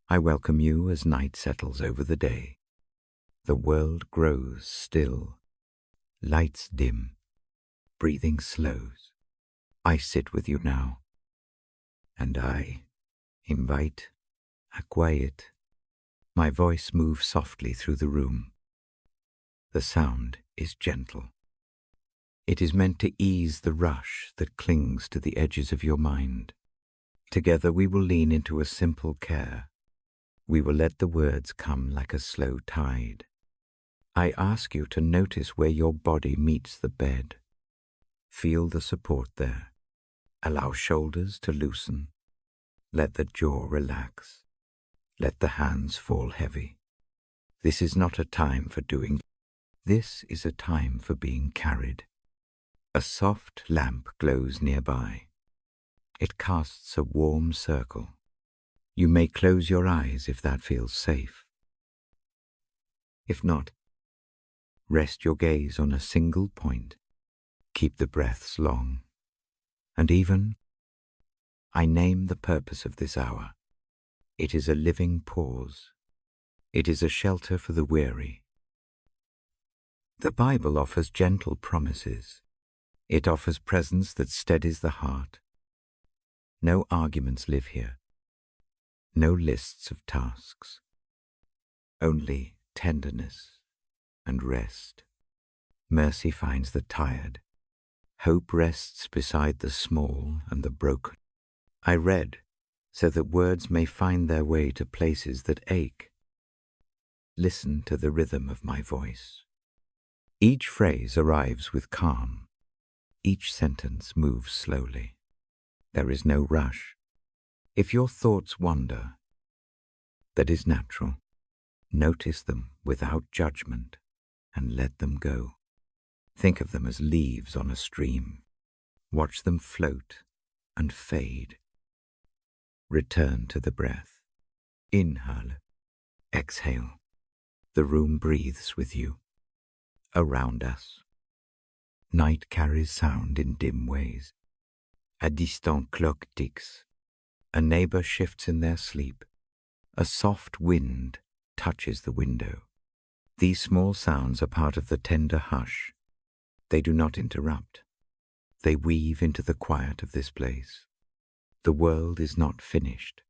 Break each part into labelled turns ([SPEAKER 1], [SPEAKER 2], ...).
[SPEAKER 1] I welcome you as night settles over the day. The world grows still, lights dim, breathing slows. I sit with you now, and I invite a quiet. My voice moves softly through the room. The sound is gentle. It is meant to ease the rush that clings to the edges of your mind. Together we will lean into a simple care. We will let the words come like a slow tide. I ask you to notice where your body meets the bed. Feel the support there. Allow shoulders to loosen. Let the jaw relax. Let the hands fall heavy. This is not a time for doing. This is a time for being carried. A soft lamp glows nearby. It casts a warm circle. You may close your eyes if that feels safe. If not, rest your gaze on a single point. Keep the breaths long. And even, I name the purpose of this hour. It is a living pause. It is a shelter for the weary. The Bible offers gentle promises. It offers presence that steadies the heart. No arguments live here. No lists of tasks. Only tenderness and rest. Mercy finds the tired. Hope rests beside the small and the broken. I read so that words may find their way to places that ache. Listen to the rhythm of my voice. Each phrase arrives with calm. Each sentence moves slowly. There is no rush. If your thoughts wander, that is natural. Notice them without judgment and let them go. Think of them as leaves on a stream. Watch them float and fade. Return to the breath. Inhale. Exhale. The room breathes with you. Around us, night carries sound in dim ways. A distant clock ticks. A neighbor shifts in their sleep. A soft wind touches the window. These small sounds are part of the tender hush. They do not interrupt. They weave into the quiet of this place. The world is not finished.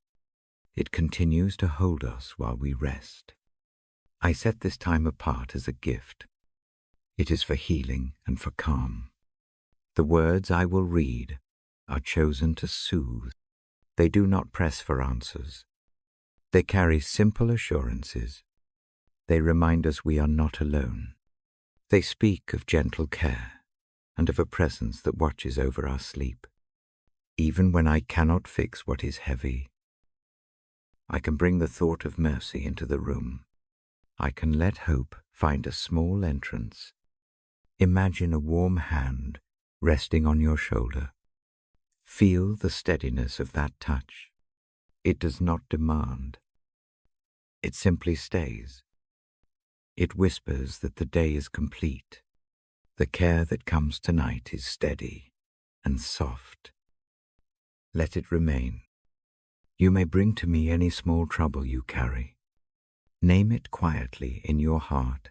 [SPEAKER 1] It continues to hold us while we rest. I set this time apart as a gift. It is for healing and for calm. The words I will read are chosen to soothe. They do not press for answers. They carry simple assurances. They remind us we are not alone. They speak of gentle care and of a presence that watches over our sleep. Even when I cannot fix what is heavy, I can bring the thought of mercy into the room. I can let hope find a small entrance. Imagine a warm hand resting on your shoulder. Feel the steadiness of that touch. It does not demand. It simply stays. It whispers that the day is complete. The care that comes tonight is steady and soft. Let it remain. You may bring to me any small trouble you carry. Name it quietly in your heart.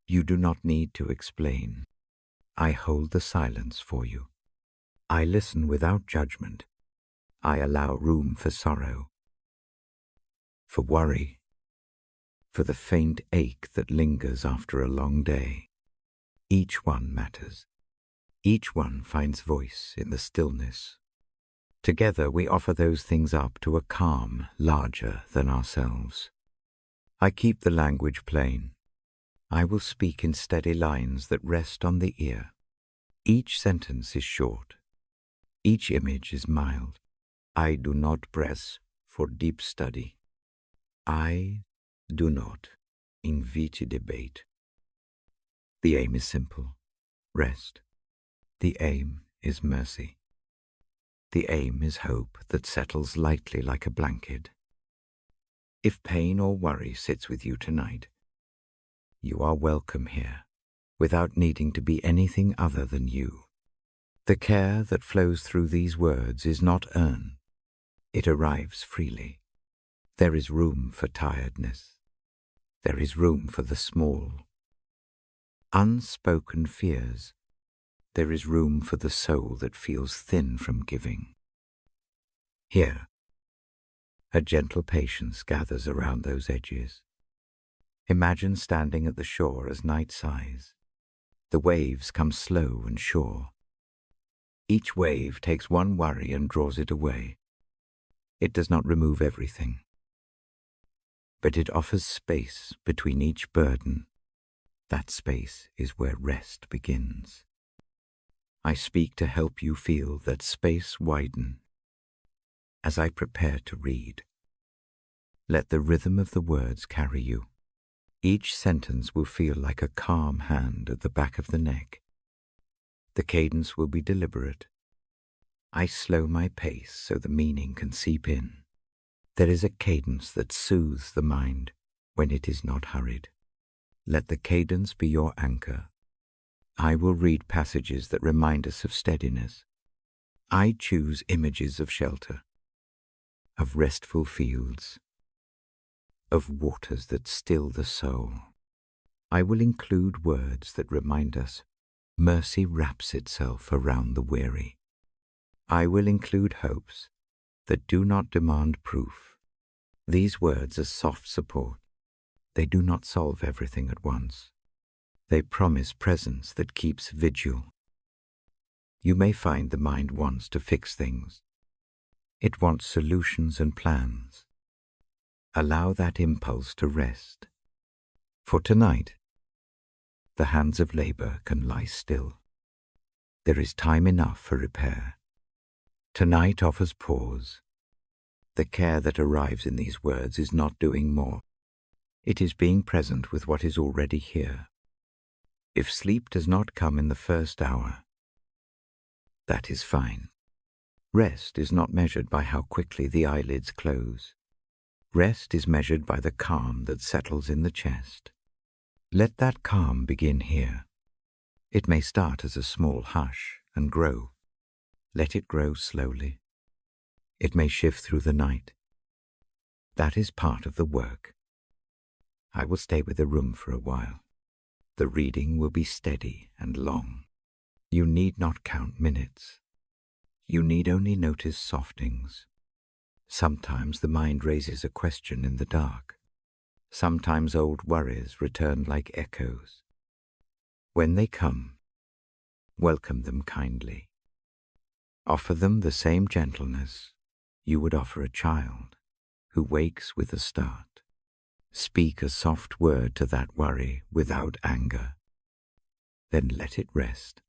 [SPEAKER 1] You do not need to explain. I hold the silence for you. I listen without judgment. I allow room for sorrow, for worry, for the faint ache that lingers after a long day. Each one matters. Each one finds voice in the stillness. Together we offer those things up to a calm larger than ourselves. I keep the language plain. I will speak in steady lines that rest on the ear. Each sentence is short. Each image is mild. I do not press for deep study. I do not invite debate. The aim is simple. Rest. The aim is mercy. The aim is hope that settles lightly like a blanket. If pain or worry sits with you tonight, you are welcome here, without needing to be anything other than you. The care that flows through these words is not earned. It arrives freely. There is room for tiredness. There is room for the small, unspoken fears. There is room for the soul that feels thin from giving. Here, a gentle patience gathers around those edges. Imagine standing at the shore as night sighs. The waves come slow and sure. Each wave takes one worry and draws it away. It does not remove everything, but it offers space between each burden. That space is where rest begins. I speak to help you feel that space widen. As I prepare to read, let the rhythm of the words carry you. Each sentence will feel like a calm hand at the back of the neck. The cadence will be deliberate. I slow my pace so the meaning can seep in. There is a cadence that soothes the mind when it is not hurried. Let the cadence be your anchor. I will read passages that remind us of steadiness. I choose images of shelter, of restful fields, of waters that still the soul. I will include words that remind us mercy wraps itself around the weary. I will include hopes that do not demand proof. These words are soft support. They do not solve everything at once. They promise presence that keeps vigil. You may find the mind wants to fix things. It wants solutions and plans. Allow that impulse to rest. For tonight, the hands of labor can lie still. There is time enough for repair. Tonight offers pause. The care that arrives in these words is not doing more. It is being present with what is already here. If sleep does not come in the first hour, that is fine. Rest is not measured by how quickly the eyelids close. Rest is measured by the calm that settles in the chest. Let that calm begin here. It may start as a small hush and grow. Let it grow slowly. It may shift through the night. That is part of the work. I will stay with the room for a while. The reading will be steady and long. You need not count minutes. You need only notice softings. Sometimes the mind raises a question in the dark. Sometimes old worries return like echoes. When they come, welcome them kindly. Offer them the same gentleness you would offer a child who wakes with a start. Speak a soft word to that worry without anger. Then let it rest.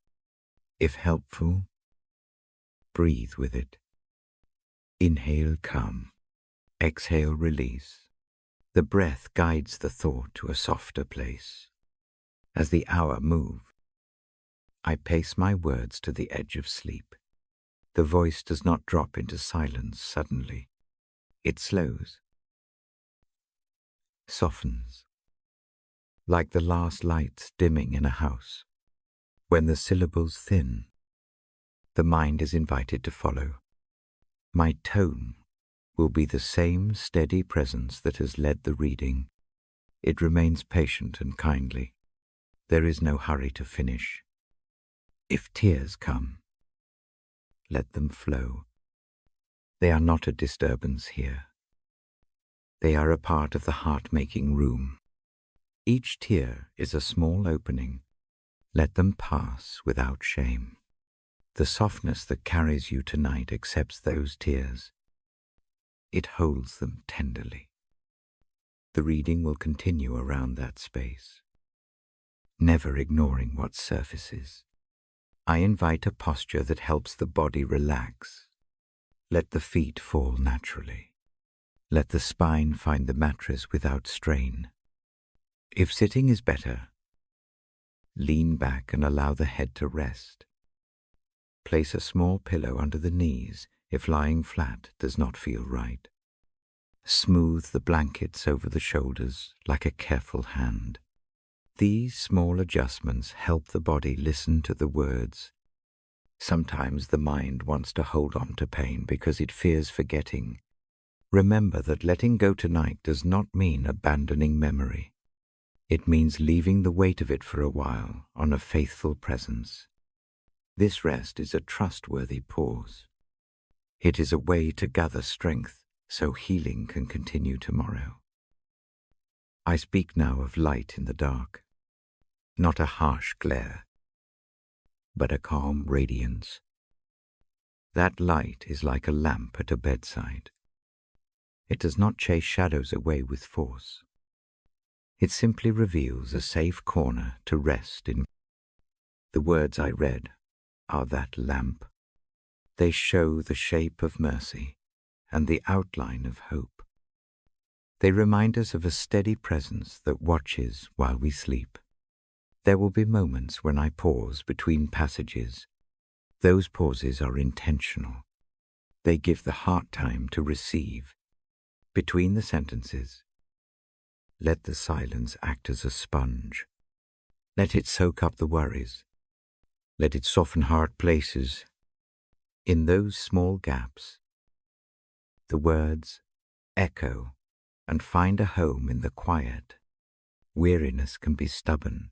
[SPEAKER 1] If helpful, breathe with it. Inhale, come. Exhale, release. The breath guides the thought to a softer place. As the hour moves, I pace my words to the edge of sleep. The voice does not drop into silence suddenly. It slows, softens, like the last lights dimming in a house. When the syllables thin, the mind is invited to follow. My tone will be the same steady presence that has led the reading. It remains patient and kindly. There is no hurry to finish. If tears come, let them flow. They are not a disturbance here. They are a part of the heart-making room. Each tear is a small opening. Let them pass without shame. The softness that carries you tonight accepts those tears. It holds them tenderly. The reading will continue around that space, never ignoring what surfaces. I invite a posture that helps the body relax. Let the feet fall naturally. Let the spine find the mattress without strain. If sitting is better, lean back and allow the head to rest. Place a small pillow under the knees if lying flat does not feel right. Smooth the blankets over the shoulders like a careful hand. These small adjustments help the body listen to the words. Sometimes the mind wants to hold on to pain because it fears forgetting. Remember that letting go tonight does not mean abandoning memory. It means leaving the weight of it for a while on a faithful presence. This rest is a trustworthy pause. It is a way to gather strength so healing can continue tomorrow. I speak now of light in the dark, not a harsh glare, but a calm radiance. That light is like a lamp at a bedside. It does not chase shadows away with force. It simply reveals a safe corner to rest in. The words I read are that lamp. They show the shape of mercy and the outline of hope. They remind us of a steady presence that watches while we sleep. There will be moments when I pause between passages. Those pauses are intentional. They give the heart time to receive. Between the sentences, let the silence act as a sponge. Let it soak up the worries. Let it soften hard places. In those small gaps, the words echo and find a home in the quiet. Weariness can be stubborn.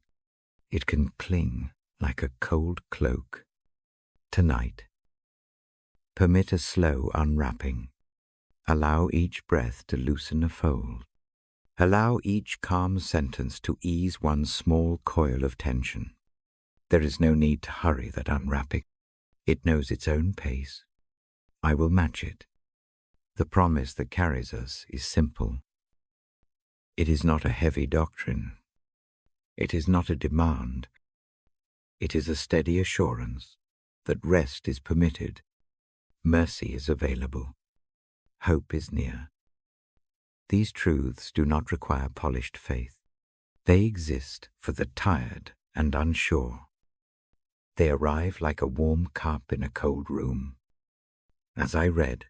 [SPEAKER 1] It can cling like a cold cloak. Tonight, permit a slow unwrapping. Allow each breath to loosen a fold. Allow each calm sentence to ease one small coil of tension. There is no need to hurry that unwrapping. It knows its own pace. I will match it. The promise that carries us is simple. It is not a heavy doctrine. It is not a demand. It is a steady assurance that rest is permitted, mercy is available, hope is near. These truths do not require polished faith. They exist for the tired and unsure. They arrive like a warm cup in a cold room. As I read,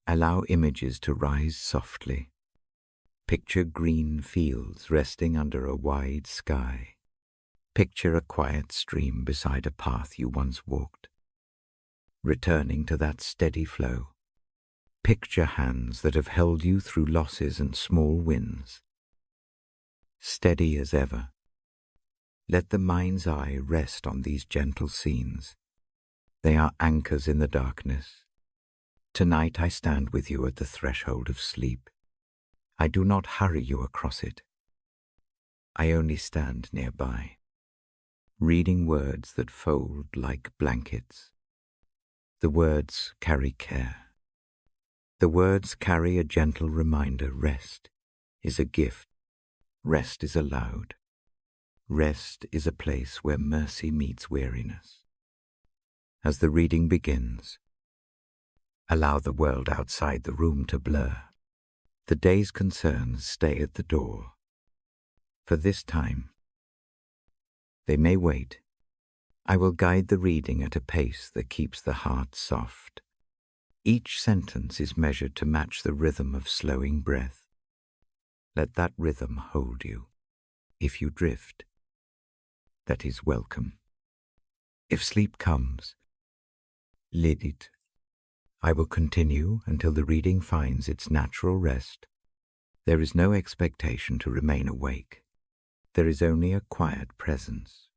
[SPEAKER 1] allow images to rise softly. Picture green fields resting under a wide sky. Picture a quiet stream beside a path you once walked, returning to that steady flow. Picture hands that have held you through losses and small wins. Steady as ever. Let the mind's eye rest on these gentle scenes. They are anchors in the darkness. Tonight I stand with you at the threshold of sleep. I do not hurry you across it. I only stand nearby, reading words that fold like blankets. The words carry care. The words carry a gentle reminder. Rest is a gift. Rest is allowed. Rest is a place where mercy meets weariness. As the reading begins, allow the world outside the room to blur. The day's concerns stay at the door. For this time, they may wait. I will guide the reading at a pace that keeps the heart soft. Each sentence is measured to match the rhythm of slowing breath. Let that rhythm hold you. If you drift, that is welcome. If sleep comes, lead it. I will continue until the reading finds its natural rest. There is no expectation to remain awake. There is only a quiet presence.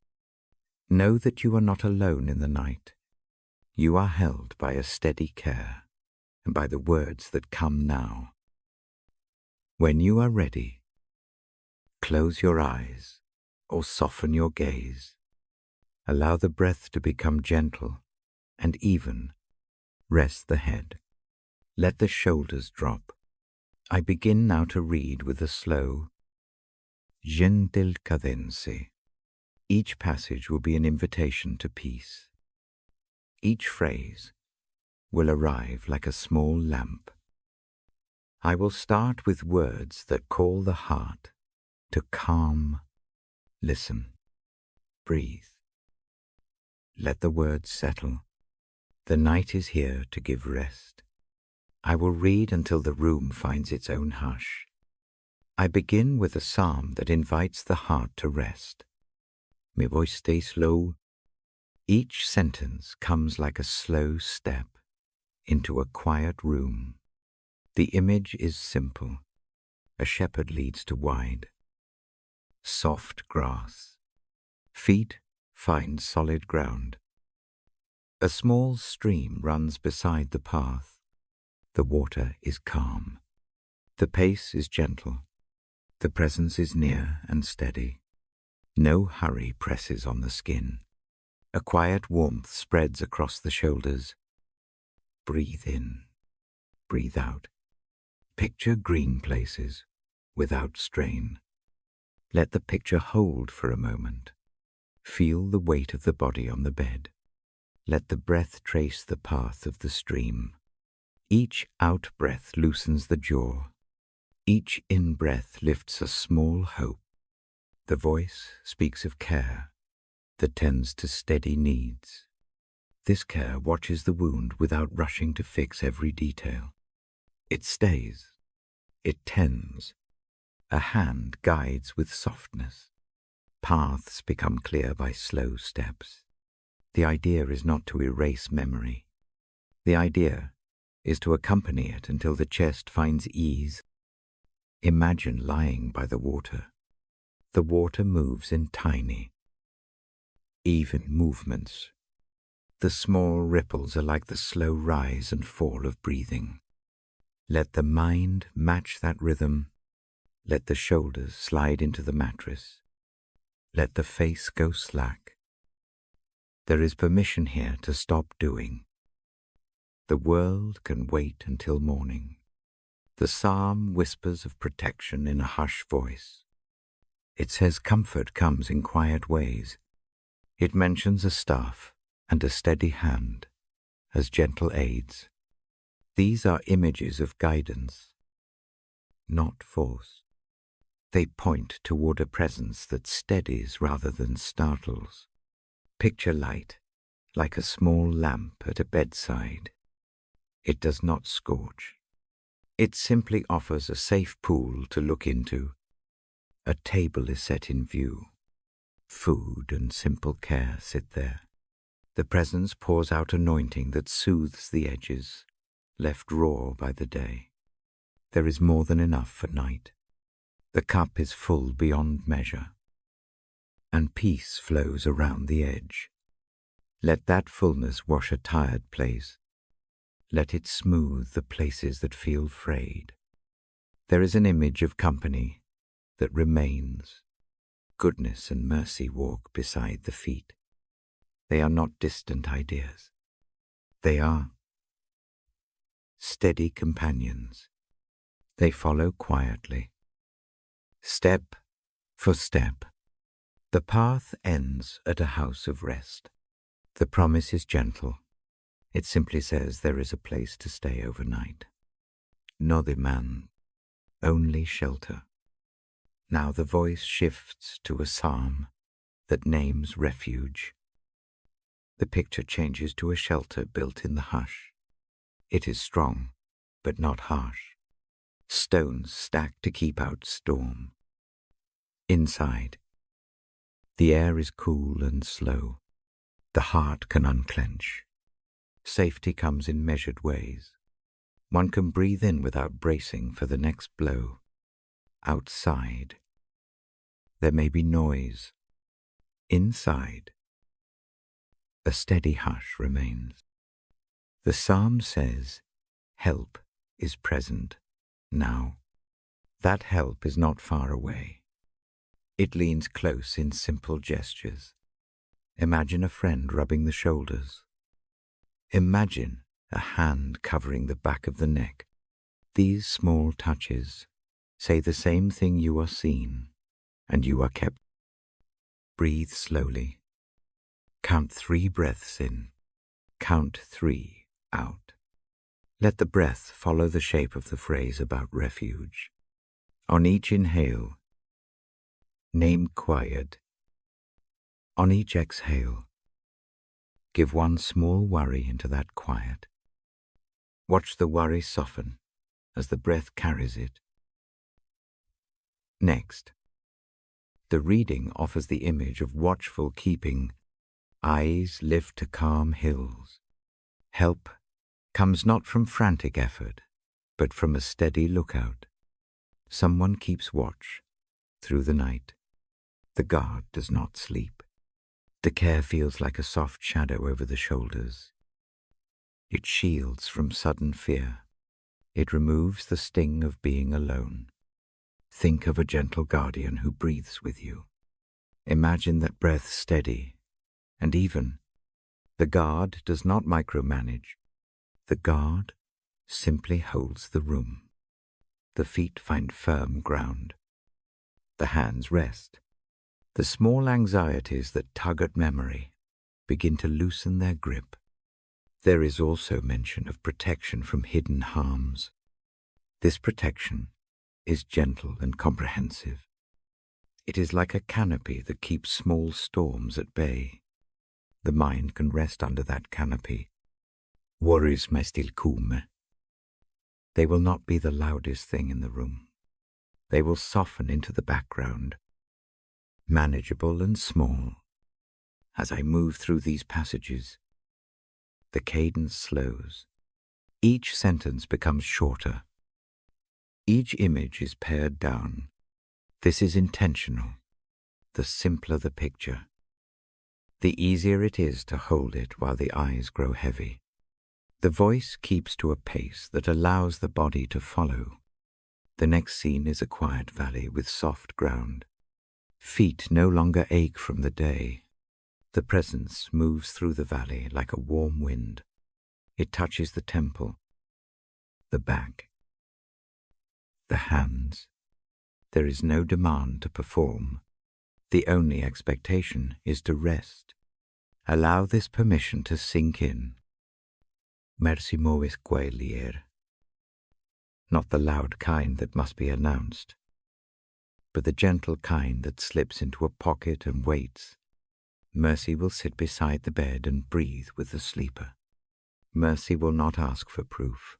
[SPEAKER 1] Know that you are not alone in the night. You are held by a steady care and by the words that come now. When you are ready, close your eyes or soften your gaze. Allow the breath to become gentle and even. Rest the head. Let the shoulders drop. I begin now to read with a slow, gentle cadence. Each passage will be an invitation to peace. Each phrase will arrive like a small lamp. I will start with words that call the heart to calm. Listen. Breathe. Let the words settle. The night is here to give rest. I will read until the room finds its own hush. I begin with a psalm that invites the heart to rest. My voice stays low. Each sentence comes like a slow step into a quiet room. The image is simple. A shepherd leads to wide, soft grass. Feet find solid ground. A small stream runs beside the path. The water is calm. The pace is gentle. The presence is near and steady. No hurry presses on the skin. A quiet warmth spreads across the shoulders. Breathe in. Breathe out. Picture green places without strain. Let the picture hold for a moment. Feel the weight of the body on the bed. Let the breath trace the path of the stream. Each out-breath loosens the jaw. Each in-breath lifts a small hope. The voice speaks of care that tends to steady needs. This care watches the wound without rushing to fix every detail. It stays. It tends. A hand guides with softness. Paths become clear by slow steps. The idea is not to erase memory. The idea is to accompany it until the chest finds ease. Imagine lying by the water. The water moves in tiny, even movements. The small ripples are like the slow rise and fall of breathing. Let the mind match that rhythm. Let the shoulders slide into the mattress. Let the face go slack. There is permission here to stop doing. The world can wait until morning. The psalm whispers of protection in a hushed voice. It says comfort comes in quiet ways. It mentions a staff and a steady hand as gentle aids. These are images of guidance, not force. They point toward a presence that steadies rather than startles. Picture light, like a small lamp at a bedside. It does not scorch. It simply offers a safe pool to look into. A table is set in view. Food and simple care sit there. The presence pours out anointing that soothes the edges, left raw by the day. There is more than enough for night. The cup is full beyond measure, and peace flows around the edge. Let that fullness wash a tired place. Let it smooth the places that feel frayed. There is an image of company that remains. Goodness and mercy walk beside the feet. They are not distant ideas. They are steady companions. They follow quietly, step for step. The path ends at a house of rest. The promise is gentle. It simply says there is a place to stay overnight. No demand, only shelter. Now the voice shifts to a psalm that names refuge. The picture changes to a shelter built in the hush. It is strong, but not harsh. Stones stacked to keep out storm. Inside, the air is cool and slow. The heart can unclench. Safety comes in measured ways. One can breathe in without bracing for the next blow. Outside, there may be noise. Inside, a steady hush remains. The psalm says, help is present now. That help is not far away. It leans close in simple gestures. Imagine a friend rubbing the shoulders. Imagine a hand covering the back of the neck. These small touches say the same thing: you are seen and you are kept. Breathe slowly. Count 3 breaths in. Count 3 out. Let the breath follow the shape of the phrase about refuge. On each inhale, name quiet. On each exhale, give one small worry into that quiet. Watch the worry soften as the breath carries it. Next, the reading offers the image of watchful keeping. Eyes lift to calm hills. Help comes not from frantic effort, but from a steady lookout. Someone keeps watch through the night. The guard does not sleep. The care feels like a soft shadow over the shoulders. It shields from sudden fear. It removes the sting of being alone. Think of a gentle guardian who breathes with you. Imagine that breath steady and even. The guard does not micromanage. The guard simply holds the room. The feet find firm ground. The hands rest. The small anxieties that tug at memory begin to loosen their grip. There is also mention of protection from hidden harms. This protection is gentle and comprehensive. It is like a canopy that keeps small storms at bay. The mind can rest under that canopy. Worries may still come. They will not be the loudest thing in the room. They will soften into the background, manageable and small. As I move through these passages, the cadence slows. Each sentence becomes shorter. Each image is pared down. This is intentional. The simpler the picture, the easier it is to hold it while the eyes grow heavy. The voice keeps to a pace that allows the body to follow. The next scene is a quiet valley with soft ground. Feet no longer ache from the day. The presence moves through the valley like a warm wind. It touches the temple, the back, the hands. There is no demand to perform. The only expectation is to rest. Allow this permission to sink in. Merci movis quaelier. Not the loud kind that must be announced, but the gentle kind that slips into a pocket and waits. Mercy will sit beside the bed and breathe with the sleeper. Mercy will not ask for proof.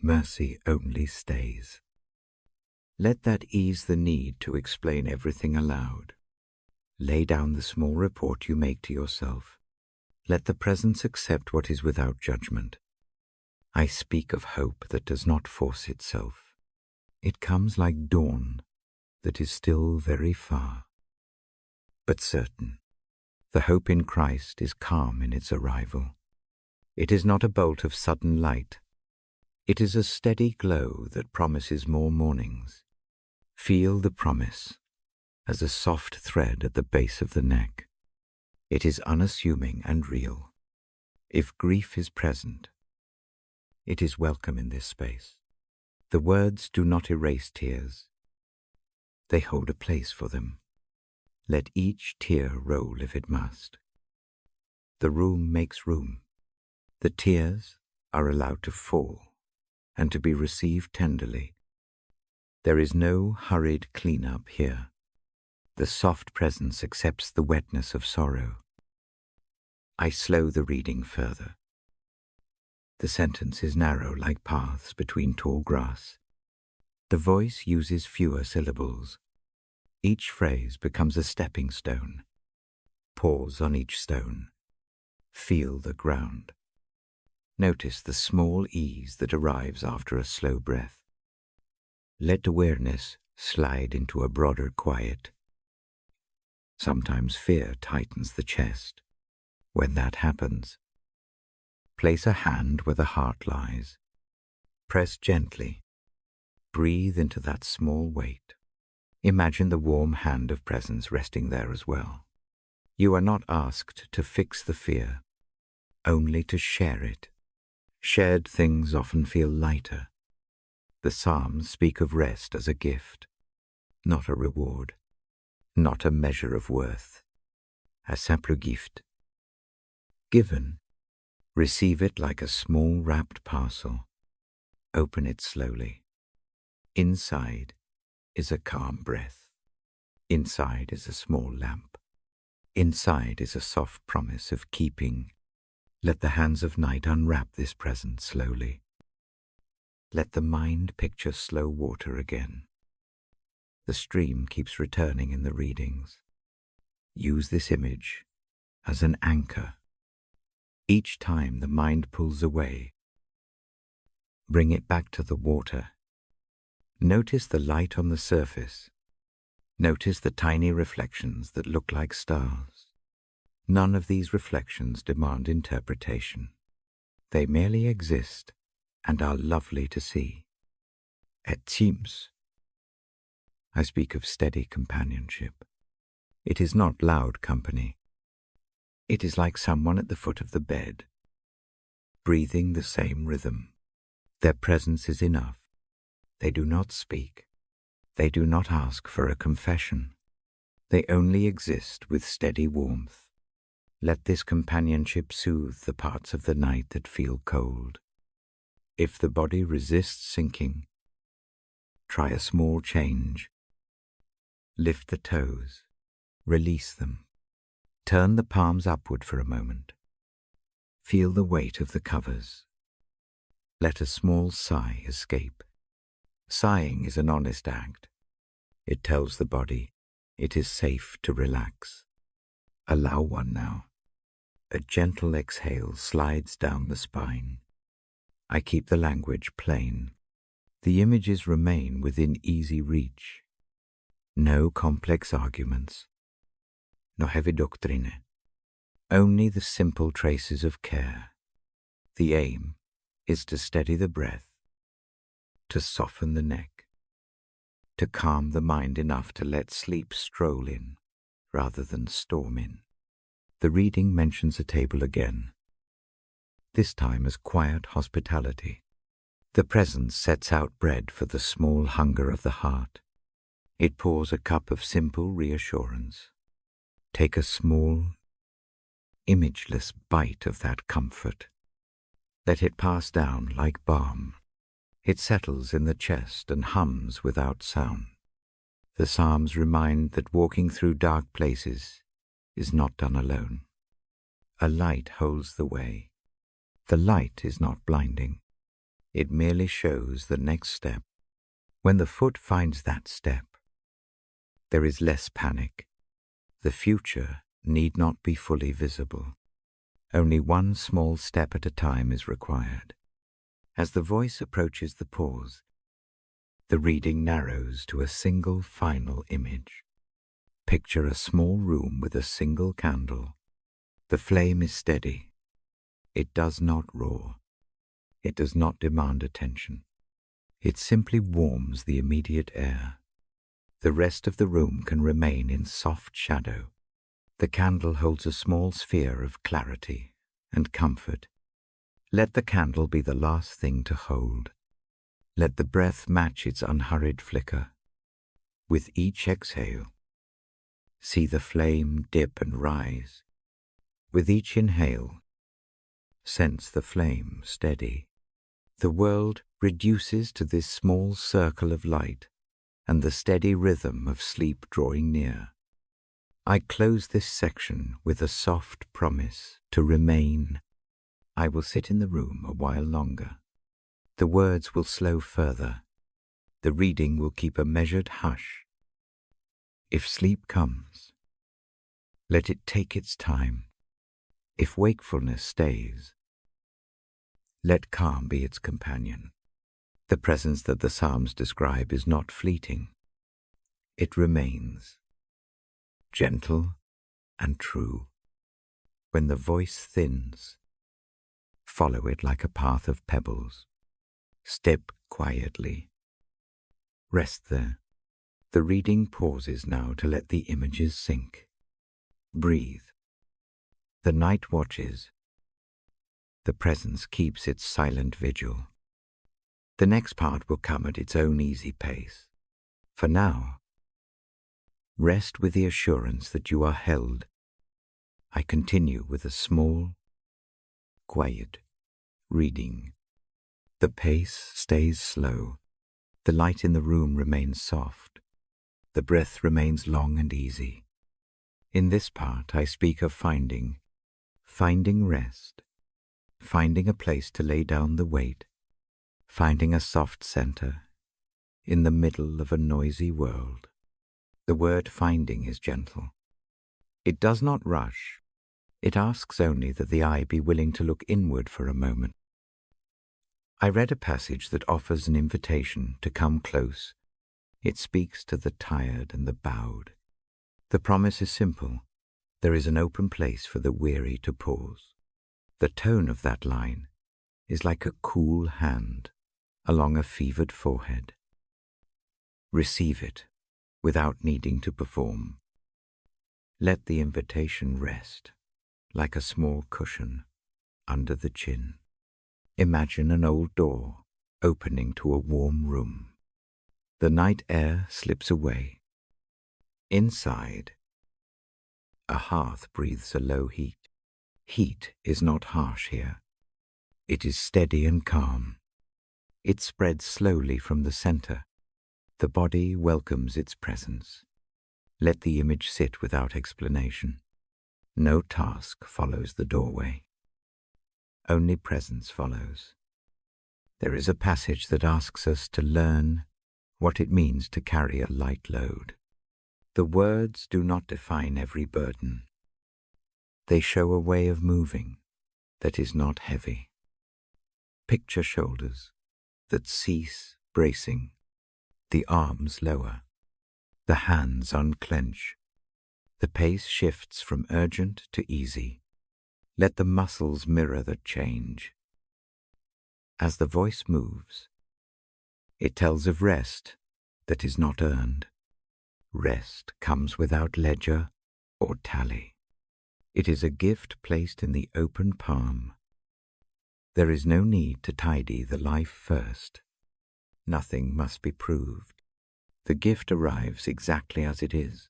[SPEAKER 1] Mercy only stays. Let that ease the need to explain everything aloud. Lay down the small report you make to yourself. Let the presence accept what is without judgment. I speak of hope that does not force itself. It comes like dawn that is still very far, but certain. The hope in Christ is calm in its arrival. It is not a bolt of sudden light. It is a steady glow that promises more mornings. Feel the promise as a soft thread at the base of the neck. It is unassuming and real. If grief is present, it is welcome in this space. The words do not erase tears. They hold a place for them. Let each tear roll if it must. The room makes room. The tears are allowed to fall and to be received tenderly. There is no hurried clean-up here. The soft presence accepts the wetness of sorrow. I slow the reading further. The sentence is narrow like paths between tall grass. The voice uses fewer syllables. Each phrase becomes a stepping stone. Pause on each stone. Feel the ground. Notice the small ease that arrives after a slow breath. Let awareness slide into a broader quiet. Sometimes fear tightens the chest. When that happens, place a hand where the heart lies. Press gently. Breathe into that small weight. Imagine the warm hand of presence resting there as well. You are not asked to fix the fear, only to share it. Shared things often feel lighter. The Psalms speak of rest as a gift, not a reward, not a measure of worth. A simple gift. Given, receive it like a small wrapped parcel. Open it slowly. Inside is a calm breath. Inside is a small lamp. Inside is a soft promise of keeping. Let the hands of night unwrap this present slowly. Let the mind picture slow water again. The stream keeps returning in the readings. Use this image as an anchor. Each time the mind pulls away, Bring it back to the water. Notice the light on the surface. Notice the tiny reflections that look like stars. None of these reflections demand interpretation. They merely exist and are lovely to see. At times, I speak of steady companionship. It is not loud company. It is like someone at the foot of the bed, breathing the same rhythm. Their presence is enough. They do not speak. They do not ask for a confession. They only exist with steady warmth. Let this companionship soothe the parts of the night that feel cold. If the body resists sinking, try a small change. Lift the toes. Release them. Turn the palms upward for a moment. Feel the weight of the covers. Let a small sigh escape. Sighing is an honest act. It tells the body it is safe to relax. Allow one now. A gentle exhale slides down the spine. I keep the language plain. The images remain within easy reach. No complex arguments. No heavy doctrine. Only the simple traces of care. The aim is to steady the breath, to soften the neck, to calm the mind enough to let sleep stroll in rather than storm in. The reading mentions a table again, this time as quiet hospitality. The presence sets out bread for the small hunger of the heart. It pours a cup of simple reassurance. Take a small, imageless bite of that comfort. Let it pass down like balm. It settles in the chest and hums without sound. The Psalms remind that walking through dark places is not done alone. A light holds the way. The light is not blinding. It merely shows the next step. When the foot finds that step, there is less panic. The future need not be fully visible. Only one small step at a time is required. As the voice approaches the pause, the reading narrows to a single final image. Picture a small room with a single candle. The flame is steady. It does not roar. It does not demand attention. It simply warms the immediate air. The rest of the room can remain in soft shadow. The candle holds a small sphere of clarity and comfort. Let the candle be the last thing to hold. Let the breath match its unhurried flicker. With each exhale, see the flame dip and rise. With each inhale, sense the flame steady. The world reduces to this small circle of light and the steady rhythm of sleep drawing near. I close this section with a soft promise to remain. I will sit in the room a while longer. The words will slow further. The reading will keep a measured hush. If sleep comes, let it take its time. If wakefulness stays, let calm be its companion. The presence that the Psalms describe is not fleeting. It remains, gentle and true. When the voice thins, follow it like a path of pebbles. Step quietly. Rest there. The reading pauses now to let the images sink. Breathe. The night watches. The presence keeps its silent vigil. The next part will come at its own easy pace. For now, rest with the assurance that you are held. I continue with a small, quiet reading. The pace stays slow. The light in the room remains soft. The breath remains long and easy. In this part, I speak of finding rest, finding a place to lay down the weight, finding a soft center in the middle of a noisy world. The word finding is gentle. It does not rush. It asks only that the eye be willing to look inward for a moment. I read a passage that offers an invitation to come close. It speaks to the tired and the bowed. The promise is simple. There is an open place for the weary to pause. The tone of that line is like a cool hand along a fevered forehead. Receive it without needing to perform. Let the invitation rest like a small cushion under the chin. Imagine an old door opening to a warm room. The night air slips away. Inside, a hearth breathes a low heat. Heat is not harsh here. It is steady and calm. It spreads slowly from the center. The body welcomes its presence. Let the image sit without explanation. No task follows the doorway. Only presence follows. There is a passage that asks us to learn what it means to carry a light load. The words do not define every burden. They show a way of moving that is not heavy. Picture shoulders that cease bracing, the arms lower, the hands unclench. The pace shifts from urgent to easy. Let the muscles mirror the change. As the voice moves, it tells of rest that is not earned. Rest comes without ledger or tally. It is a gift placed in the open palm. There is no need to tidy the life first. Nothing must be proved. The gift arrives exactly as it is,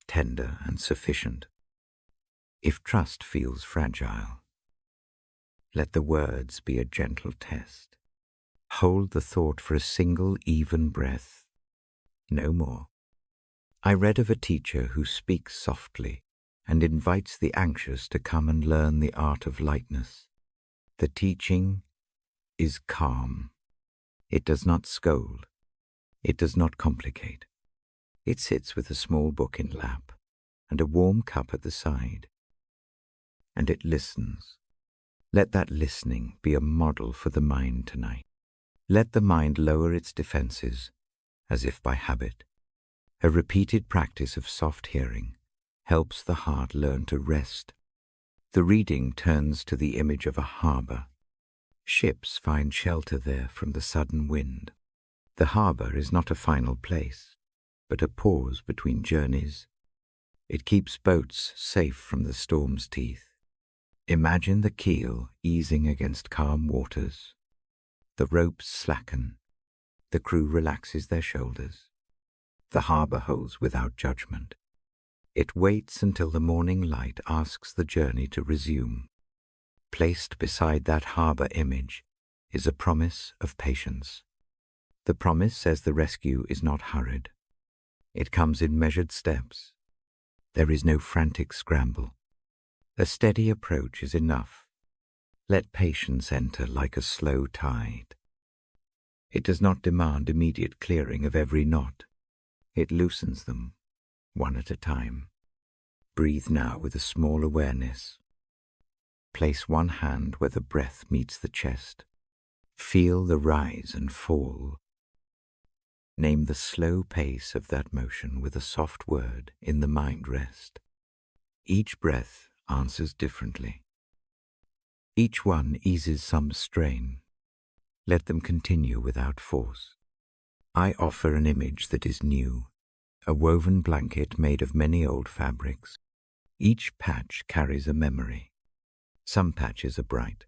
[SPEAKER 1] tender and sufficient. If trust feels fragile, let the words be a gentle test. Hold the thought for a single even breath, no more. I read of a teacher who speaks softly and invites the anxious to come and learn the art of lightness. The teaching is calm. It does not scold. It does not complicate. It sits with a small book in lap and a warm cup at the side. And it listens. Let that listening be a model for the mind tonight. Let the mind lower its defenses, as if by habit. A repeated practice of soft hearing helps the heart learn to rest. The reading turns to the image of a harbor. Ships find shelter there from the sudden wind. The harbor is not a final place, but a pause between journeys. It keeps boats safe from the storm's teeth. Imagine the keel easing against calm waters. The ropes slacken. The crew relaxes their shoulders. The harbor holds without judgment. It waits until the morning light asks the journey to resume. Placed beside that harbor image is a promise of patience. The promise says the rescue is not hurried. It comes in measured steps. There is no frantic scramble. A steady approach is enough. Let patience enter like a slow tide. It does not demand immediate clearing of every knot. It loosens them, one at a time. Breathe now with a small awareness. Place one hand where the breath meets the chest. Feel the rise and fall. Name the slow pace of that motion with a soft word in the mind rest. Each breath answers differently. Each one eases some strain. Let them continue without force. I offer an image that is new, a woven blanket made of many old fabrics. Each patch carries a memory. Some patches are bright.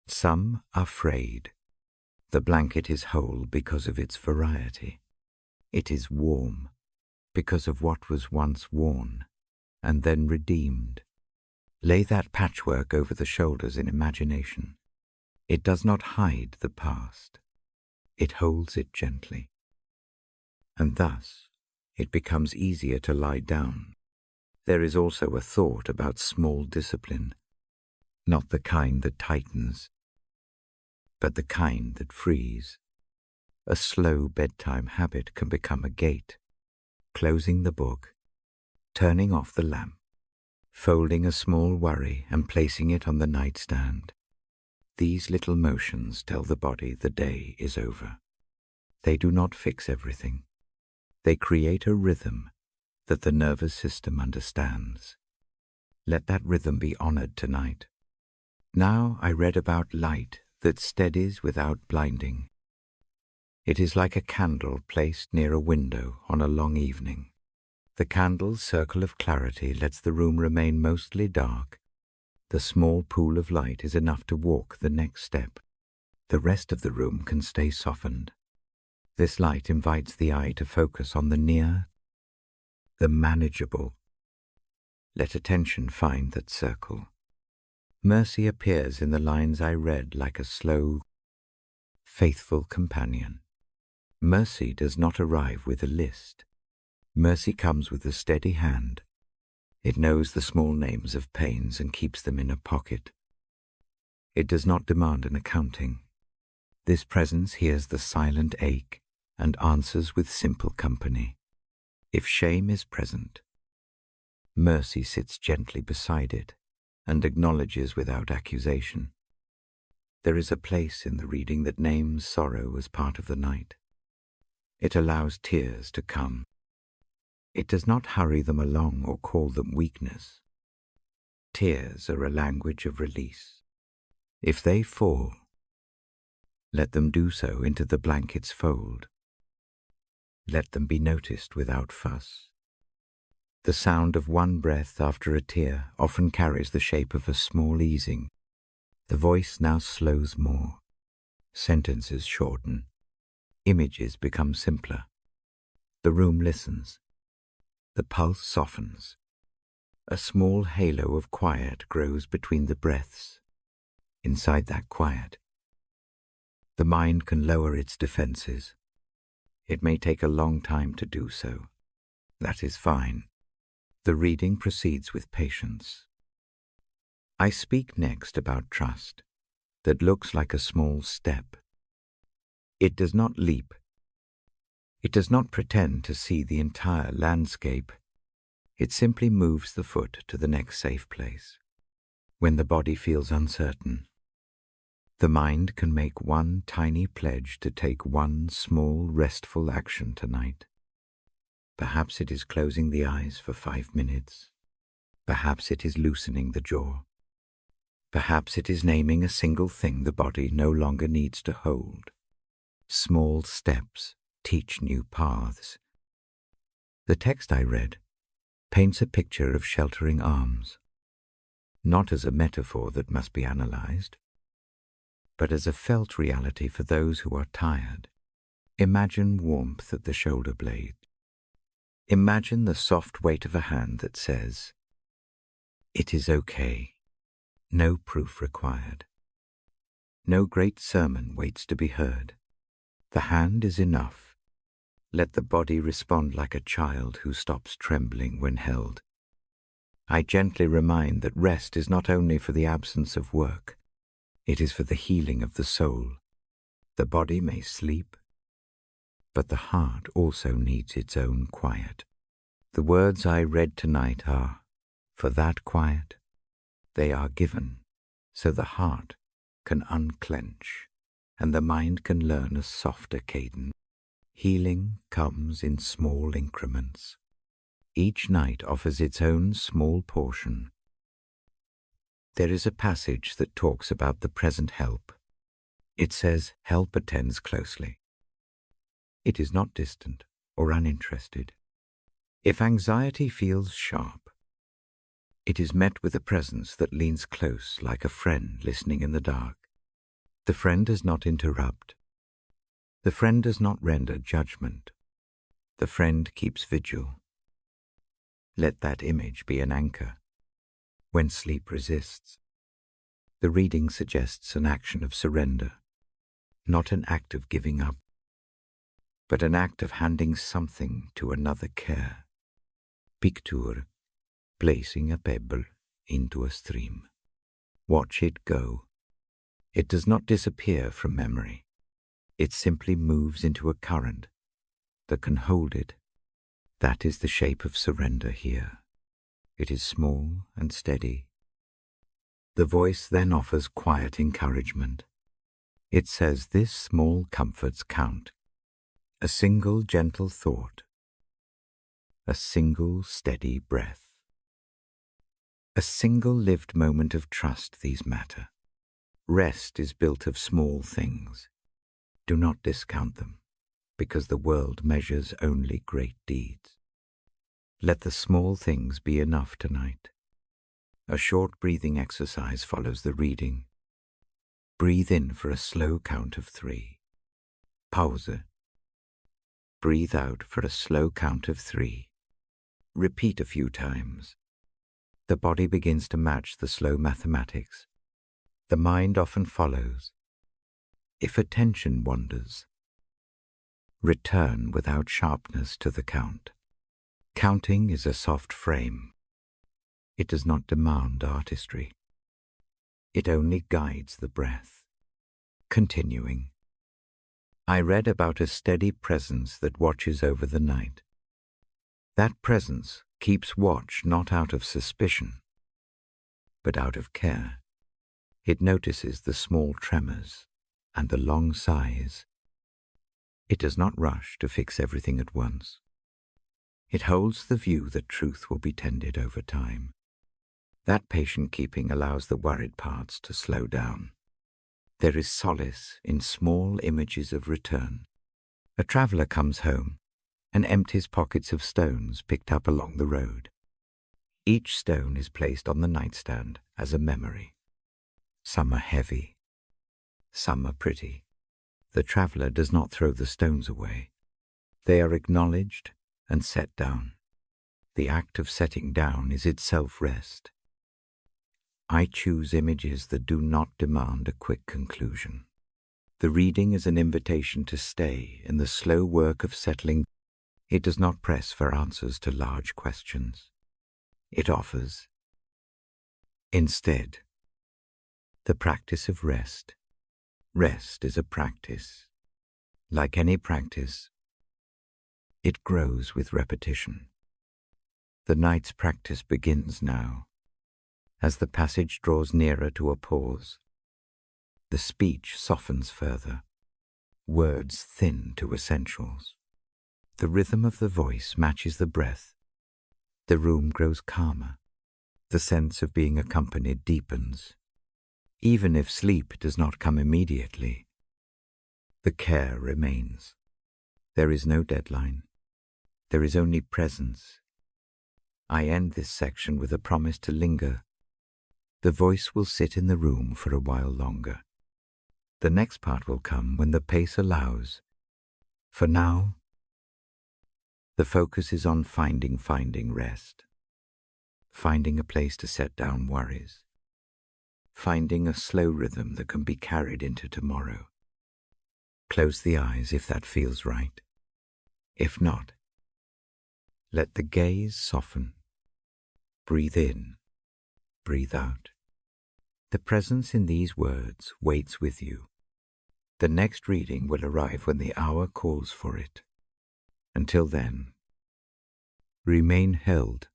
[SPEAKER 1] Some are frayed. The blanket is whole because of its variety. It is warm because of what was once worn and then redeemed. Lay that patchwork over the shoulders in imagination. It does not hide the past. It holds it gently. And thus, it becomes easier to lie down. There is also a thought about small discipline, not the kind that tightens, but the kind that frees. A slow bedtime habit can become a gate, closing the book, turning off the lamp, folding a small worry and placing it on the nightstand. These little motions tell the body the day is over. They do not fix everything. They create a rhythm that the nervous system understands. Let that rhythm be honored tonight. Now I read about light that steadies without blinding. It is like a candle placed near a window on a long evening. The candle's circle of clarity lets the room remain mostly dark. The small pool of light is enough to walk the next step. The rest of the room can stay softened. This light invites the eye to focus on the near, the manageable. Let attention find that circle. Mercy appears in the lines I read like a slow, faithful companion. Mercy does not arrive with a list. Mercy comes with a steady hand. It knows the small names of pains and keeps them in a pocket. It does not demand an accounting. This presence hears the silent ache and answers with simple company. If shame is present, mercy sits gently beside it and acknowledges without accusation. There is a place in the reading that names sorrow as part of the night. It allows tears to come. It does not hurry them along or call them weakness. Tears are a language of release. If they fall, let them do so into the blanket's fold. Let them be noticed without fuss. The sound of one breath after a tear often carries the shape of a small easing. The voice now slows more. Sentences shorten. Images become simpler. The room listens. The pulse softens. A small halo of quiet grows between the breaths. Inside that quiet, the mind can lower its defenses. It may take a long time to do so. That is fine. The reading proceeds with patience. I speak next about trust that looks like a small step. It does not leap. It does not pretend to see the entire landscape. It simply moves the foot to the next safe place. When the body feels uncertain, the mind can make one tiny pledge to take one small, restful action tonight. Perhaps it is closing the eyes for 5 minutes. Perhaps it is loosening the jaw. Perhaps it is naming a single thing the body no longer needs to hold. Small steps teach new paths. The text I read paints a picture of sheltering arms, not as a metaphor that must be analyzed, but as a felt reality for those who are tired. Imagine warmth at the shoulder blade. Imagine the soft weight of a hand that says, "It is okay." No proof required. No great sermon waits to be heard. The hand is enough. Let the body respond like a child who stops trembling when held. I gently remind that rest is not only for the absence of work, it is for the healing of the soul. The body may sleep, but the heart also needs its own quiet. The words I read tonight are, for that quiet, they are given, so the heart can unclench and the mind can learn a softer cadence. Healing comes in small increments. Each night offers its own small portion. There is a passage that talks about the present help. It says help attends closely. It is not distant or uninterested. If anxiety feels sharp, it is met with a presence that leans close like a friend listening in the dark. The friend does not interrupt. The friend does not render judgment. The friend keeps vigil. Let that image be an anchor. When sleep resists, the reading suggests an action of surrender, not an act of giving up, but an act of handing something to another care. Picture, placing a pebble into a stream. Watch it go. It does not disappear from memory. It simply moves into a current that can hold it. That is the shape of surrender here. It is small and steady. The voice then offers quiet encouragement. It says this small comforts count. A single gentle thought. A single steady breath. A single lived moment of trust, these matter. Rest is built of small things. Do not discount them, because the world measures only great deeds. Let the small things be enough tonight. A short breathing exercise follows the reading. Breathe in for a slow count of 3. Pause. Breathe out for a slow count of 3. Repeat a few times. The body begins to match the slow mathematics. The mind often follows. If attention wanders, return without sharpness to the count. Counting is a soft frame. It does not demand artistry. It only guides the breath. Continuing. I read about a steady presence that watches over the night. That presence keeps watch not out of suspicion, but out of care. It notices the small tremors and the long sighs. It does not rush to fix everything at once. It holds the view that truth will be tended over time. That patient keeping allows the worried parts to slow down. There is solace in small images of return. A traveler comes home and empties pockets of stones picked up along the road. Each stone is placed on the nightstand as a memory. Some are heavy, some are pretty. The traveler does not throw the stones away. They are acknowledged and set down. The act of setting down is itself rest. I choose images that do not demand a quick conclusion. The reading is an invitation to stay in the slow work of settling. It does not press for answers to large questions. It offers, instead, the practice of rest. Rest is a practice. Like any practice, it grows with repetition. The night's practice begins now. As the passage draws nearer to a pause, the speech softens further. Words thin to essentials. The rhythm of the voice matches the breath. The room grows calmer. The sense of being accompanied deepens. Even if sleep does not come immediately, the care remains. There is no deadline. There is only presence. I end this section with a promise to linger. The voice will sit in the room for a while longer. The next part will come when the pace allows. For now, the focus is on finding rest. Finding a place to set down worries. Finding a slow rhythm that can be carried into tomorrow. Close the eyes if that feels right. If not, let the gaze soften. Breathe in, breathe out. The presence in these words waits with you. The next reading will arrive when the hour calls for it. Until then, remain held.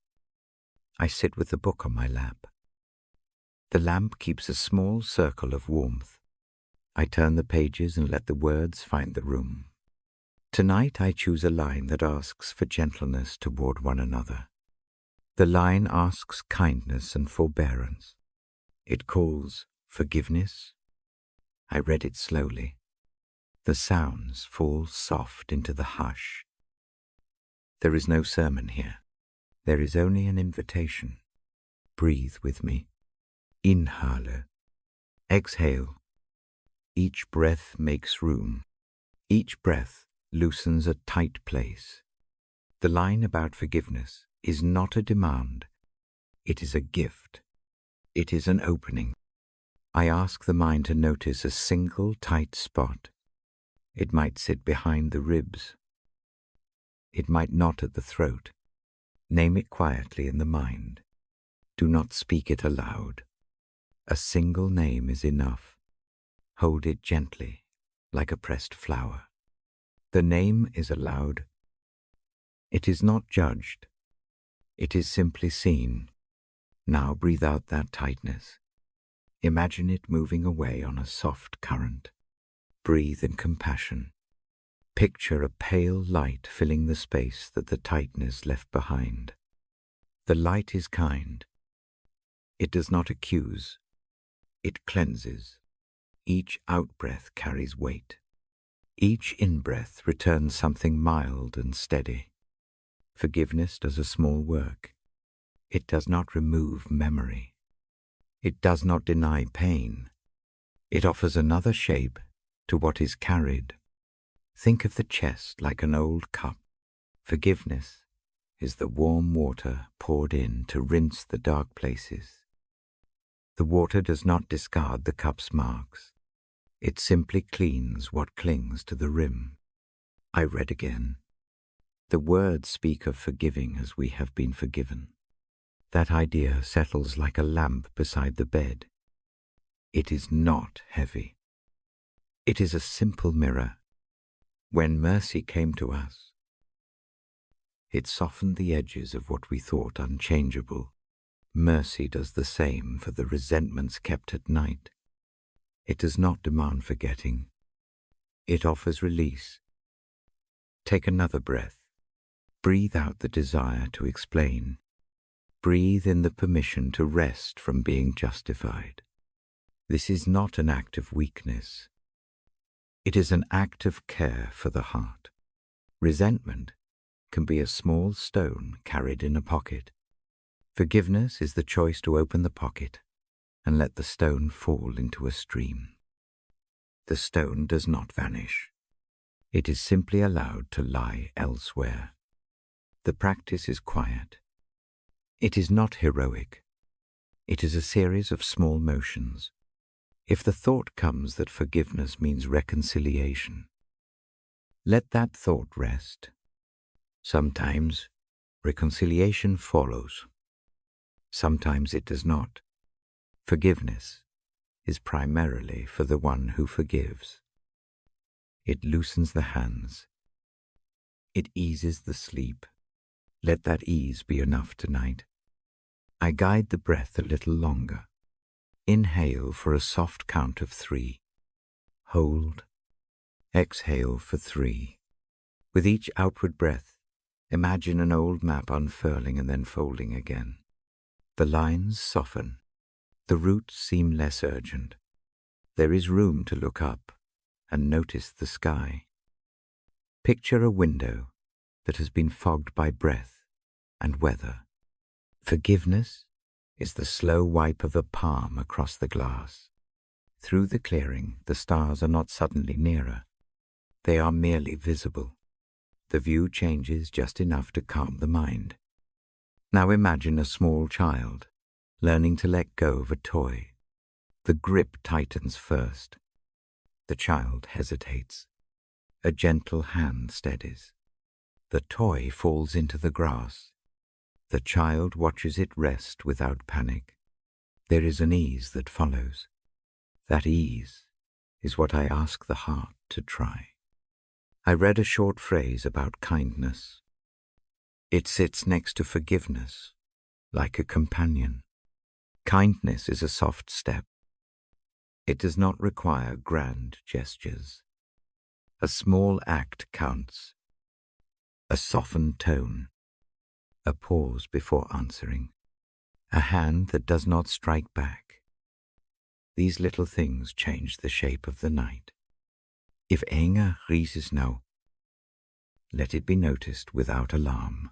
[SPEAKER 1] I sit with the book on my lap. The lamp keeps a small circle of warmth. I turn the pages and let the words find the room. Tonight I choose a line that asks for gentleness toward one another. The line asks kindness and forbearance. It calls forgiveness. I read it slowly. The sounds fall soft into the hush. There is no sermon here. There is only an invitation. Breathe with me. Inhale. Exhale. Each breath makes room. Each breath loosens a tight place. The line about forgiveness is not a demand. It is a gift. It is an opening. I ask the mind to notice a single tight spot. It might sit behind the ribs. It might knot at the throat. Name it quietly in the mind. Do not speak it aloud. A single name is enough. Hold it gently, like a pressed flower. The name is allowed. It is not judged. It is simply seen. Now breathe out that tightness. Imagine it moving away on a soft current. Breathe in compassion. Picture a pale light filling the space that the tightness left behind. The light is kind. It does not accuse. It cleanses. Each out-breath carries weight. Each in-breath returns something mild and steady. Forgiveness does a small work. It does not remove memory. It does not deny pain. It offers another shape to what is carried. Think of the chest like an old cup. Forgiveness is the warm water poured in to rinse the dark places. The water does not discard the cup's marks. It simply cleans what clings to the rim. I read again. The words speak of forgiving as we have been forgiven. That idea settles like a lamp beside the bed. It is not heavy. It is a simple mirror. When mercy came to us, it softened the edges of what we thought unchangeable. Mercy does the same for the resentments kept at night. It does not demand forgetting. It offers release. Take another breath. Breathe out the desire to explain. Breathe in the permission to rest from being justified. This is not an act of weakness. It is an act of care for the heart. Resentment can be a small stone carried in a pocket. Forgiveness is the choice to open the pocket and let the stone fall into a stream. The stone does not vanish. It is simply allowed to lie elsewhere. The practice is quiet. It is not heroic. It is a series of small motions. If the thought comes that forgiveness means reconciliation, let that thought rest. Sometimes reconciliation follows. Sometimes it does not. Forgiveness is primarily for the one who forgives. It loosens the hands. It eases the sleep. Let that ease be enough tonight. I guide the breath a little longer. Inhale for a soft count of 3. Hold. Exhale for 3. With each outward breath, imagine an old map unfurling and then folding again. The lines soften. The roots seem less urgent. There is room to look up and notice the sky. Picture a window that has been fogged by breath and weather. Forgiveness is the slow wipe of a palm across the glass. Through the clearing, the stars are not suddenly nearer. They are merely visible. The view changes just enough to calm the mind. Now imagine a small child learning to let go of a toy. The grip tightens first. The child hesitates. A gentle hand steadies. The toy falls into the grass. The child watches it rest without panic. There is an ease that follows. That ease is what I ask the heart to try. I read a short phrase about kindness. It sits next to forgiveness, like a companion. Kindness is a soft step. It does not require grand gestures. A small act counts. A softened tone. A pause before answering. A hand that does not strike back. These little things change the shape of the night. If anger rises now, let it be noticed without alarm.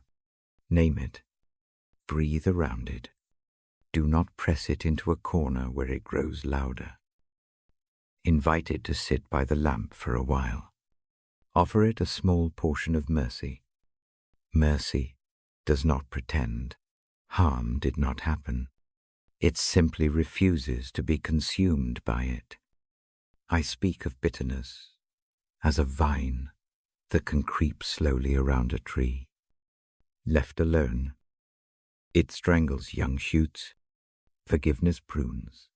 [SPEAKER 1] Name it. Breathe around it. Do not press it into a corner where it grows louder. Invite it to sit by the lamp for a while. Offer it a small portion of mercy. Mercy does not pretend. Harm did not happen. It simply refuses to be consumed by it. I speak of bitterness as a vine that can creep slowly around a tree. Left alone, it strangles young shoots. Forgiveness prunes.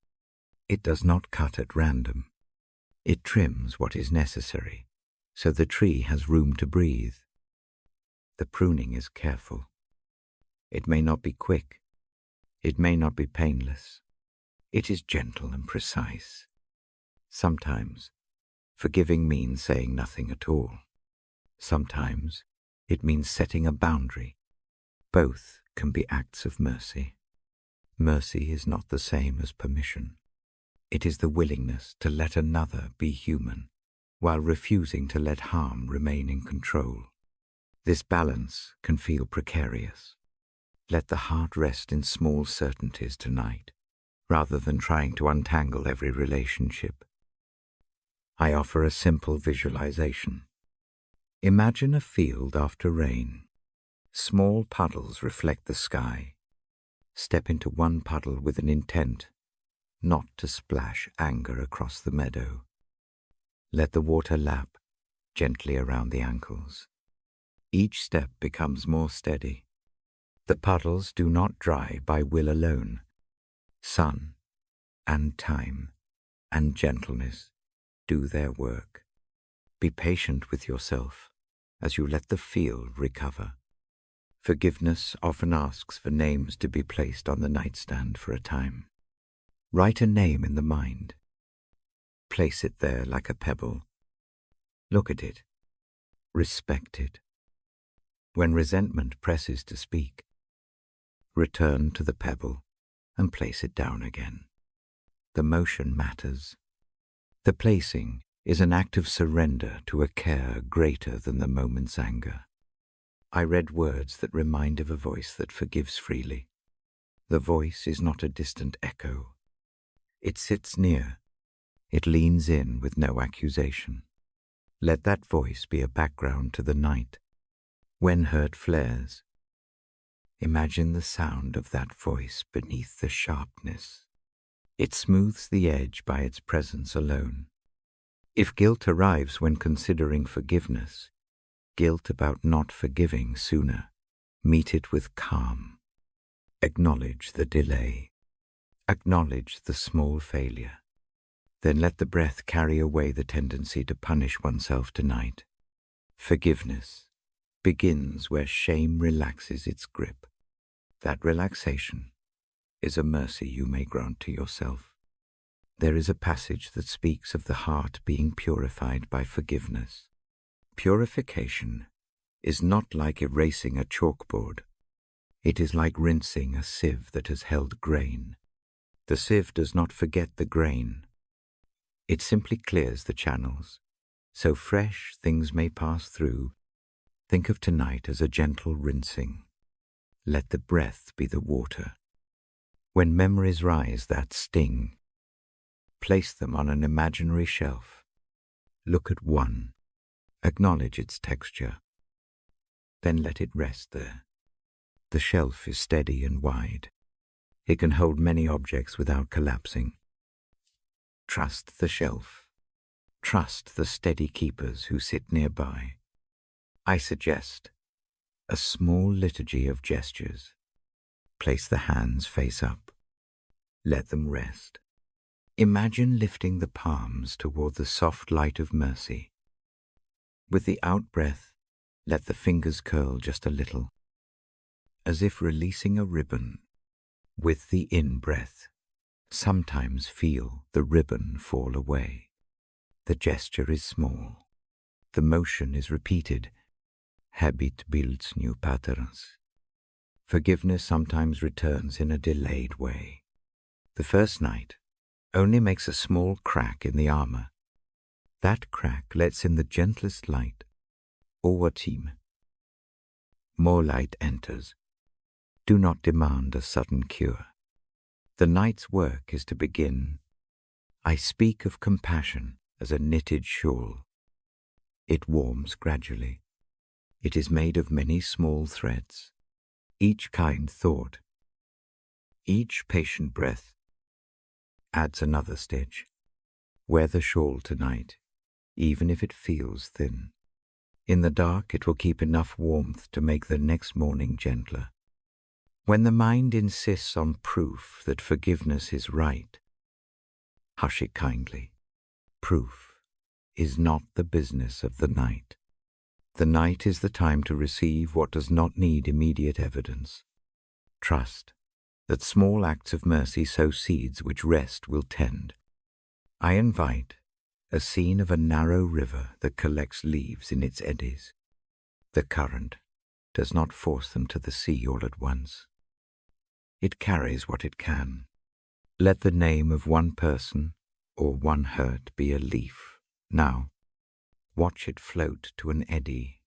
[SPEAKER 1] It does not cut at random. It trims what is necessary, so the tree has room to breathe. The pruning is careful. It may not be quick. It may not be painless. It is gentle and precise. Sometimes, forgiving means saying nothing at all. Sometimes, it means setting a boundary. Both can be acts of mercy. Mercy is not the same as permission. It is the willingness to let another be human, while refusing to let harm remain in control. This balance can feel precarious. Let the heart rest in small certainties tonight, rather than trying to untangle every relationship. I offer a simple visualization. Imagine a field after rain. Small puddles reflect the sky. Step into one puddle with an intent, not to splash anger across the meadow. Let the water lap gently around the ankles. Each step becomes more steady. The puddles do not dry by will alone. Sun and time and gentleness do their work. Be patient with yourself as you let the field recover. Forgiveness often asks for names to be placed on the nightstand for a time. Write a name in the mind. Place it there like a pebble. Look at it. Respect it. When resentment presses to speak, return to the pebble and place it down again. The motion matters. The placing is an act of surrender to a care greater than the moment's anger. I read words that remind of a voice that forgives freely. The voice is not a distant echo. It sits near. It leans in with no accusation. Let that voice be a background to the night. When hurt flares, imagine the sound of that voice beneath the sharpness. It smooths the edge by its presence alone. If guilt arrives when considering forgiveness, guilt about not forgiving sooner, meet it with calm. Acknowledge the delay. Acknowledge the small failure. Then let the breath carry away the tendency to punish oneself tonight. Forgiveness begins where shame relaxes its grip. That relaxation is a mercy you may grant to yourself. There is a passage that speaks of the heart being purified by forgiveness. Purification is not like erasing a chalkboard. It is like rinsing a sieve that has held grain. The sieve does not forget the grain. It simply clears the channels, so fresh things may pass through. Think of tonight as a gentle rinsing. Let the breath be the water. When memories rise that sting, place them on an imaginary shelf. Look at one. Acknowledge its texture. Then let it rest there. The shelf is steady and wide. It can hold many objects without collapsing. Trust the shelf. Trust the steady keepers who sit nearby. I suggest a small liturgy of gestures. Place the hands face up. Let them rest. Imagine lifting the palms toward the soft light of mercy. With the out-breath, let the fingers curl just a little, as if releasing a ribbon. With the in-breath, sometimes feel the ribbon fall away. The gesture is small. The motion is repeated. Habit builds new patterns. Forgiveness sometimes returns in a delayed way. The first night only makes a small crack in the armor. That crack lets in the gentlest light. Overtime. More light enters. Do not demand a sudden cure. The night's work is to begin. I speak of compassion as a knitted shawl. It warms gradually. It is made of many small threads, each kind thought. Each patient breath adds another stitch. Wear the shawl tonight, even if it feels thin. In the dark, it will keep enough warmth to make the next morning gentler. When the mind insists on proof that forgiveness is right, hush it kindly. Proof is not the business of the night. The night is the time to receive what does not need immediate evidence. Trust that small acts of mercy sow seeds which rest will tend. I invite a scene of a narrow river that collects leaves in its eddies. The current does not force them to the sea all at once. It carries what it can. Let the name of one person or one hurt be a leaf. Now, watch it float to an eddy.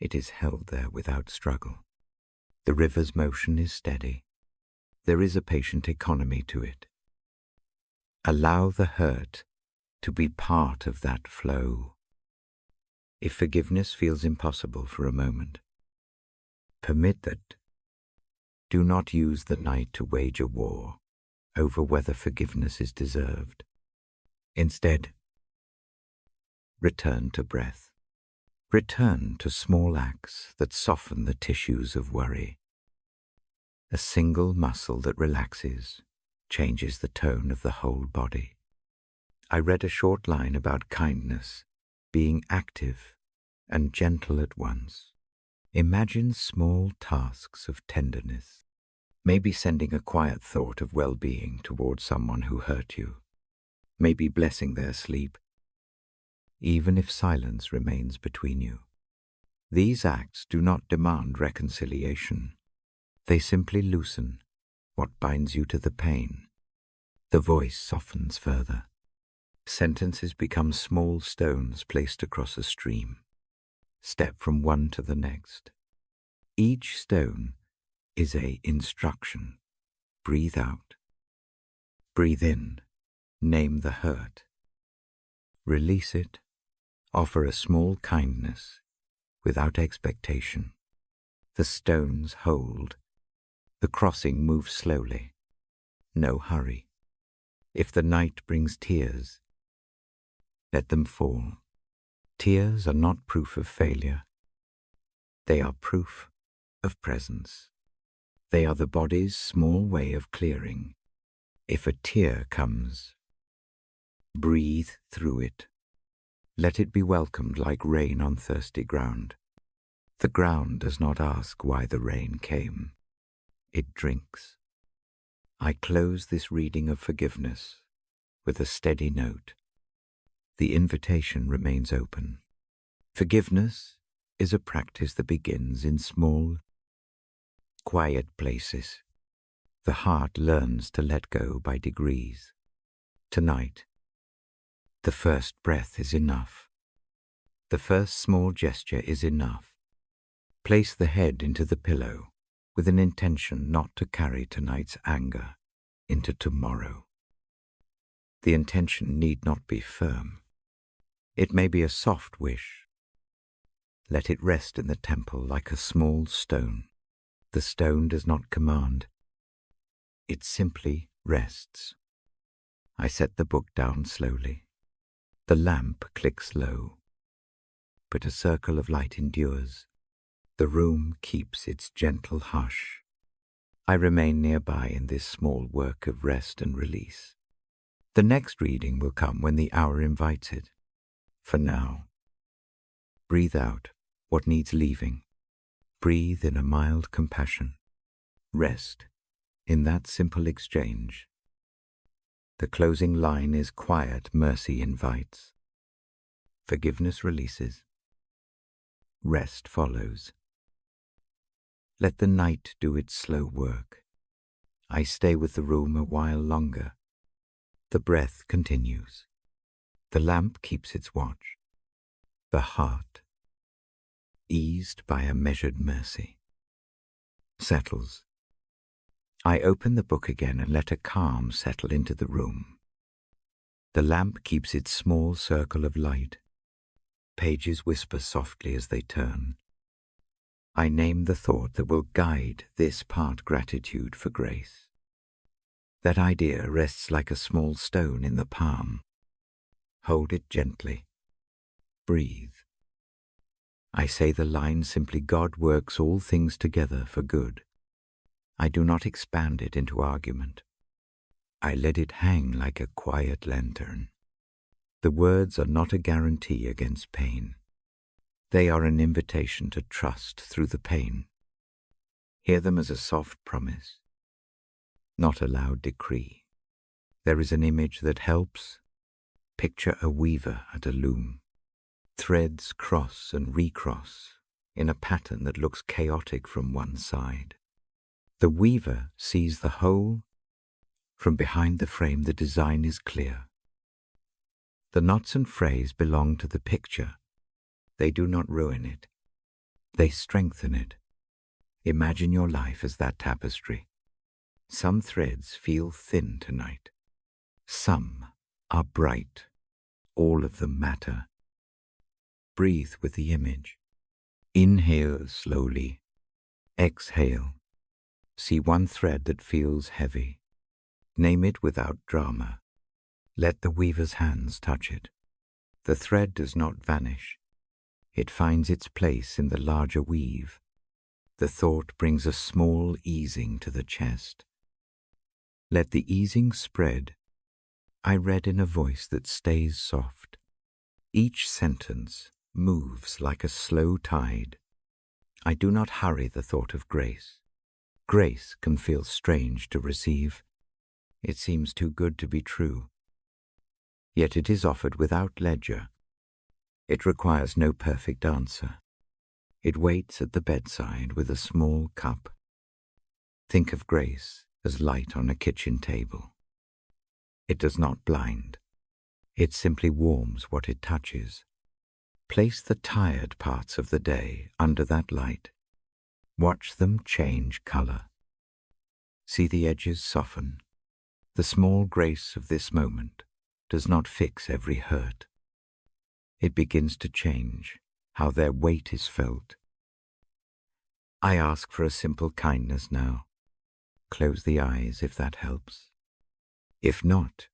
[SPEAKER 1] It is held there without struggle. The river's motion is steady. There is a patient economy to it. Allow the hurt to be part of that flow. If forgiveness feels impossible for a moment, permit that. Do not use the night to wage a war over whether forgiveness is deserved. Instead, return to breath. Return to small acts that soften the tissues of worry. A single muscle that relaxes changes the tone of the whole body. I read a short line about kindness being active and gentle at once. Imagine small tasks of tenderness, maybe sending a quiet thought of well-being towards someone who hurt you, maybe blessing their sleep, even if silence remains between you. These acts do not demand reconciliation. They simply loosen what binds you to the pain. The voice softens further. Sentences become small stones placed across a stream. Step from one to the next. Each stone is an instruction. Breathe out. Breathe in. Name the hurt. Release it. Offer a small kindness without expectation. The stones hold. The crossing moves slowly. No hurry. If the night brings tears, let them fall. Tears are not proof of failure. They are proof of presence. They are the body's small way of clearing. If a tear comes, breathe through it. Let it be welcomed like rain on thirsty ground. The ground does not ask why the rain came. It drinks. I close this reading of forgiveness with a steady note. The invitation remains open. Forgiveness is a practice that begins in small, quiet places. The heart learns to let go by degrees. Tonight, the first breath is enough. The first small gesture is enough. Place the head into the pillow with an intention not to carry tonight's anger into tomorrow. The intention need not be firm. It may be a soft wish. Let it rest in the temple like a small stone. The stone does not command. It simply rests. I set the book down slowly. The lamp clicks low, but a circle of light endures. The room keeps its gentle hush. I remain nearby in this small work of rest and release. The next reading will come when the hour invites it. For now, breathe out what needs leaving. Breathe in a mild compassion. Rest in that simple exchange. The closing line is quiet mercy invites. Forgiveness releases. Rest follows. Let the night do its slow work. I stay with the room a while longer. The breath continues. The lamp keeps its watch. The heart, eased by a measured mercy, settles. I open the book again and let a calm settle into the room. The lamp keeps its small circle of light. Pages whisper softly as they turn. I name the thought that will guide this part: gratitude for grace. That idea rests like a small stone in the palm. Hold it gently. Breathe. I say the line simply: God works all things together for good. I do not expand it into argument. I let it hang like a quiet lantern. The words are not a guarantee against pain. They are an invitation to trust through the pain. Hear them as a soft promise. not a loud decree. There is an image that helps. Picture a weaver at a loom. Threads cross and recross in a pattern that looks chaotic from one side. The weaver sees the whole. From behind the frame the design is clear. The knots and frays belong to the picture. They do not ruin it. They strengthen it. Imagine your life as that tapestry. Some threads feel thin tonight. Some are bright. All of them matter. Breathe with the image. Inhale slowly. Exhale. See one thread that feels heavy. Name it without drama. Let the weaver's hands touch it. The thread does not vanish. It finds its place in the larger weave. The thought brings a small easing to the chest. Let the easing spread. I read in a voice that stays soft. Each sentence moves like a slow tide. I do not hurry the thought of grace. Grace can feel strange to receive. It seems too good to be true. Yet it is offered without ledger. It requires no perfect answer. It waits at the bedside with a small cup. Think of grace as light on a kitchen table. It does not blind. It simply warms what it touches. Place the tired parts of the day under that light. Watch them change color. See the edges soften. The small grace of this moment does not fix every hurt. It begins to change how their weight is felt. I ask for a simple kindness now. Close the eyes if that helps. If not,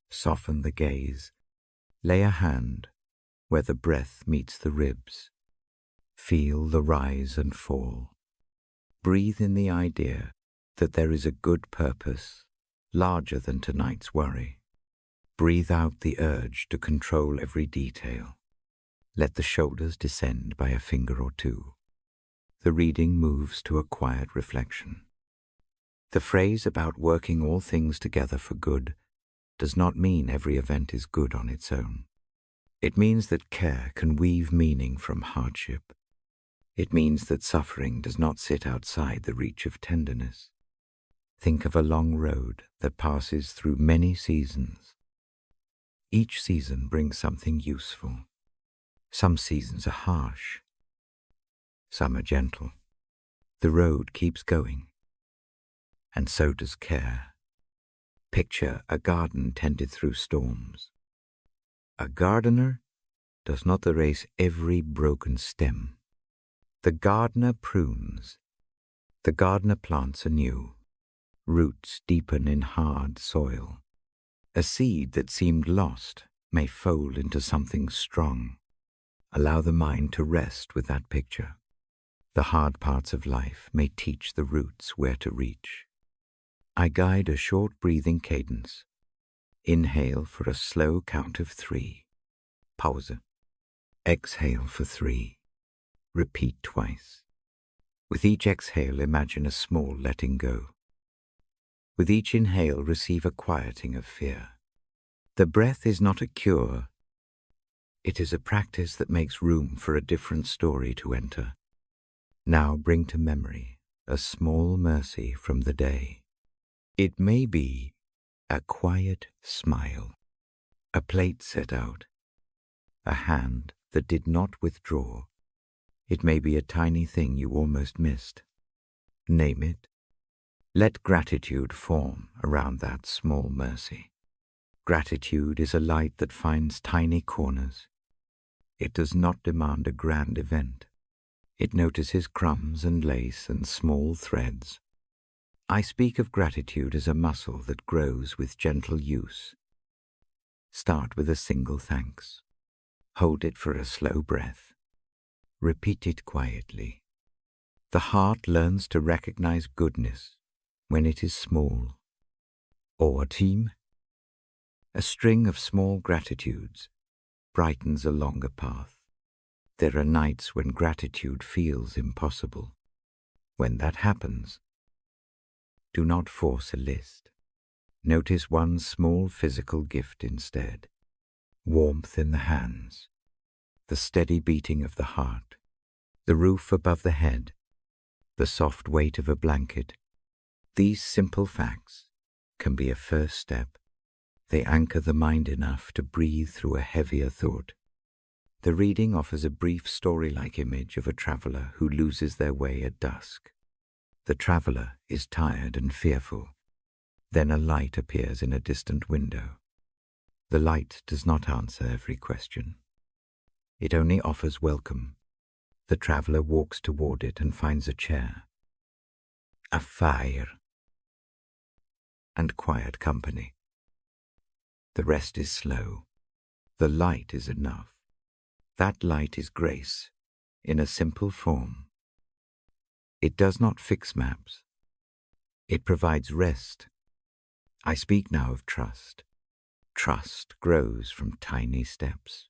[SPEAKER 1] soften the gaze. Lay a hand where the breath meets the ribs. Feel the rise and fall. Breathe in the idea that there is a good purpose larger than tonight's worry. Breathe out the urge to control every detail. Let the shoulders descend by a finger or two. The reading moves to a quiet reflection. The phrase about working all things together for good does not mean every event is good on its own. It means that care can weave meaning from hardship. It means that suffering does not sit outside the reach of tenderness. Think of a long road that passes through many seasons. Each season brings something useful. Some seasons are harsh. Some are gentle. The road keeps going. And so does care. Picture a garden tended through storms. A gardener does not erase every broken stem. The gardener prunes. The gardener plants anew. Roots deepen in hard soil. A seed that seemed lost may fold into something strong. Allow the mind to rest with that picture. The hard parts of life may teach the roots where to reach. I guide a short breathing cadence. Inhale for a slow count of 3. Pause. Exhale for 3. Repeat twice. With each exhale, imagine a small letting go. With each inhale, receive a quieting of fear. The breath is not a cure. It is a practice that makes room for a different story to enter. Now bring to memory a small mercy from the day. It may be a quiet smile, a plate set out, a hand that did not withdraw. It may be a tiny thing you almost missed. Name it. Let gratitude form around that small mercy. Gratitude is a light that finds tiny corners. It does not demand a grand event. It notices crumbs and lace and small threads. I speak of gratitude as a muscle that grows with gentle use. Start with a single thanks. Hold it for a slow breath. Repeat it quietly. The heart learns to recognize goodness when it is small. Or a team. A string of small gratitudes brightens a longer path. There are nights when gratitude feels impossible. When that happens, Do not force a list. Notice one small physical gift instead. Warmth in the hands, the steady beating of the heart, the roof above the head, the soft weight of a blanket. These simple facts can be a first step. They anchor the mind enough to breathe through a heavier thought. The reading offers a brief story-like image of a traveler who loses their way at dusk. The traveler is tired and fearful. Then a light appears in a distant window. The light does not answer every question. It only offers welcome. The traveler walks toward it and finds a chair, a fire, and quiet company. The rest is slow. The light is enough. That light is grace, in a simple form. It does not fix maps. It provides rest. I speak now of trust. Trust grows from tiny steps.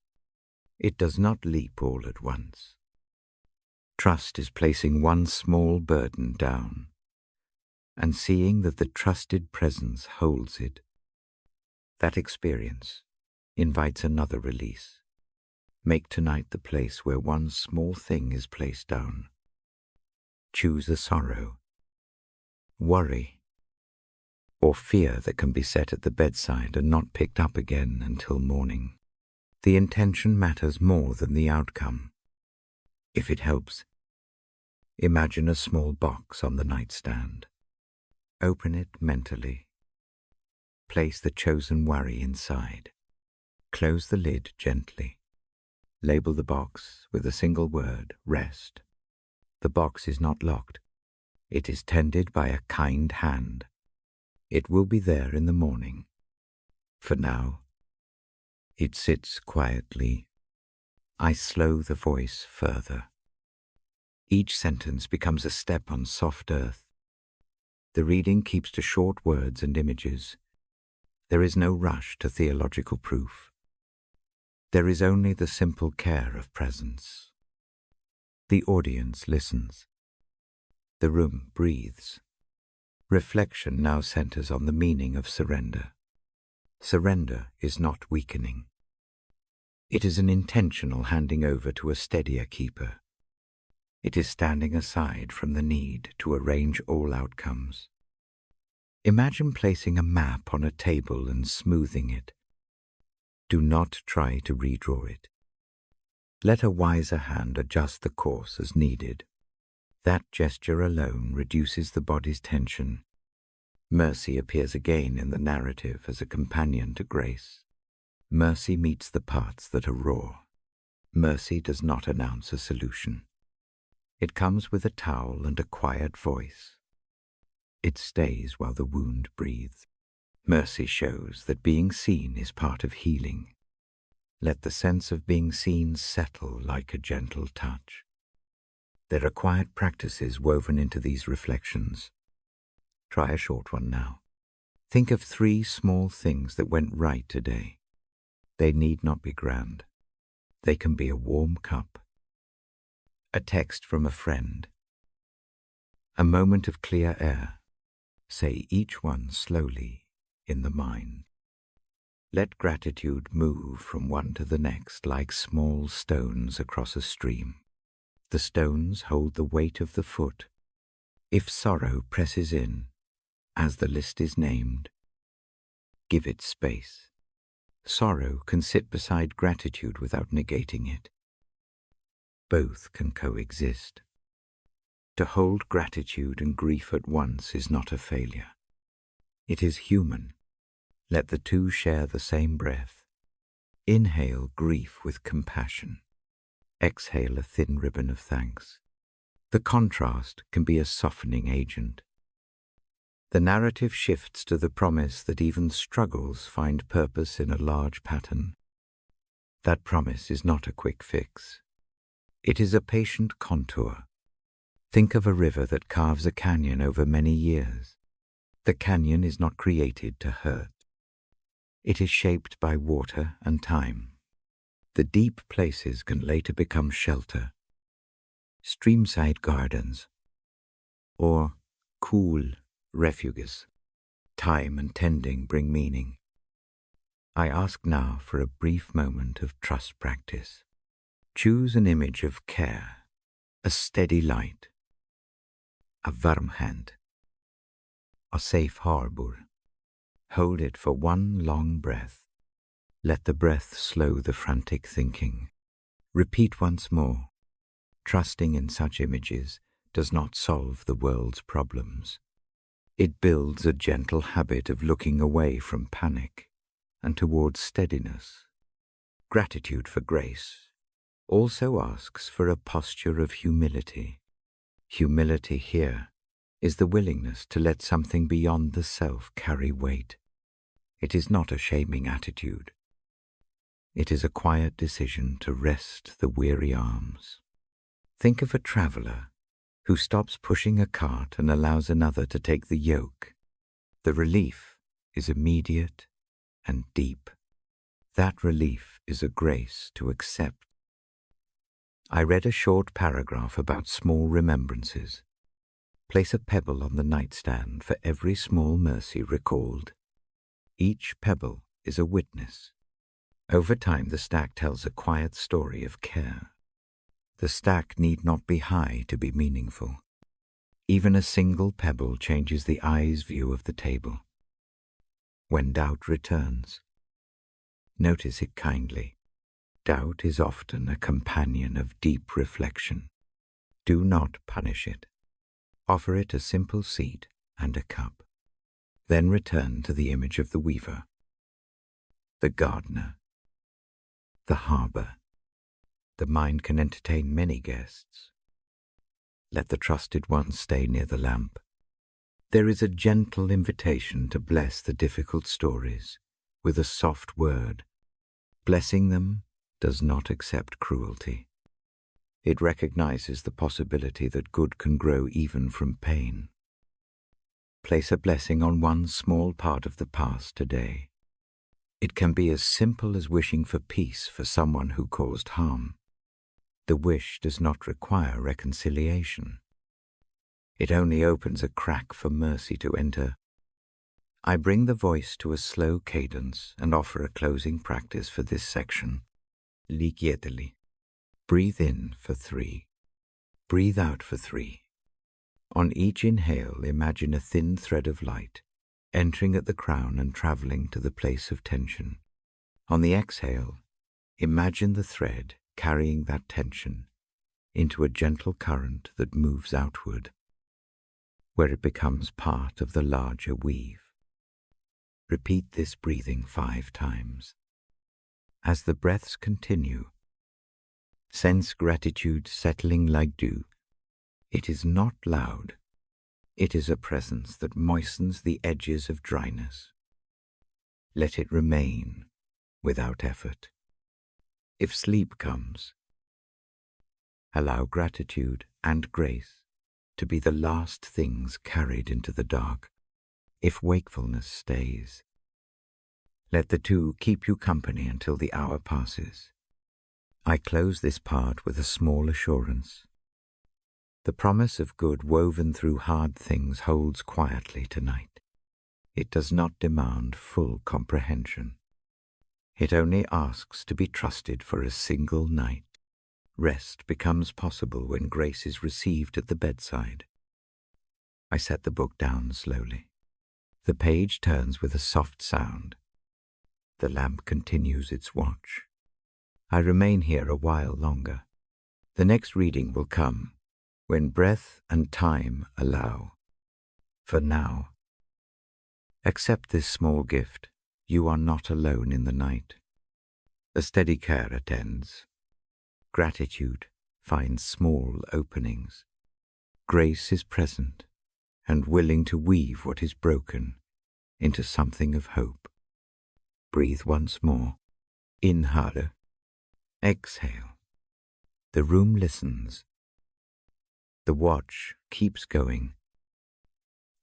[SPEAKER 1] It does not leap all at once. Trust is placing one small burden down and seeing that the trusted presence holds it. That experience invites another release. Make tonight the place where one small thing is placed down. Choose a sorrow, worry, or fear that can be set at the bedside and not picked up again until morning. The intention matters more than the outcome. If it helps, imagine a small box on the nightstand. Open it mentally. Place the chosen worry inside. Close the lid gently. Label the box with a single word, rest. The box is not locked. It is tended by a kind hand. It will be there in the morning. For now, it sits quietly. I slow the voice further. Each sentence becomes a step on soft earth. The reading keeps to short words and images. There is no rush to theological proof. There is only the simple care of presence. The audience listens. The room breathes. Reflection now centers on the meaning of surrender. Surrender is not weakening. It is an intentional handing over to a steadier keeper. It is standing aside from the need to arrange all outcomes. Imagine placing a map on a table and smoothing it. Do not try to redraw it. Let a wiser hand adjust the course as needed. That gesture alone reduces the body's tension. Mercy appears again in the narrative as a companion to grace. Mercy meets the parts that are raw. Mercy does not announce a solution. It comes with a towel and a quiet voice. It stays while the wound breathes. Mercy shows that being seen is part of healing. Let the sense of being seen settle like a gentle touch. There are quiet practices woven into these reflections. Try a short one now. Think of 3 small things that went right today. They need not be grand. They can be a warm cup, a text from a friend, a moment of clear air. Say each one slowly in the mind. Let gratitude move from one to the next like small stones across a stream. The stones hold the weight of the foot. If sorrow presses in, as the list is named, give it space. Sorrow can sit beside gratitude without negating it. Both can coexist. To hold gratitude and grief at once is not a failure. It is human. Let the two share the same breath. Inhale grief with compassion. Exhale a thin ribbon of thanks. The contrast can be a softening agent. The narrative shifts to the promise that even struggles find purpose in a large pattern. That promise is not a quick fix. It is a patient contour. Think of a river that carves a canyon over many years. The canyon is not created to hurt. It is shaped by water and time. The deep places can later become shelter, streamside gardens, or cool, refuges. Time and tending bring meaning. I ask now for a brief moment of trust practice. Choose an image of care, a steady light, a varm hand, a safe harbor. Hold it for one long breath. Let the breath slow the frantic thinking. Repeat once more. Trusting in such images does not solve the world's problems. It builds a gentle habit of looking away from panic and towards steadiness. Gratitude for grace also asks for a posture of humility. Humility here is the willingness to let something beyond the self carry weight. It is not a shaming attitude. It is a quiet decision to rest the weary arms. Think of a traveler who stops pushing a cart and allows another to take the yoke. The relief is immediate and deep. That relief is a grace to accept. I read a short paragraph about small remembrances. Place a pebble on the nightstand for every small mercy recalled. Each pebble is a witness. Over time, the stack tells a quiet story of care. The stack need not be high to be meaningful. Even a single pebble changes the eye's view of the table. When doubt returns, notice it kindly. Doubt is often a companion of deep reflection. Do not punish it. Offer it a simple seat and a cup. Then return to the image of the weaver, the gardener, the harbor. The mind can entertain many guests. Let the trusted one stay near the lamp. There is a gentle invitation to bless the difficult stories with a soft word. Blessing them does not accept cruelty. It recognizes the possibility that good can grow even from pain. Place a blessing on one small part of the past today. It can be as simple as wishing for peace for someone who caused harm. The wish does not require reconciliation. It only opens a crack for mercy to enter. I bring the voice to a slow cadence and offer a closing practice for this section. Liquietly. Breathe in for 3. Breathe out for 3. On each inhale, imagine a thin thread of light entering at the crown and traveling to the place of tension. On the exhale, imagine the thread carrying that tension into a gentle current that moves outward, where it becomes part of the larger weave. Repeat this breathing 5 times. As the breaths continue, sense gratitude settling like dew. It is not loud. It is a presence that moistens the edges of dryness. Let it remain without effort. If sleep comes, allow gratitude and grace to be the last things carried into the dark. If wakefulness stays, let the two keep you company until the hour passes. I close this part with a small assurance. The promise of good woven through hard things holds quietly tonight. It does not demand full comprehension. It only asks to be trusted for a single night. Rest becomes possible when grace is received at the bedside. I set the book down slowly. The page turns with a soft sound. The lamp continues its watch. I remain here a while longer. The next reading will come when breath and time allow. For now, accept this small gift. You are not alone in the night. A steady care attends. Gratitude finds small openings. Grace is present and willing to weave what is broken into something of hope. Breathe once more. Inhale. Exhale. The room listens. The watch keeps going.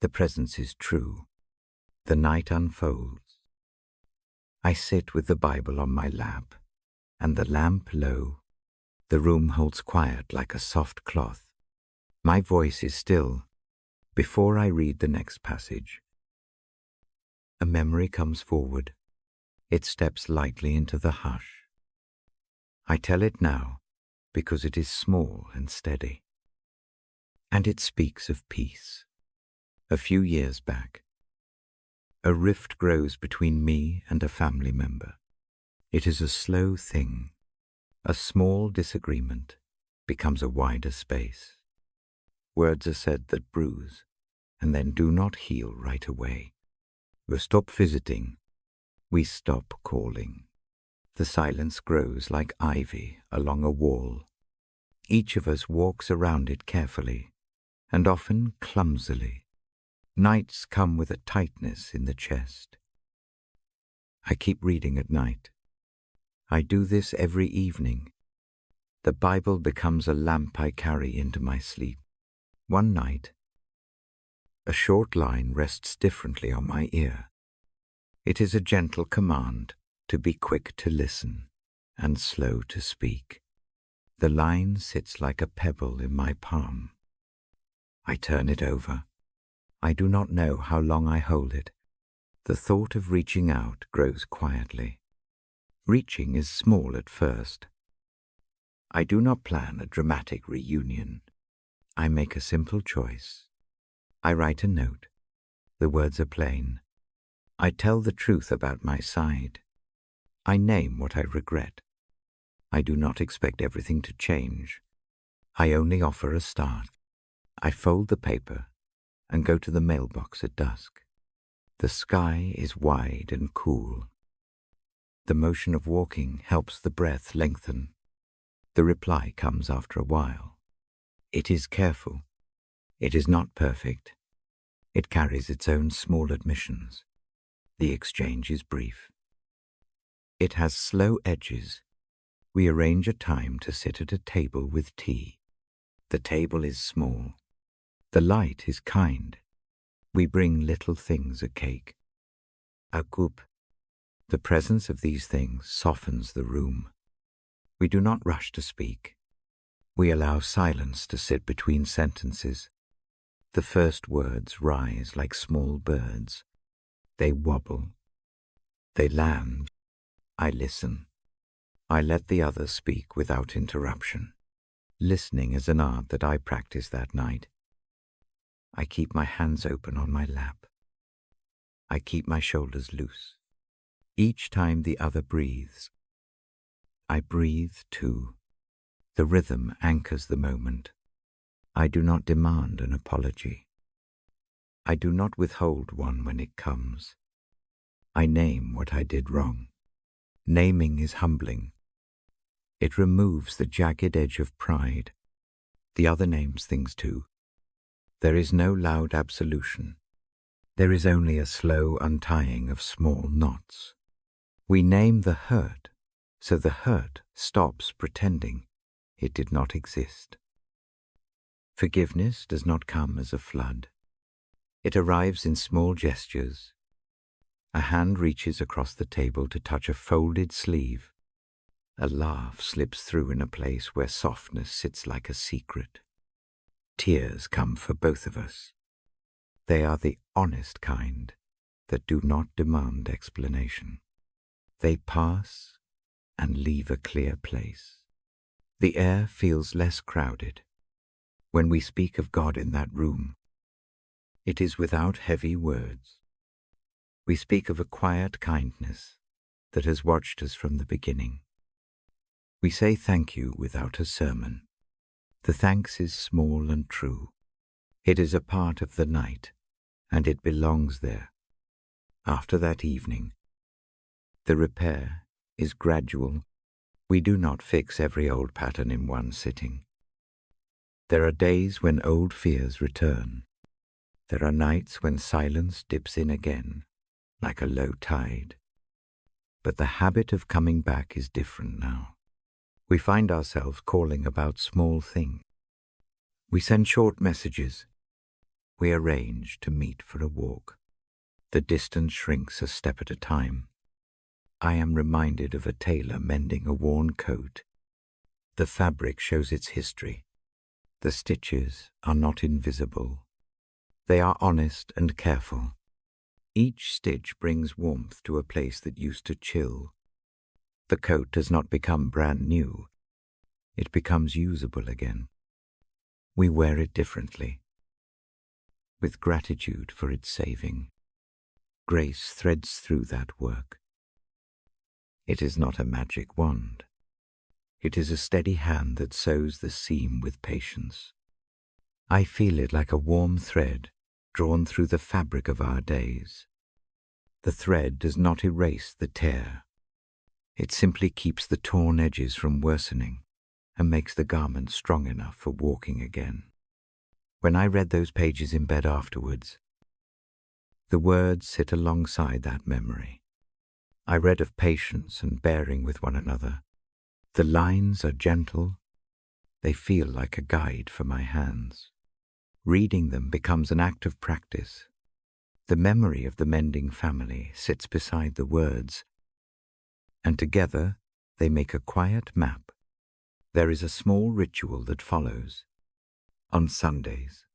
[SPEAKER 1] The presence is true. The night unfolds. I sit with the Bible on my lap, and the lamp low. The room holds quiet like a soft cloth. My voice is still, Before I read the next passage, a memory comes forward. It steps lightly into the hush. I tell it now because it is small and steady. And it speaks of peace. A few years back, a rift grows between me and a family member. It is a slow thing. A small disagreement becomes a wider space. Words are said that bruise and then do not heal right away. We stop visiting. We stop calling. The silence grows like ivy along a wall. Each of us walks around it carefully and often clumsily. Nights come with a tightness in the chest. I keep reading at night. I do this every evening. The Bible becomes a lamp I carry into my sleep. One night, a short line rests differently on my ear. It is a gentle command to be quick to listen and slow to speak. The line sits like a pebble in my palm. I turn it over. I do not know how long I hold it. The thought of reaching out grows quietly. Reaching is small at first. I do not plan a dramatic reunion. I make a simple choice. I write a note. The words are plain. I tell the truth about my side. I name what I regret. I do not expect everything to change. I only offer a start. I fold the paper and go to the mailbox at dusk. The sky is wide and cool. The motion of walking helps the breath lengthen. The reply comes after a while. It is careful. It is not perfect. It carries its own small admissions. The exchange is brief. It has slow edges. We arrange a time to sit at a table with tea. The table is small. The light is kind. We bring little things, a cake, a coupe. The presence of these things softens the room. We do not rush to speak. We allow silence to sit between sentences. The first words rise like small birds. They wobble. They land. I listen. I let the other speak without interruption. Listening is an art that I practiced that night. I keep my hands open on my lap. I keep my shoulders loose. Each time the other breathes, I breathe too. The rhythm anchors the moment. I do not demand an apology. I do not withhold one when it comes. I name what I did wrong. Naming is humbling. It removes the jagged edge of pride. The other names things too. There is no loud absolution. There is only a slow untying of small knots. We name the hurt, so the hurt stops pretending it did not exist. Forgiveness does not come as a flood. It arrives in small gestures. A hand reaches across the table to touch a folded sleeve. A laugh slips through in a place where softness sits like a secret. Tears come for both of us. They are the honest kind that do not demand explanation. They pass and leave a clear place. The air feels less crowded. When we speak of God in that room, it is without heavy words. We speak of a quiet kindness that has watched us from the beginning. We say thank you without a sermon. The thanks is small and true. It is a part of the night, and it belongs there. After that evening, the repair is gradual. We do not fix every old pattern in one sitting. There are days when old fears return. There are nights when silence dips in again, like a low tide. But the habit of coming back is different now. We find ourselves calling about small things. We send short messages. We arrange to meet for a walk. The distance shrinks a step at a time. I am reminded of a tailor mending a worn coat. The fabric shows its history. The stitches are not invisible. They are honest and careful. Each stitch brings warmth to a place that used to chill. The coat does not become brand new. It becomes usable again. We wear it differently, with gratitude for its saving. Grace threads through that work. It is not a magic wand. It is a steady hand that sews the seam with patience. I feel it like a warm thread drawn through the fabric of our days. The thread does not erase the tear. It simply keeps the torn edges from worsening and makes the garment strong enough for walking again. When I read those pages in bed afterwards, the words sit alongside that memory. I read of patience and bearing with one another. The lines are gentle. They feel like a guide for my hands. Reading them becomes an act of practice. The memory of the mending family sits beside the words, and together they make a quiet map. There is a small ritual that follows. On Sundays,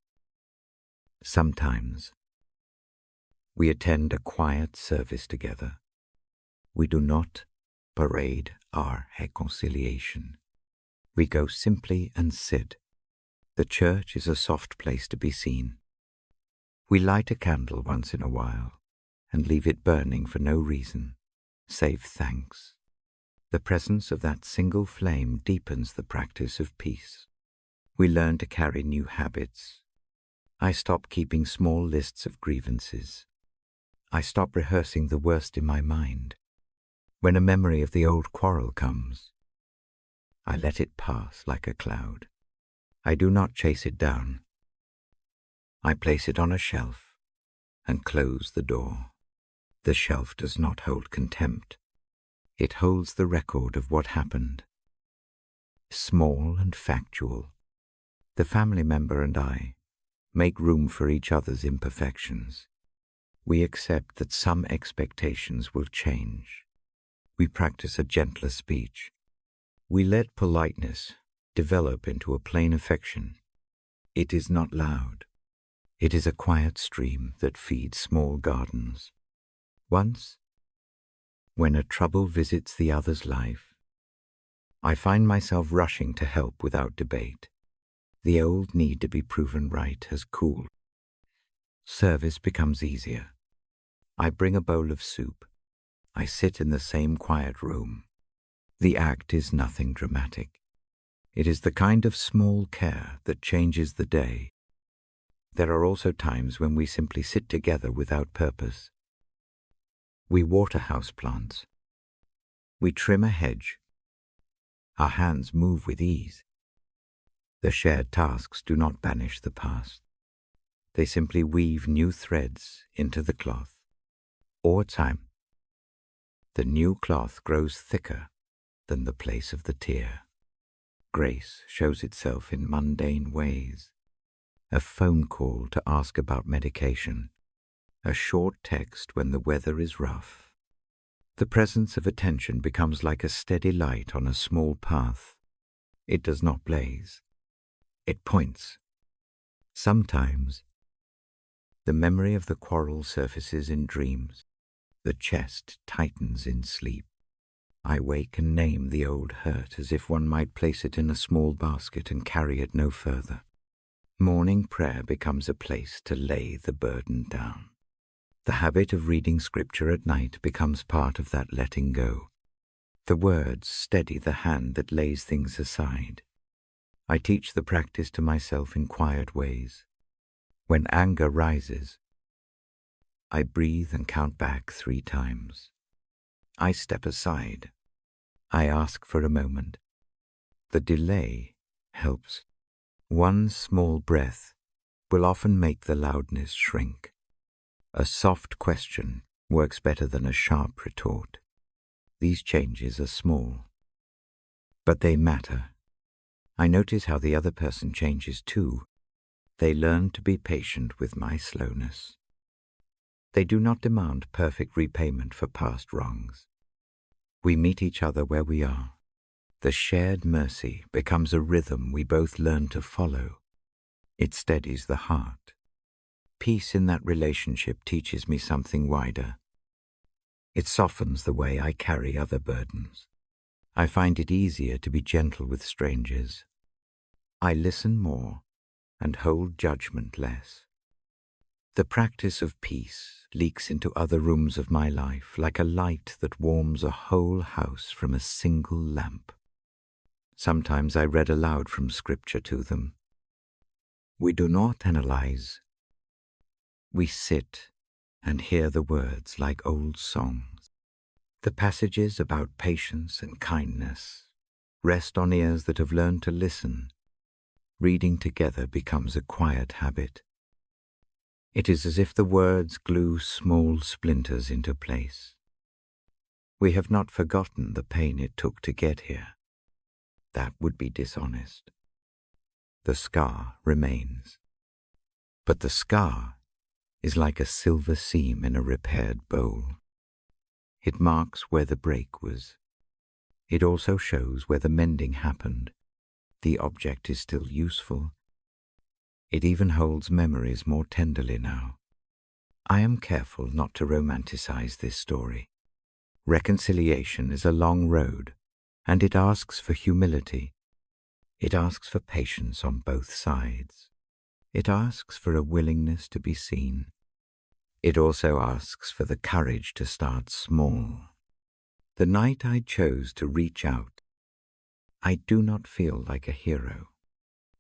[SPEAKER 1] sometimes, we attend a quiet service together. We do not parade our reconciliation. We go simply and sit. The church is a soft place to be seen. We light a candle once in a while and leave it burning for no reason, save thanks. The presence of that single flame deepens the practice of peace. We learn to carry new habits. I stop keeping small lists of grievances. I stop rehearsing the worst in my mind. When a memory of the old quarrel comes, I let it pass like a cloud. I do not chase it down. I place it on a shelf and close the door. The shelf does not hold contempt. It holds the record of what happened. Small and factual, the family member and I make room for each other's imperfections. We accept that some expectations will change. We practice a gentler speech. We let politeness develop into a plain affection. It is not loud. It is a quiet stream that feeds small gardens. Once, when a trouble visits the other's life, I find myself rushing to help without debate. The old need to be proven right has cooled. Service becomes easier. I bring a bowl of soup. I sit in the same quiet room. The act is nothing dramatic. It is the kind of small care that changes the day. There are also times when we simply sit together without purpose. We water houseplants. We trim a hedge. Our hands move with ease. The shared tasks do not banish the past. They simply weave new threads into the cloth. Over time, the new cloth grows thicker than the place of the tear. Grace shows itself in mundane ways. A phone call to ask about medication. A short text when the weather is rough. The presence of attention becomes like a steady light on a small path. It does not blaze. It points. Sometimes, the memory of the quarrel surfaces in dreams. The chest tightens in sleep. I wake and name the old hurt as if one might place it in a small basket and carry it no further. Morning prayer becomes a place to lay the burden down. The habit of reading scripture at night becomes part of that letting go. The words steady the hand that lays things aside. I teach the practice to myself in quiet ways. When anger rises, I breathe and count back 3 times. I step aside. I ask for a moment. The delay helps. One small breath will often make the loudness shrink. A soft question works better than a sharp retort. These changes are small, but they matter. I notice how the other person changes too. They learn to be patient with my slowness. They do not demand perfect repayment for past wrongs. We meet each other where we are. The shared mercy becomes a rhythm we both learn to follow. It steadies the heart. peace in that relationship teaches me something wider. It softens the way I carry other burdens. I find it easier to be gentle with strangers. I listen more and hold judgment less. The practice of peace leaks into other rooms of my life like a light that warms a whole house from a single lamp. Sometimes I read aloud from Scripture to them. We do not analyze. We sit and hear the words like old songs. The passages about patience and kindness rest on ears that have learned to listen. Reading together becomes a quiet habit. It is as if the words glue small splinters into place. We have not forgotten the pain it took to get here. That would be dishonest. The scar remains. But the scar is like a silver seam in a repaired bowl. It marks where the break was. It also shows where the mending happened. The object is still useful. It even holds memories more tenderly now. I am careful not to romanticize this story. Reconciliation is a long road, and it asks for humility. It asks for patience on both sides. It asks for a willingness to be seen. It also asks for the courage to start small. The night I chose to reach out, I do not feel like a hero.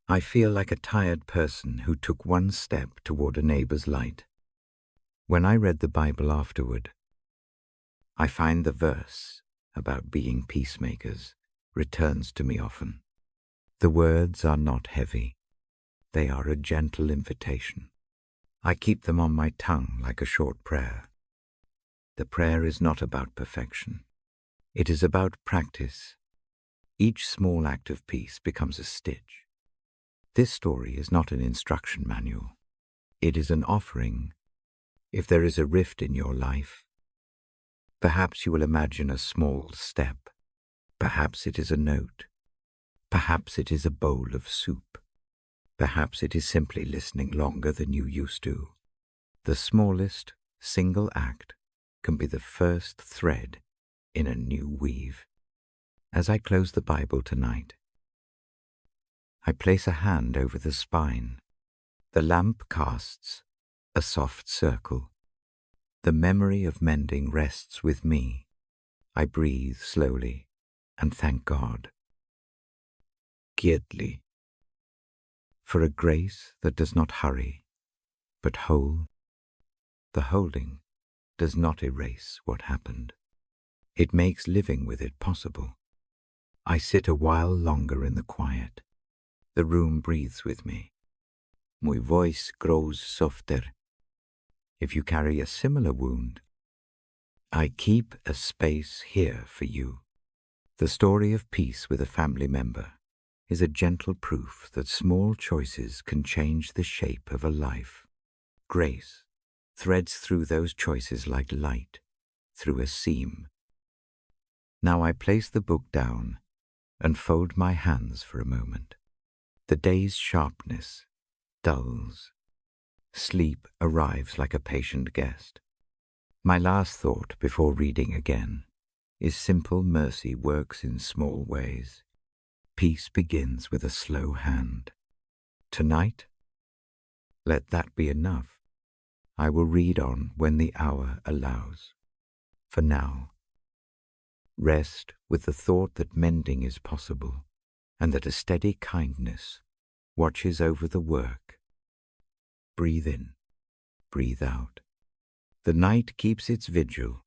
[SPEAKER 1] I feel like a tired person who took one step toward a neighbor's light. When I read the Bible afterward, I find the verse about being peacemakers returns to me often. The words are not heavy. They are a gentle invitation. I keep them on my tongue like a short prayer. The prayer is not about perfection. It is about practice. Each small act of peace becomes a stitch. This story is not an instruction manual. It is an offering. If there is a rift in your life, perhaps you will imagine a small step. Perhaps it is a note. Perhaps it is a bowl of soup. Perhaps it is simply listening longer than you used to. The smallest single act can be the first thread in a new weave. As I close the Bible tonight, I place a hand over the spine. The lamp casts a soft circle. The memory of mending rests with me. I breathe slowly and thank God. Quietly, for a grace that does not hurry, but hold. The holding does not erase what happened. It makes living with it possible. I sit a while longer in the quiet. The room breathes with me. My voice grows softer. If you carry a similar wound, I keep a space here for you. The story of peace with a family member is a gentle proof that small choices can change the shape of a life. Grace threads through those choices like light through a seam. Now I place the book down and fold my hands for a moment. The day's sharpness dulls. Sleep arrives like a patient guest. My last thought before reading again is simple mercy works in small ways. Peace begins with a slow hand. Tonight, let that be enough. I will read on when the hour allows. For now, rest with the thought that mending is possible and that a steady kindness watches over the work. Breathe in, breathe out. The night keeps its vigil.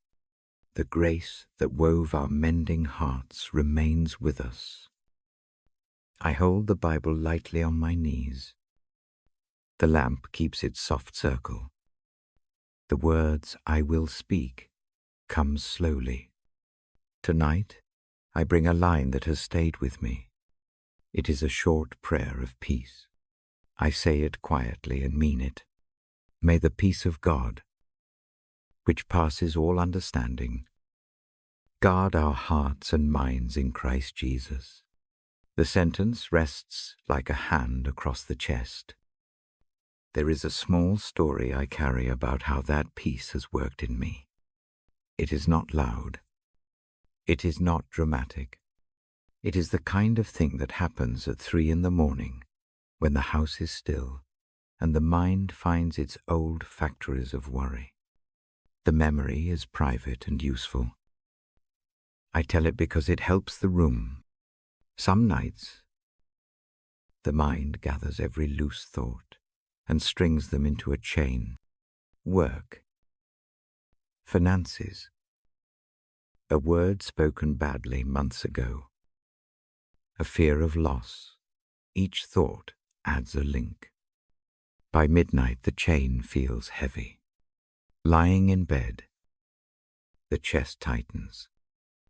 [SPEAKER 1] The grace that wove our mending hearts remains with us. I hold the Bible lightly on my knees. The lamp keeps its soft circle. The words I will speak come slowly. Tonight, I bring a line that has stayed with me. It is a short prayer of peace. I say it quietly and mean it. May the peace of God, which passes all understanding, guard our hearts and minds in Christ Jesus. The sentence rests like a hand across the chest. there is a small story I carry about how that peace has worked in me. It is not loud. It is not dramatic. It is the kind of thing that happens at 3 a.m. when the house is still and the mind finds its old factories of worry. The memory is private and useful. I tell it because it helps the room. Some nights, the mind gathers every loose thought and strings them into a chain. Work, finances, a word spoken badly months ago, a fear of loss. Each thought adds a link. By midnight, the chain feels heavy. Lying in bed, the chest tightens.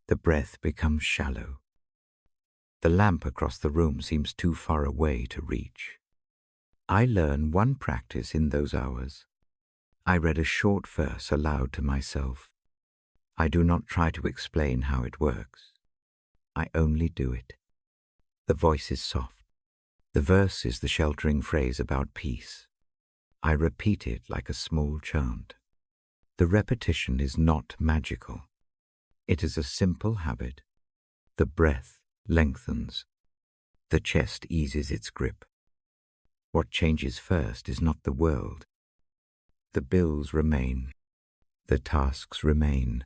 [SPEAKER 1] The breath becomes shallow. The lamp across the room seems too far away to reach. I learn one practice in those hours. I read a short verse aloud to myself. I do not try to explain how it works. I only do it. The voice is soft. The verse is the sheltering phrase about peace. I repeat it like a small chant. The repetition is not magical. It is a simple habit. The breath lengthens. The chest eases its grip. What changes first is not the world. The bills remain. The tasks remain.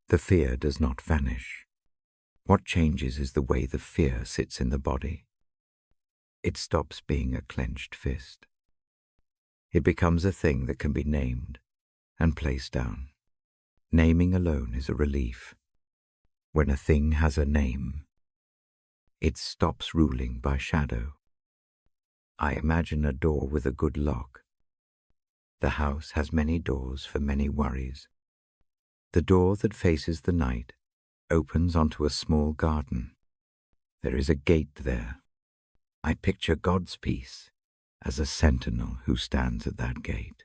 [SPEAKER 1] The fear does not vanish. What changes is the way the fear sits in the body. It stops being a clenched fist. It becomes a thing that can be named and placed down. Naming alone is a relief. When a thing has a name, it stops ruling by shadow. I imagine a door with a good lock. The house has many doors for many worries. The door that faces the night opens onto a small garden. There is a gate there. I picture God's peace as a sentinel who stands at that gate.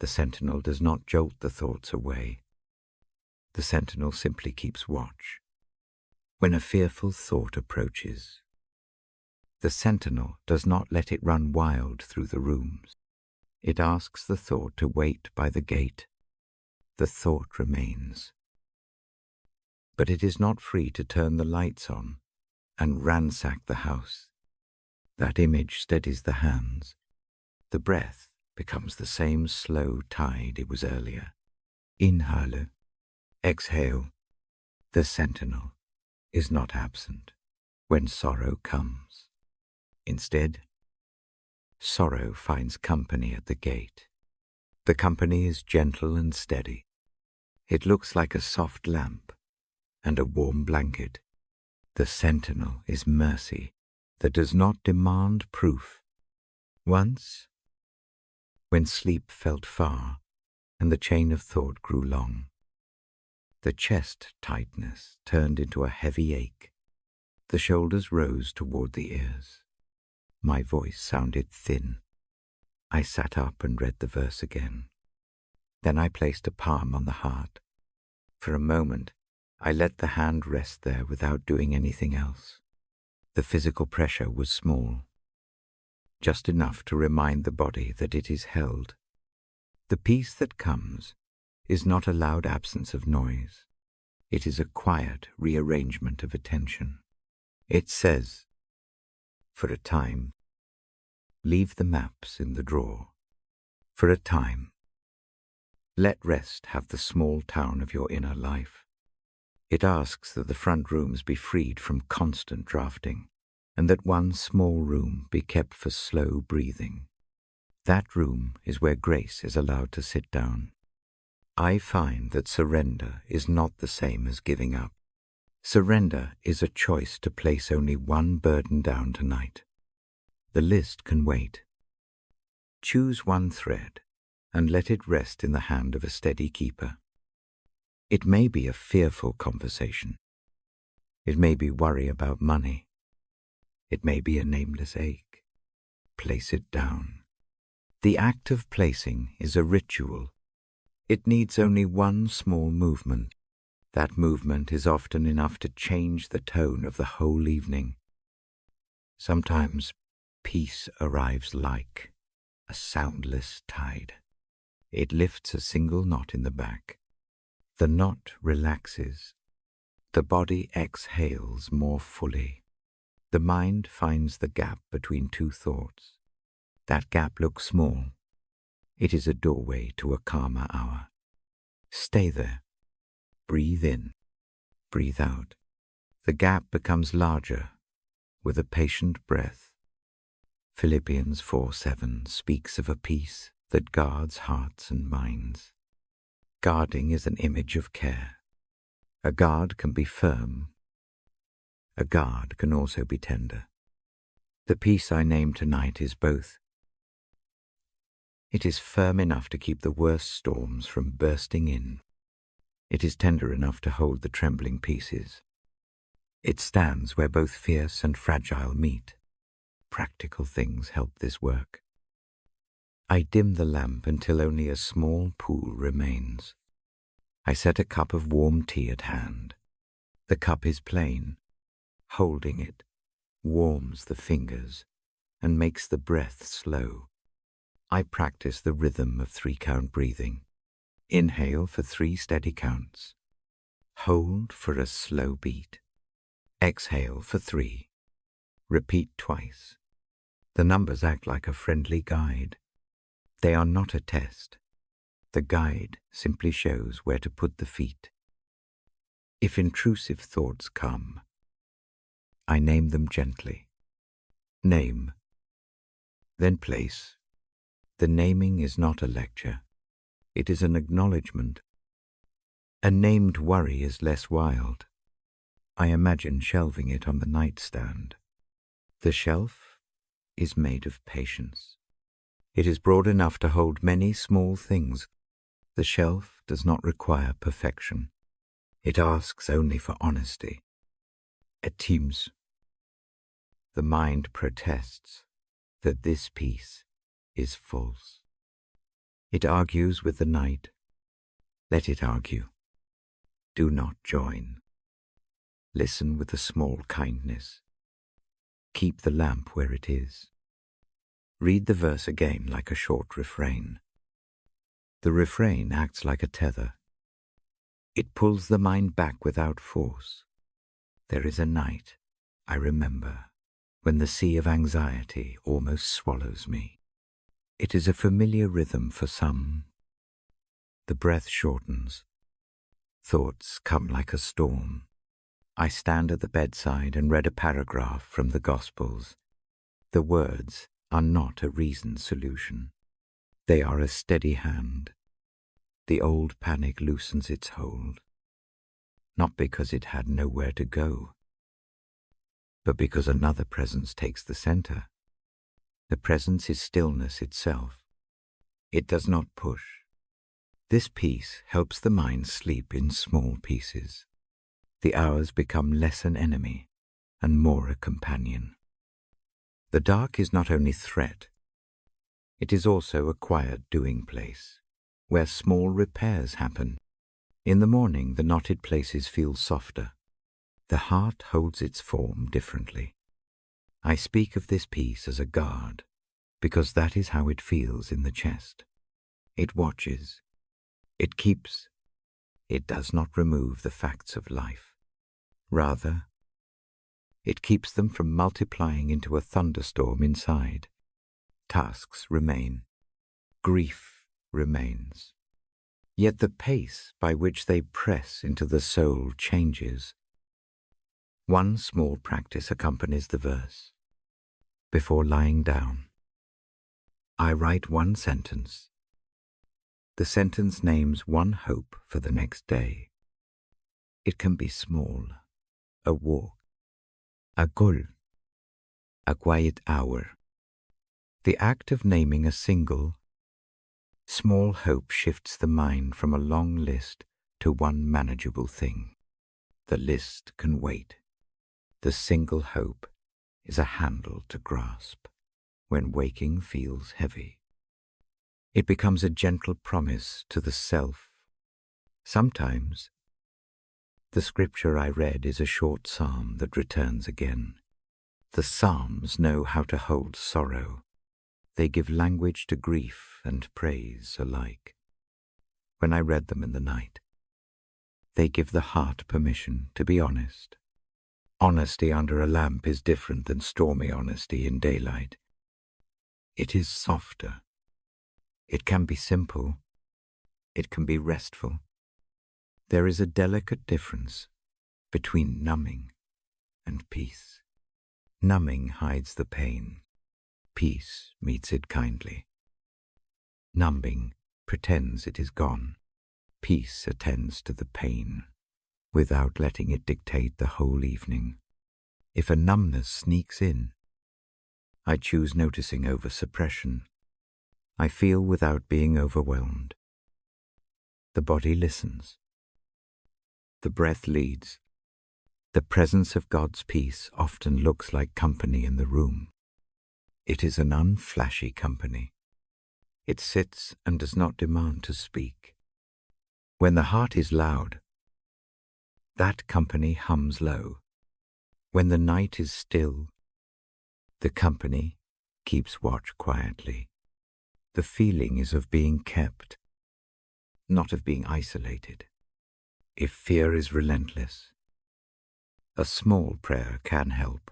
[SPEAKER 1] The sentinel does not jolt the thoughts away. The sentinel simply keeps watch. When a fearful thought approaches, the sentinel does not let it run wild through the rooms. It asks the thought to wait by the gate. The thought remains. But it is not free to turn the lights on and ransack the house. That image steadies the hands. The breath becomes the same slow tide it was earlier. Inhale, exhale. The sentinel is not absent when sorrow comes. Instead, sorrow finds company at the gate. The company is gentle and steady. It looks like a soft lamp and a warm blanket. The sentinel is mercy that does not demand proof. Once, when sleep felt far and the chain of thought grew long, the chest tightness turned into a heavy ache. The shoulders rose toward the ears. My voice sounded thin. I sat up and read the verse again. Then I placed a palm on the heart. For a moment, I let the hand rest there without doing anything else. The physical pressure was small, just enough to remind the body that it is held. The peace that comes is not a loud absence of noise. It is a quiet rearrangement of attention. It says, for a time, leave the maps in the drawer. For a time, let rest have the small town of your inner life. It asks that the front rooms be freed from constant drafting, and that one small room be kept for slow breathing. That room is where grace is allowed to sit down. I find that surrender is not the same as giving up. Surrender is a choice to place only one burden down tonight. The list can wait. Choose one thread and let it rest in the hand of a steady keeper. It may be a fearful conversation. It may be worry about money. It may be a nameless ache. Place it down. The act of placing is a ritual. It needs only one small movement. That movement is often enough to change the tone of the whole evening. Sometimes peace arrives like a soundless tide. It lifts a single knot in the back. The knot relaxes. The body exhales more fully. The mind finds the gap between two thoughts. That gap looks small. It is a doorway to a calmer hour. Stay there. Breathe in. Breathe out. The gap becomes larger with a patient breath. Philippians 4:7 speaks of a peace that guards hearts and minds. Guarding is an image of care. A guard can be firm. A guard can also be tender. The peace I name tonight is both. It is firm enough to keep the worst storms from bursting in. It is tender enough to hold the trembling pieces. It stands where both fierce and fragile meet. Practical things help this work. I dim the lamp until only a small pool remains. I set a cup of warm tea at hand. The cup is plain. Holding it warms the fingers and makes the breath slow. I practice the rhythm of 3-count breathing. Inhale for 3 steady counts. Hold for a slow beat. Exhale for 3. Repeat twice. The numbers act like a friendly guide. They are not a test. The guide simply shows where to put the feet. If intrusive thoughts come, I name them gently. Name, then place. The naming is not a lecture. It is an acknowledgement. A named worry is less wild. I imagine shelving it on the nightstand. The shelf is made of patience. It is broad enough to hold many small things. The shelf does not require perfection. It asks only for honesty. At times, the mind protests that this peace is false. It argues with the night. Let it argue. Do not join. Listen with a small kindness. Keep the lamp where it is. Read the verse again like a short refrain. The refrain acts like a tether. It pulls the mind back without force. There is a night, I remember, when the sea of anxiety almost swallows me. It is a familiar rhythm for some. The breath shortens. Thoughts come like a storm. I stand at the bedside and read a paragraph from the Gospels. The words are not a reasoned solution. They are a steady hand. The old panic loosens its hold, not because it had nowhere to go, but because another presence takes the center. The presence is stillness itself. It does not push. This peace helps the mind sleep in small pieces. The hours become less an enemy and more a companion. The dark is not only threat, it is also a quiet doing place, where small repairs happen. In the morning, the knotted places feel softer. The heart holds its form differently. I speak of this peace as a guard, because that is how it feels in the chest. It watches. It keeps. It does not remove the facts of life. Rather, it keeps them from multiplying into a thunderstorm inside. Tasks remain. Grief remains. Yet the pace by which they press into the soul changes. One small practice accompanies the verse. Before lying down, I write one sentence. The sentence names one hope for the next day. It can be small, a walk, a goal, a quiet hour. The act of naming a single, small hope shifts the mind from a long list to one manageable thing. The list can wait. The single hope is a handle to grasp when waking feels heavy. It becomes a gentle promise to the self. Sometimes, the scripture I read is a short psalm that returns again. The psalms know how to hold sorrow. They give language to grief and praise alike. When I read them in the night, they give the heart permission to be honest. Honesty under a lamp is different than stormy honesty in daylight. It is softer. It can be simple. It can be restful. There is a delicate difference between numbing and peace. Numbing hides the pain. Peace meets it kindly. Numbing pretends it is gone. Peace attends to the pain without letting it dictate the whole evening. If a numbness sneaks in, I choose noticing over suppression. I feel without being overwhelmed. The body listens. The breath leads. The presence of God's peace often looks like company in the room. It is an unflashy company. It sits and does not demand to speak. When the heart is loud, that company hums low. When the night is still, the company keeps watch quietly. The feeling is of being kept, not of being isolated. If fear is relentless, a small prayer can help.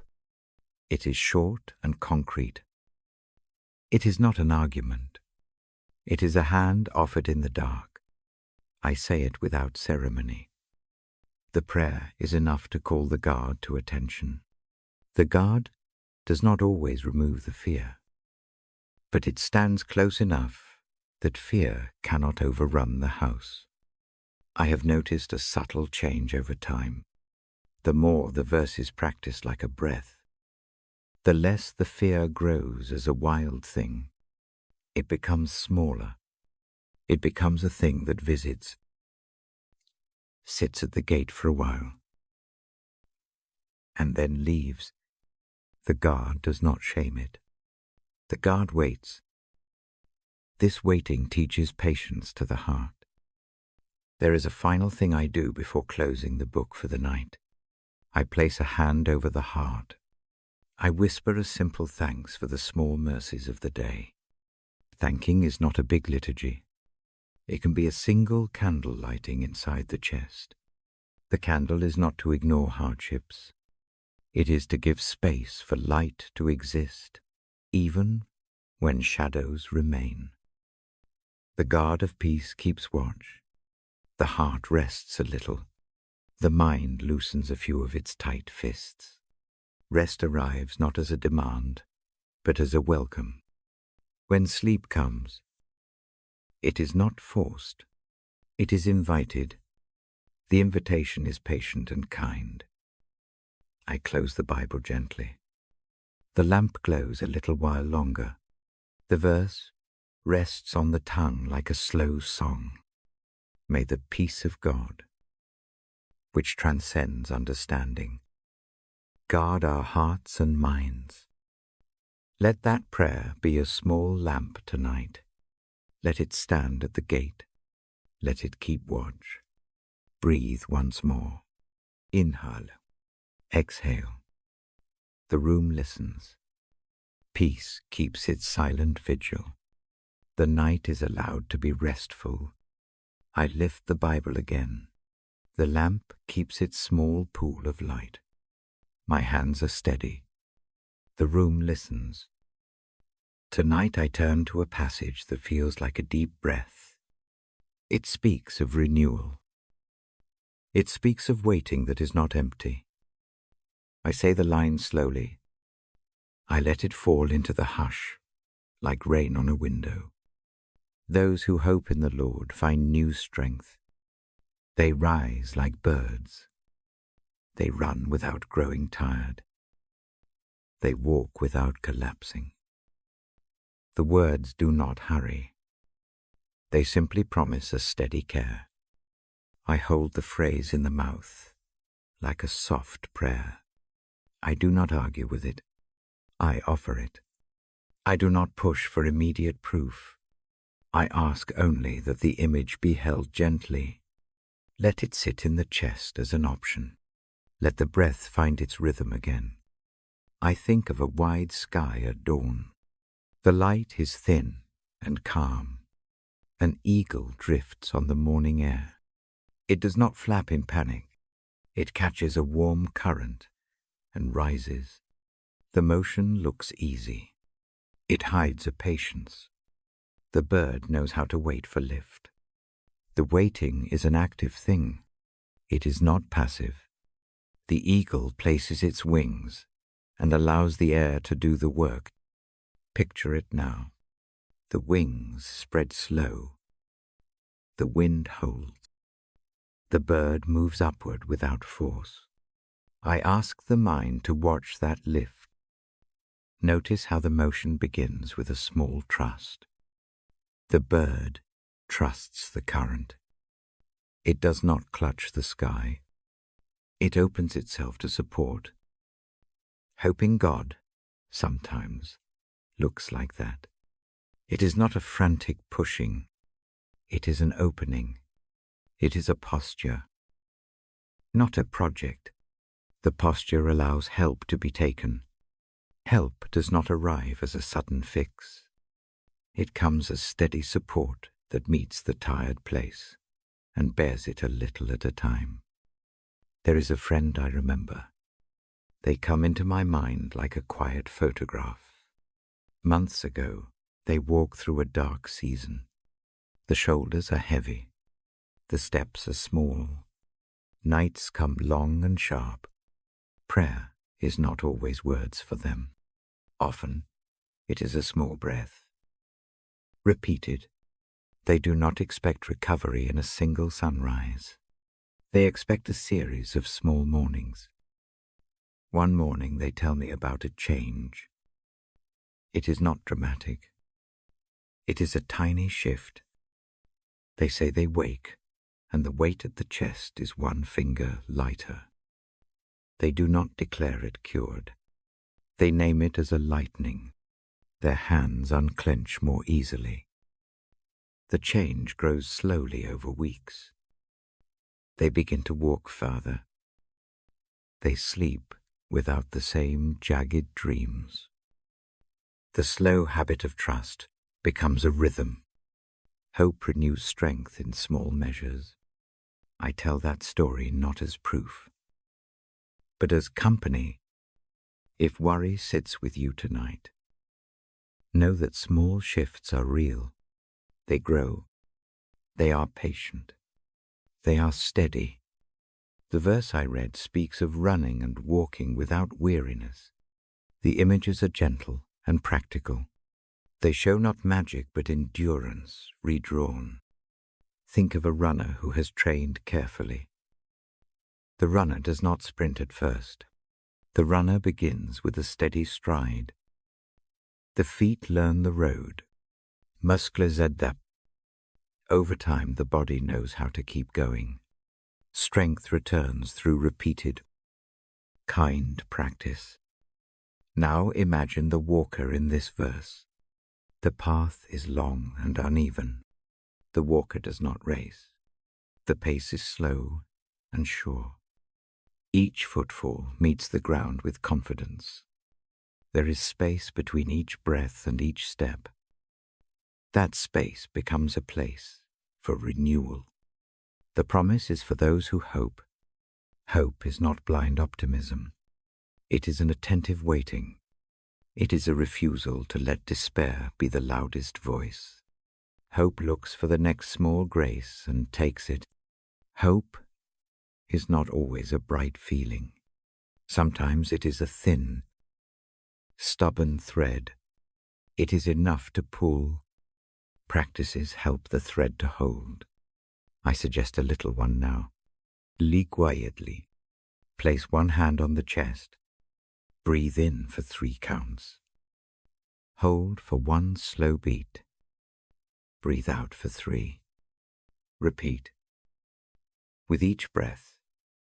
[SPEAKER 1] It is short and concrete. It is not an argument. It is a hand offered in the dark. I say it without ceremony. The prayer is enough to call the guard to attention. The guard does not always remove the fear, but it stands close enough that fear cannot overrun the house. I have noticed a subtle change over time. The more the verse is practiced like a breath, the less the fear grows as a wild thing. It becomes smaller. It becomes a thing that visits, sits at the gate for a while, and then leaves. The guard does not shame it. The guard waits. This waiting teaches patience to the heart. There is a final thing I do before closing the book for the night. I place a hand over the heart. I whisper a simple thanks for the small mercies of the day. Thanking is not a big liturgy. It can be a single candle lighting inside the chest. The candle is not to ignore hardships. It is to give space for light to exist, even when shadows remain. The guard of peace keeps watch. The heart rests a little. The mind loosens a few of its tight fists. Rest arrives not as a demand, but as a welcome. When sleep comes, it is not forced. It is invited. The invitation is patient and kind. I close the Bible gently. The lamp glows a little while longer. The verse rests on the tongue like a slow song. May the peace of God, which transcends understanding, guard our hearts and minds. Let that prayer be a small lamp tonight. Let it stand at the gate. Let it keep watch. Breathe once more. Inhale. Exhale. The room listens. Peace keeps its silent vigil. The night is allowed to be restful. I lift the Bible again. The lamp keeps its small pool of light. My hands are steady. The room listens. Tonight I turn to a passage that feels like a deep breath. It speaks of renewal. It speaks of waiting that is not empty. I say the line slowly. I let it fall into the hush, like rain on a window. Those who hope in the Lord find new strength. They rise like birds. They run without growing tired. They walk without collapsing. The words do not hurry. They simply promise a steady care. I hold the phrase in the mouth, like a soft prayer. I do not argue with it. I offer it. I do not push for immediate proof. I ask only that the image be held gently. Let it sit in the chest as an option. Let the breath find its rhythm again. I think of a wide sky at dawn. The light is thin and calm. An eagle drifts on the morning air. It does not flap in panic. It catches a warm current and rises. The motion looks easy. It hides a patience. The bird knows how to wait for lift. The waiting is an active thing. It is not passive. The eagle places its wings and allows the air to do the work. Picture it now. The wings spread slow. The wind holds. The bird moves upward without force. I ask the mind to watch that lift. Notice how the motion begins with a small trust. The bird trusts the current. It does not clutch the sky. It opens itself to support. Hoping God, sometimes, looks like that. It is not a frantic pushing. It is an opening. It is a posture, not a project. The posture allows help to be taken. Help does not arrive as a sudden fix. It comes as steady support that meets the tired place and bears it a little at a time. There is a friend I remember. They come into my mind like a quiet photograph. Months ago, they walk through a dark season. The shoulders are heavy. The steps are small. Nights come long and sharp. Prayer is not always words for them. Often, it is a small breath. Repeated, they do not expect recovery in a single sunrise. They expect a series of small mornings. One morning they tell me about a change. It is not dramatic. It is a tiny shift. They say they wake, and the weight at the chest is one finger lighter. They do not declare it cured. They name it as a lightening. Their hands unclench more easily. The change grows slowly over weeks. They begin to walk farther. They sleep without the same jagged dreams. The slow habit of trust becomes a rhythm. Hope renews strength in small measures. I tell that story not as proof, but as company. If worry sits with you tonight, know that small shifts are real. They grow. They are patient. They are steady. The verse I read speaks of running and walking without weariness. The images are gentle and practical. They show not magic but endurance redrawn. Think of a runner who has trained carefully. The runner does not sprint at first. The runner begins with a steady stride. The feet learn the road. Muscles adapt. Over time, the body knows how to keep going. Strength returns through repeated, kind practice. Now imagine the walker in this verse. The path is long and uneven. The walker does not race. The pace is slow and sure. Each footfall meets the ground with confidence. There is space between each breath and each step. That space becomes a place for renewal. The promise is for those who hope. Hope is not blind optimism. It is an attentive waiting. It is a refusal to let despair be the loudest voice. Hope looks for the next small grace and takes it. Hope is not always a bright feeling. Sometimes it is a thin, stubborn thread. It is enough to pull. Practices help the thread to hold. I suggest a little one now. Lie quietly. Place one hand on the chest. Breathe in for 3 counts. Hold for 1 slow beat. Breathe out for 3. Repeat. With each breath,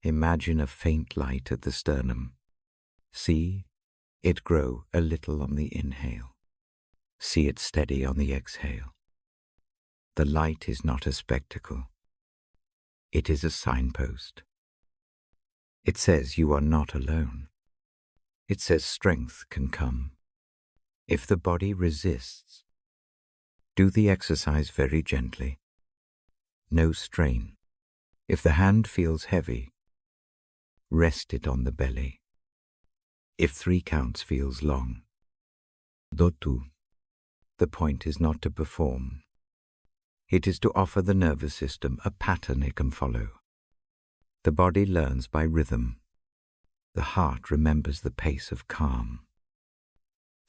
[SPEAKER 1] imagine a faint light at the sternum. See it grow a little on the inhale. See it steady on the exhale. The light is not a spectacle. It is a signpost. It says you are not alone. It says strength can come. If the body resists, do the exercise very gently. No strain. If the hand feels heavy, rest it on the belly. If 3 counts feels long, do tu. The point is not to perform. It is to offer the nervous system a pattern it can follow. The body learns by rhythm. The heart remembers the pace of calm.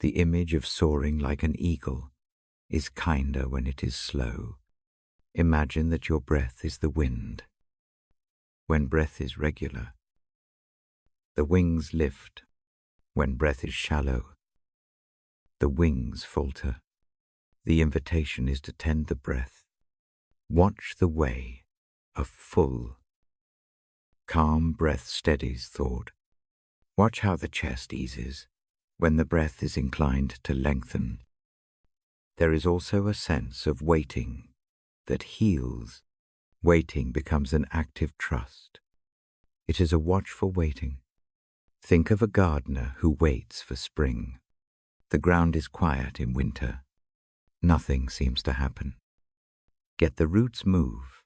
[SPEAKER 1] The image of soaring like an eagle is kinder when it is slow. Imagine that your breath is the wind. When breath is regular, the wings lift. When breath is shallow, the wings falter. The invitation is to tend the breath. Watch the way of full. Calm breath steadies thought. Watch how the chest eases when the breath is inclined to lengthen. There is also a sense of waiting that heals. Waiting becomes an active trust. It is a watchful waiting. Think of a gardener who waits for spring. The ground is quiet in winter. Nothing seems to happen. Yet the roots move.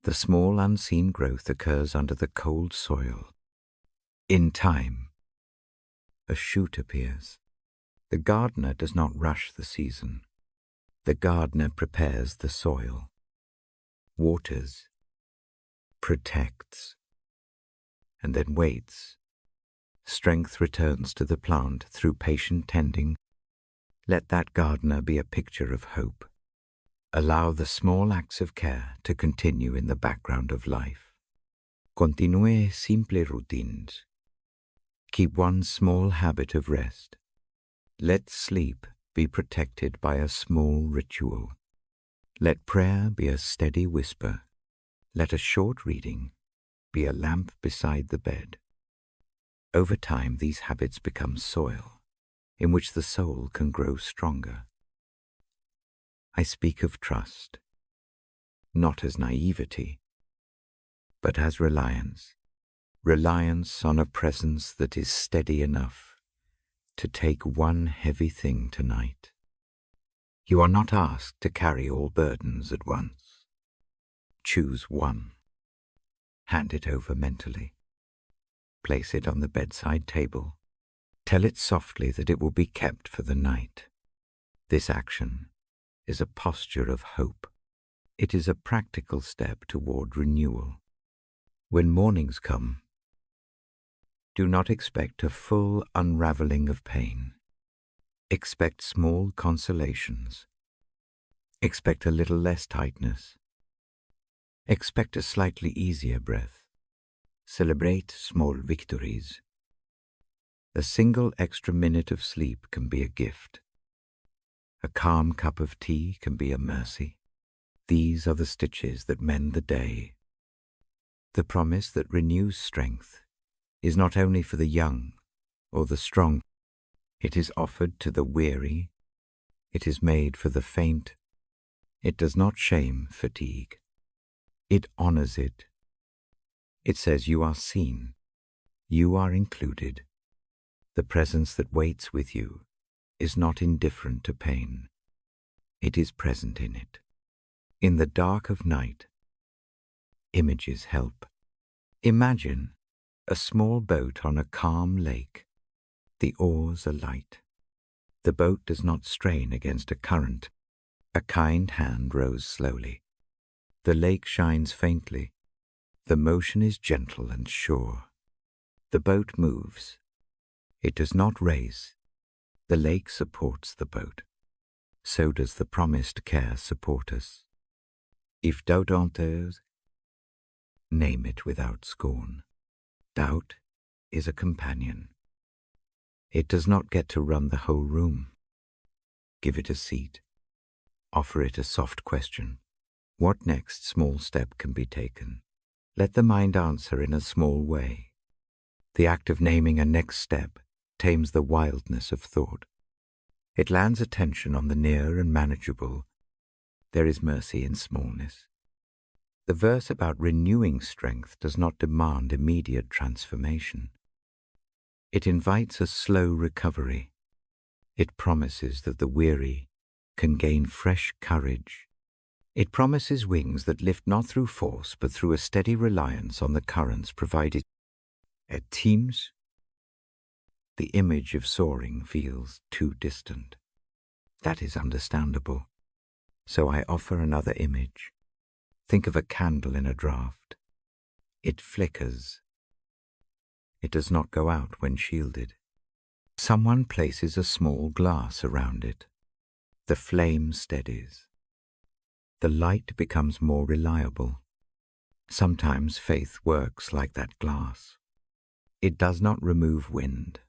[SPEAKER 1] The small unseen growth occurs under the cold soil. In time, a shoot appears. The gardener does not rush the season. The gardener prepares the soil, waters, protects, and then waits. Strength returns to the plant through patient tending. Let that gardener be a picture of hope. Allow the small acts of care to continue in the background of life. Continue simple routines. Keep one small habit of rest. Let sleep be protected by a small ritual. Let prayer be a steady whisper. Let a short reading be a lamp beside the bed. Over time, these habits become soil in which the soul can grow stronger. I speak of trust, not as naivety, but as reliance. Reliance on a presence that is steady enough to take one heavy thing tonight. You are not asked to carry all burdens at once. Choose one. Hand it over mentally. Place it on the bedside table. Tell it softly that it will be kept for the night. This action is a posture of hope. It is a practical step toward renewal. When mornings come, do not expect a full unraveling of pain. Expect small consolations. Expect a little less tightness. Expect a slightly easier breath. Celebrate small victories. A single extra minute of sleep can be a gift. A calm cup of tea can be a mercy. These are the stitches that mend the day. The promise that renews strength is not only for the young or the strong. It is offered to the weary. It is made for the faint. It does not shame fatigue. It honors it. It says you are seen. You are included. The presence that waits with you is not indifferent to pain. It is present in it. In the dark of night, images help. Imagine a small boat on a calm lake. The oars are light. The boat does not strain against a current. A kind hand rows slowly. The lake shines faintly. The motion is gentle and sure. The boat moves. It does not race. The lake supports the boat. So does the promised care support us. If doubt enters, name it without scorn. Doubt is a companion. It does not get to run the whole room. Give it a seat. Offer it a soft question. What next small step can be taken? Let the mind answer in a small way. The act of naming a next step tames the wildness of thought. It lands attention on the near and manageable. There is mercy in smallness. The verse about renewing strength does not demand immediate transformation. It invites a slow recovery. It promises that the weary can gain fresh courage. It promises wings that lift not through force, but through a steady reliance on the currents provided. At times, the image of soaring feels too distant. That is understandable. So I offer another image. Think of a candle in a draught. It flickers. It does not go out when shielded. Someone places a small glass around it. The flame steadies. The light becomes more reliable. Sometimes faith works like that glass. It does not remove wind.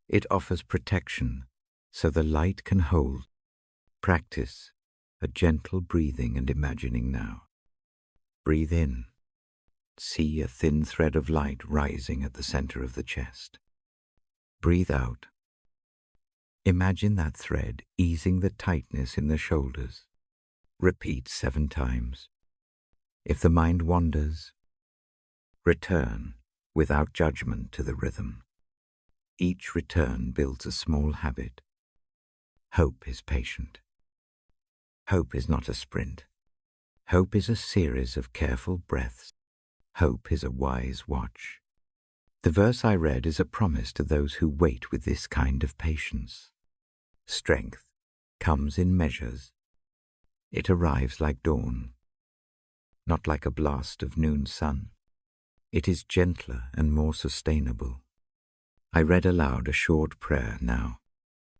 [SPEAKER 1] It offers protection so the light can hold. Practice a gentle breathing and imagining now. Breathe in. See a thin thread of light rising at the center of the chest. Breathe out. Imagine that thread easing the tightness in the shoulders. Repeat 7 times. If the mind wanders, return without judgment to the rhythm. Each return builds a small habit. Hope is patient. Hope is not a sprint. Hope is a series of careful breaths. Hope is a wise watch. The verse I read is a promise to those who wait with this kind of patience. Strength comes in measures. It arrives like dawn, not like a blast of noon sun. It is gentler and more sustainable. I read aloud a short prayer now.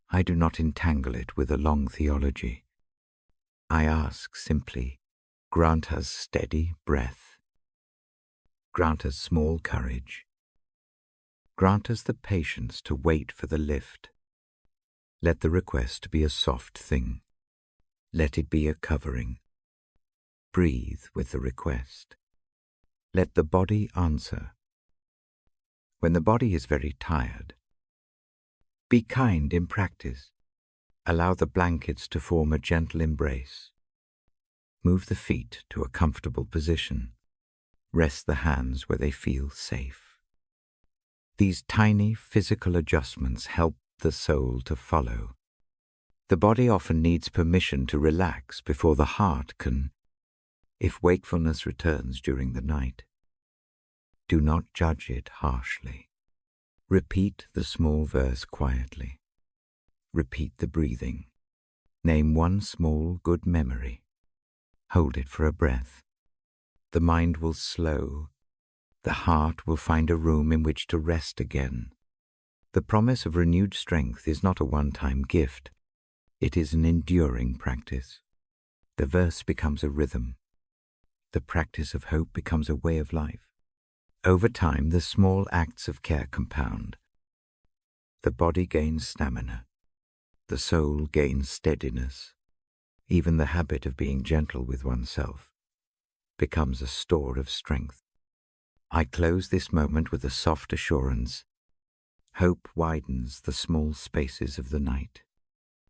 [SPEAKER 1] I do not entangle it with a long theology. I ask simply, grant us steady breath. Grant us small courage. Grant us the patience to wait for the lift. Let the request be a soft thing. Let it be a covering. Breathe with the request. Let the body answer. When the body is very tired, be kind in practice. Allow the blankets to form a gentle embrace. Move the feet to a comfortable position. Rest the hands where they feel safe. These tiny physical adjustments help the soul to follow. The body often needs permission to relax before the heart can, if wakefulness returns during the night. Do not judge it harshly. Repeat the small verse quietly. Repeat the breathing. Name one small good memory. Hold it for a breath. The mind will slow. The heart will find a room in which to rest again. The promise of renewed strength is not a one-time gift. It is an enduring practice. The verse becomes a rhythm. The practice of hope becomes a way of life. Over time, the small acts of care compound. The body gains stamina. The soul gains steadiness. Even the habit of being gentle with oneself becomes a store of strength. I close this moment with a soft assurance. Hope widens the small spaces of the night.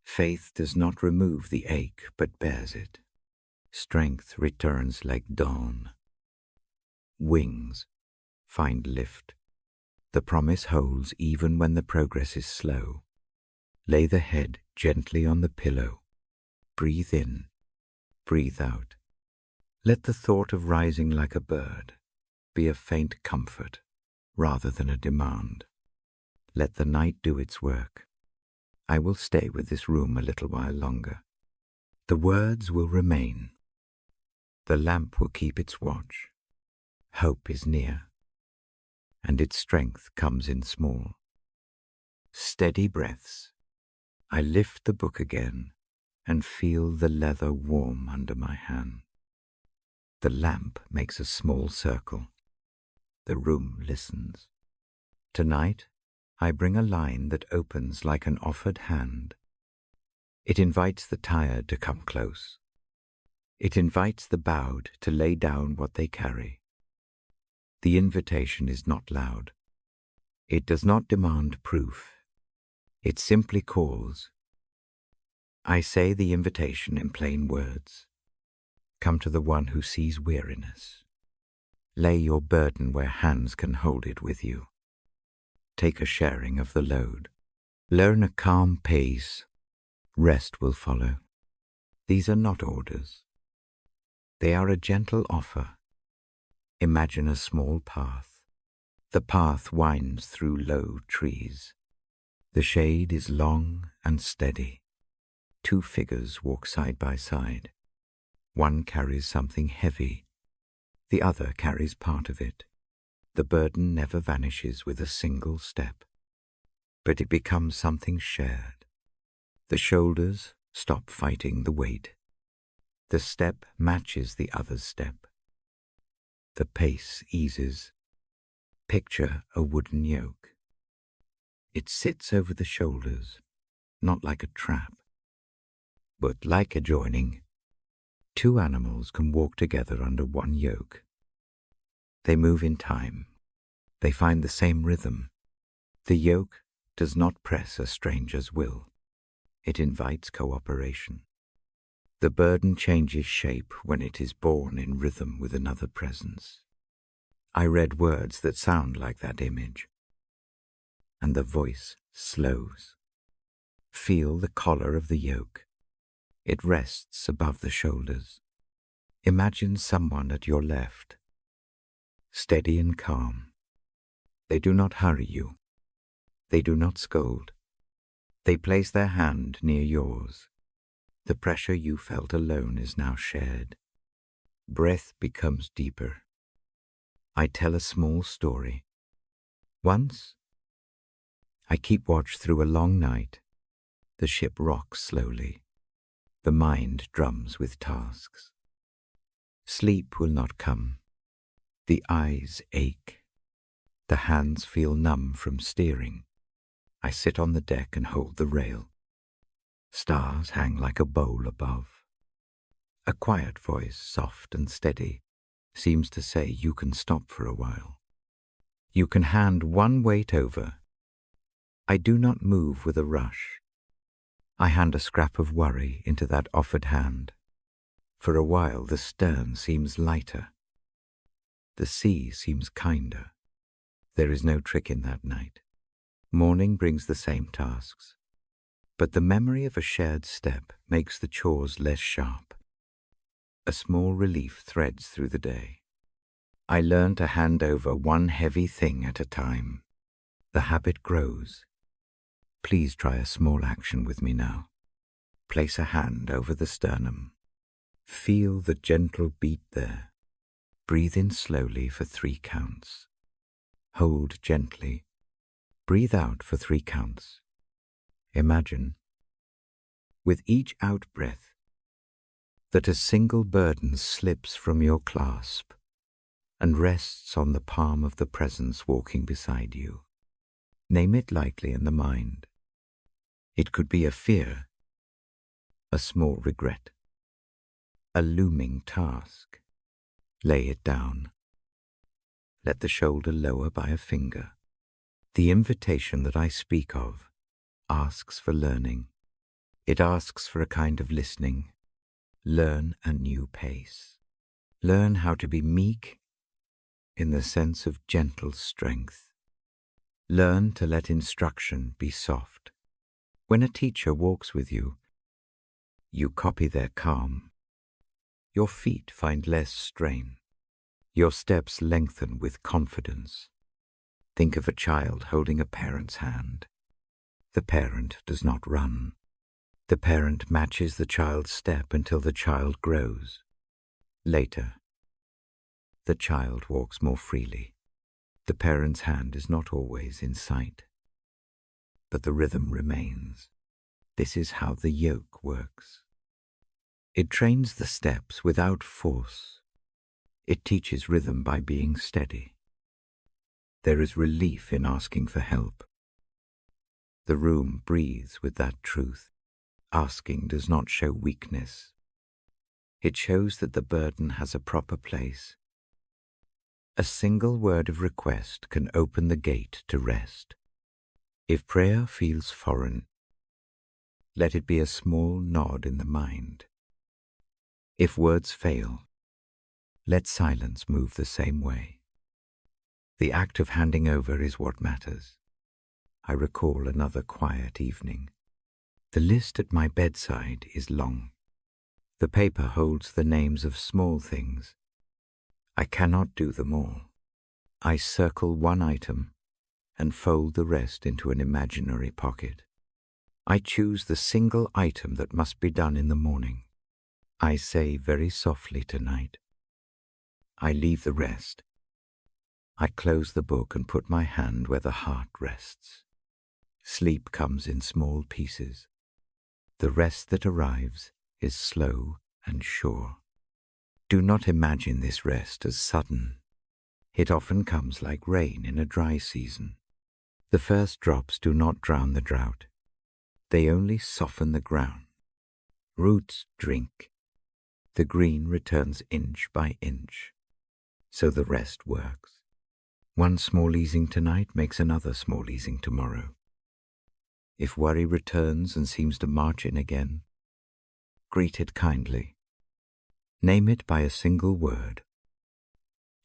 [SPEAKER 1] Faith does not remove the ache, but bears it. Strength returns like dawn. Wings find lift. The promise holds even when the progress is slow. Lay the head gently on the pillow. Breathe in, breathe out. Let the thought of rising like a bird be a faint comfort rather than a demand. Let the night do its work. I will stay with this room a little while longer. The words will remain. The lamp will keep its watch. Hope is near, and its strength comes in small. Steady breaths. I lift the book again and feel the leather warm under my hand. The lamp makes a small circle. The room listens. Tonight, I bring a line that opens like an offered hand. It invites the tired to come close. It invites the bowed to lay down what they carry. The invitation is not loud. It does not demand proof. It simply calls. I say the invitation in plain words. Come to the one who sees weariness. Lay your burden where hands can hold it with you. Take a sharing of the load. Learn a calm pace. Rest will follow. These are not orders. They are a gentle offer. Imagine a small path. The path winds through low trees. The shade is long and steady. Two figures walk side by side. One carries something heavy. The other carries part of it. The burden never vanishes with a single step, but it becomes something shared. The shoulders stop fighting the weight. The step matches the other's step. The pace eases. Picture a wooden yoke. It sits over the shoulders, not like a trap, but like a joining. Two animals can walk together under one yoke. They move in time. They find the same rhythm. The yoke does not press a stranger's will. It invites cooperation. The burden changes shape when it is born in rhythm with another presence. I read words that sound like that image, and the voice slows. Feel the collar of the yoke. It rests above the shoulders. Imagine someone at your left, steady and calm. They do not hurry you. They do not scold. They place their hand near yours. The pressure you felt alone is now shared. Breath becomes deeper. I tell a small story. Once, I keep watch through a long night. The ship rocks slowly. The mind drums with tasks. Sleep will not come. The eyes ache. The hands feel numb from steering. I sit on the deck and hold the rail. Stars hang like a bowl above. A quiet voice, soft and steady, seems to say you can stop for a while. You can hand one weight over. I do not move with a rush. I hand a scrap of worry into that offered hand. For a while the stern seems lighter. The sea seems kinder. There is no trick in that night. Morning brings the same tasks. But the memory of a shared step makes the chores less sharp. A small relief threads through the day. I learn to hand over one heavy thing at a time. The habit grows. Please try a small action with me now. Place a hand over the sternum. Feel the gentle beat there. Breathe in slowly for 3 counts. Hold gently. Breathe out for 3 counts. Imagine, with each out-breath, that a single burden slips from your clasp and rests on the palm of the presence walking beside you. Name it lightly in the mind. It could be a fear, a small regret, a looming task. Lay it down. Let the shoulder lower by a finger. The invitation that I speak of asks for learning. It asks for a kind of listening. Learn a new pace. Learn how to be meek in the sense of gentle strength. Learn to let instruction be soft. When a teacher walks with you, you copy their calm. Your feet find less strain. Your steps lengthen with confidence. Think of a child holding a parent's hand. The parent does not run. The parent matches the child's step until the child grows. Later, the child walks more freely. The parent's hand is not always in sight, but the rhythm remains. This is how the yoke works. It trains the steps without force. It teaches rhythm by being steady. There is relief in asking for help. The room breathes with that truth. Asking does not show weakness. It shows that the burden has a proper place. A single word of request can open the gate to rest. If prayer feels foreign, let it be a small nod in the mind. If words fail, let silence move the same way. The act of handing over is what matters. I recall another quiet evening. The list at my bedside is long. The paper holds the names of small things. I cannot do them all. I circle one item and fold the rest into an imaginary pocket. I choose the single item that must be done in the morning. I say very softly tonight. I leave the rest. I close the book and put my hand where the heart rests. Sleep comes in small pieces. The rest that arrives is slow and sure. Do not imagine this rest as sudden. It often comes like rain in a dry season. The first drops do not drown the drought. They only soften the ground. Roots drink. The green returns inch by inch. So the rest works. One small easing tonight makes another small easing tomorrow. If worry returns and seems to march in again, greet it kindly. Name it by a single word.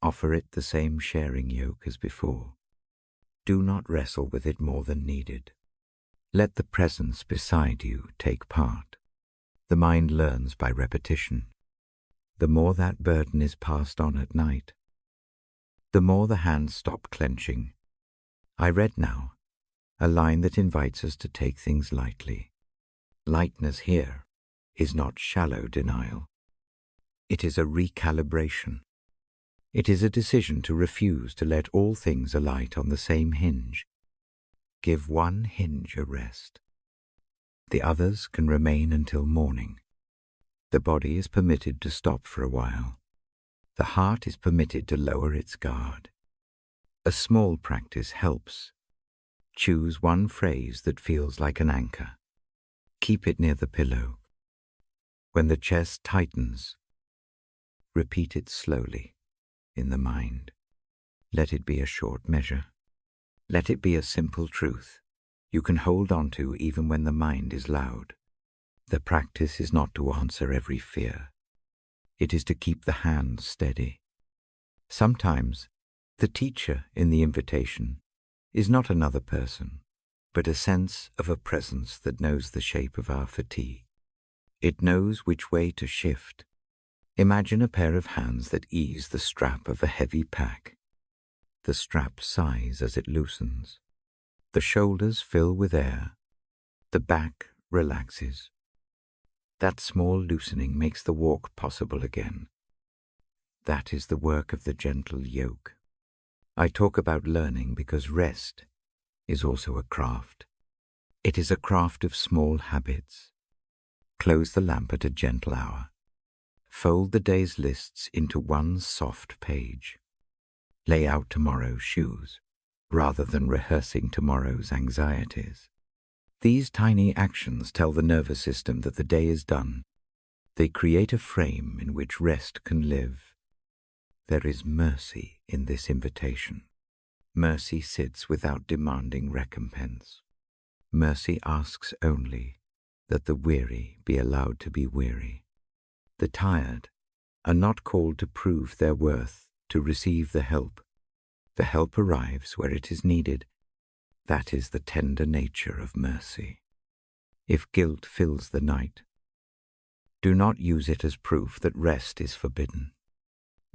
[SPEAKER 1] Offer it the same sharing yoke as before. Do not wrestle with it more than needed. Let the presence beside you take part. The mind learns by repetition. The more that burden is passed on at night, the more the hands stop clenching. I read now a line that invites us to take things lightly. Lightness here is not shallow denial. It is a recalibration. It is a decision to refuse to let all things alight on the same hinge. Give one hinge a rest. The others can remain until morning. The body is permitted to stop for a while. The heart is permitted to lower its guard. A small practice helps. Choose one phrase that feels like an anchor. Keep it near the pillow. When the chest tightens, repeat it slowly in the mind. Let it be a short measure. Let it be a simple truth you can hold on to even when the mind is loud. The practice is not to answer every fear. It is to keep the hands steady. Sometimes the teacher in the invitation is not another person, but a sense of a presence that knows the shape of our fatigue. It knows which way to shift. Imagine a pair of hands that ease the strap of a heavy pack. The strap sighs as it loosens. The shoulders fill with air. The back relaxes. That small loosening makes the walk possible again. That is the work of the gentle yoke. I talk about learning because rest is also a craft. It is a craft of small habits. Close the lamp at a gentle hour. Fold the day's lists into one soft page. Lay out tomorrow's shoes, rather than rehearsing tomorrow's anxieties. These tiny actions tell the nervous system that the day is done. They create a frame in which rest can live. There is mercy in this invitation. Mercy sits without demanding recompense. Mercy asks only that the weary be allowed to be weary. The tired are not called to prove their worth, to receive the help. The help arrives where it is needed. That is the tender nature of mercy. If guilt fills the night, do not use it as proof that rest is forbidden.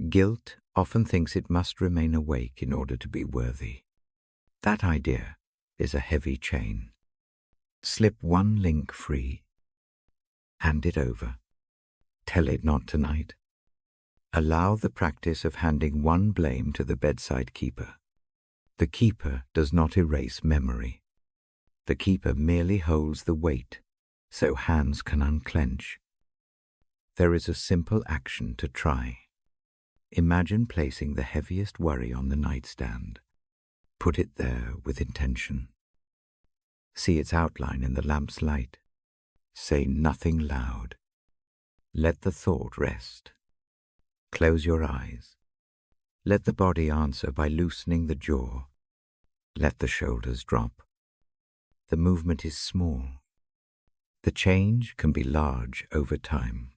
[SPEAKER 1] Guilt often thinks it must remain awake in order to be worthy. That idea is a heavy chain. Slip one link free. Hand it over. Tell it not tonight. Allow the practice of handing one blame to the bedside keeper. The keeper does not erase memory. The keeper merely holds the weight so hands can unclench. There is a simple action to try. Imagine placing the heaviest worry on the nightstand. Put it there with intention. See its outline in the lamp's light. Say nothing loud. Let the thought rest. Close your eyes. Let the body answer by loosening the jaw. Let the shoulders drop. The movement is small. The change can be large over time.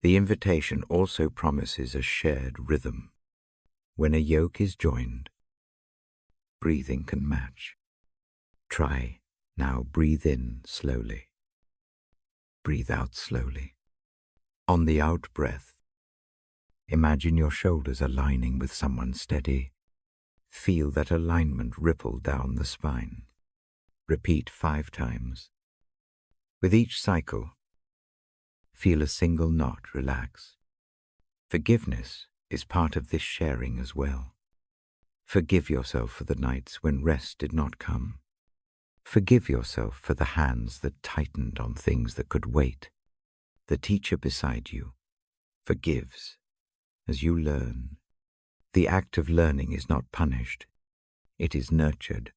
[SPEAKER 1] The invitation also promises a shared rhythm. When a yoke is joined, breathing can match. Try now, breathe in slowly. Breathe out slowly. On the out breath, imagine your shoulders aligning with someone steady. Feel that alignment ripple down the spine. Repeat 5 times. With each cycle, feel a single knot relax. Forgiveness is part of this sharing as well. Forgive yourself for the nights when rest did not come. Forgive yourself for the hands that tightened on things that could wait. The teacher beside you forgives as you learn. The act of learning is not punished. It is nurtured.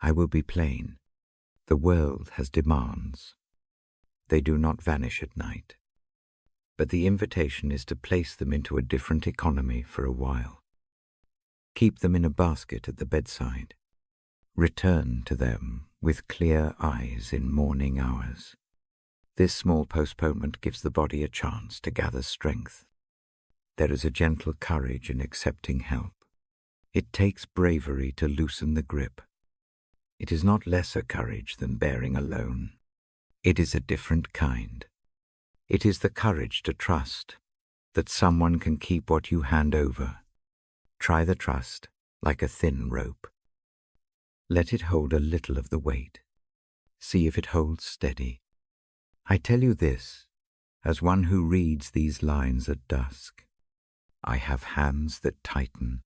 [SPEAKER 1] I will be plain. The world has demands. They do not vanish at night. But the invitation is to place them into a different economy for a while. Keep them in a basket at the bedside. Return to them with clear eyes in morning hours. This small postponement gives the body a chance to gather strength. There is a gentle courage in accepting help. It takes bravery to loosen the grip. It is not lesser courage than bearing alone. It is a different kind. It is the courage to trust that someone can keep what you hand over. Try the trust like a thin rope. Let it hold a little of the weight. See if it holds steady. I tell you this, as one who reads these lines at dusk. I have hands that tighten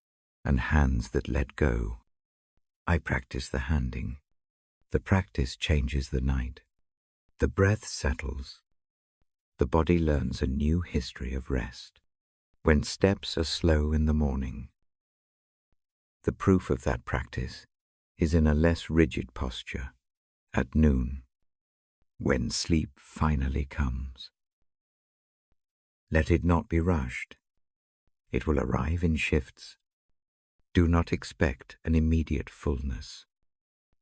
[SPEAKER 1] and hands that let go. I practice the handing. The practice changes the night. The breath settles. The body learns a new history of rest. When steps are slow in the morning. The proof of that practice is in a less rigid posture at noon, when sleep finally comes. Let it not be rushed. It will arrive in shifts. Do not expect an immediate fullness.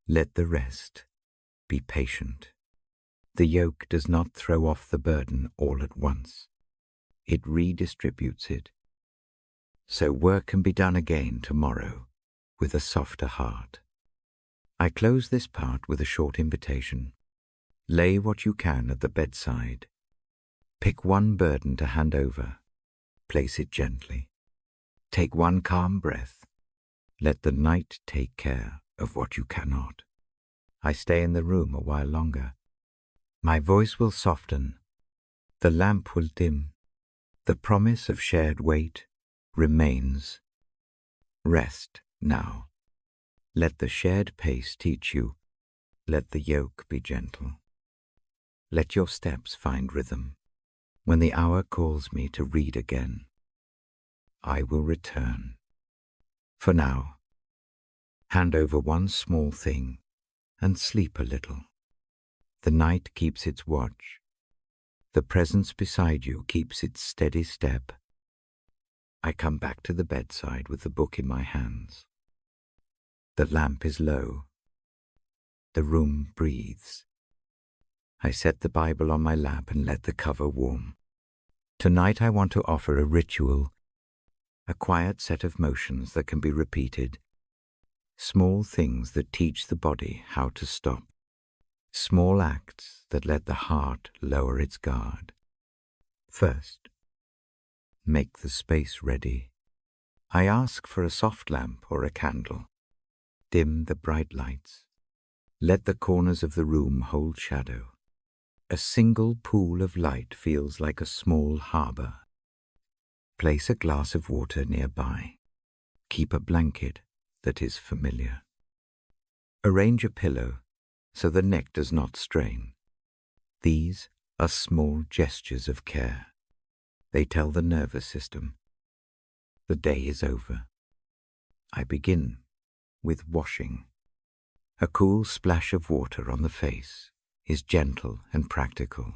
[SPEAKER 1] Let the rest be patient. The yoke does not throw off the burden all at once. It redistributes it. So work can be done again tomorrow with a softer heart. I close this part with a short invitation. Lay what you can at the bedside. Pick one burden to hand over. Place it gently. Take one calm breath. Let the night take care of what you cannot. I stay in the room a while longer. My voice will soften. The lamp will dim. The promise of shared weight remains. Rest now. Let the shared pace teach you. Let the yoke be gentle. Let your steps find rhythm. When the hour calls me to read again, I will return. For now, hand over one small thing and sleep a little. The night keeps its watch. The presence beside you keeps its steady step. I come back to the bedside with the book in my hands. The lamp is low. The room breathes. I set the Bible on my lap and let the cover warm. Tonight I want to offer a ritual, a quiet set of motions that can be repeated. Small things that teach the body how to stop. Small acts that let the heart lower its guard. First, make the space ready. I ask for a soft lamp or a candle. Dim the bright lights. Let the corners of the room hold shadow. A single pool of light feels like a small harbor. Place a glass of water nearby. Keep a blanket that is familiar. Arrange a pillow so the neck does not strain. These are small gestures of care. They tell the nervous system, the day is over. I begin with washing. A cool splash of water on the face is gentle and practical.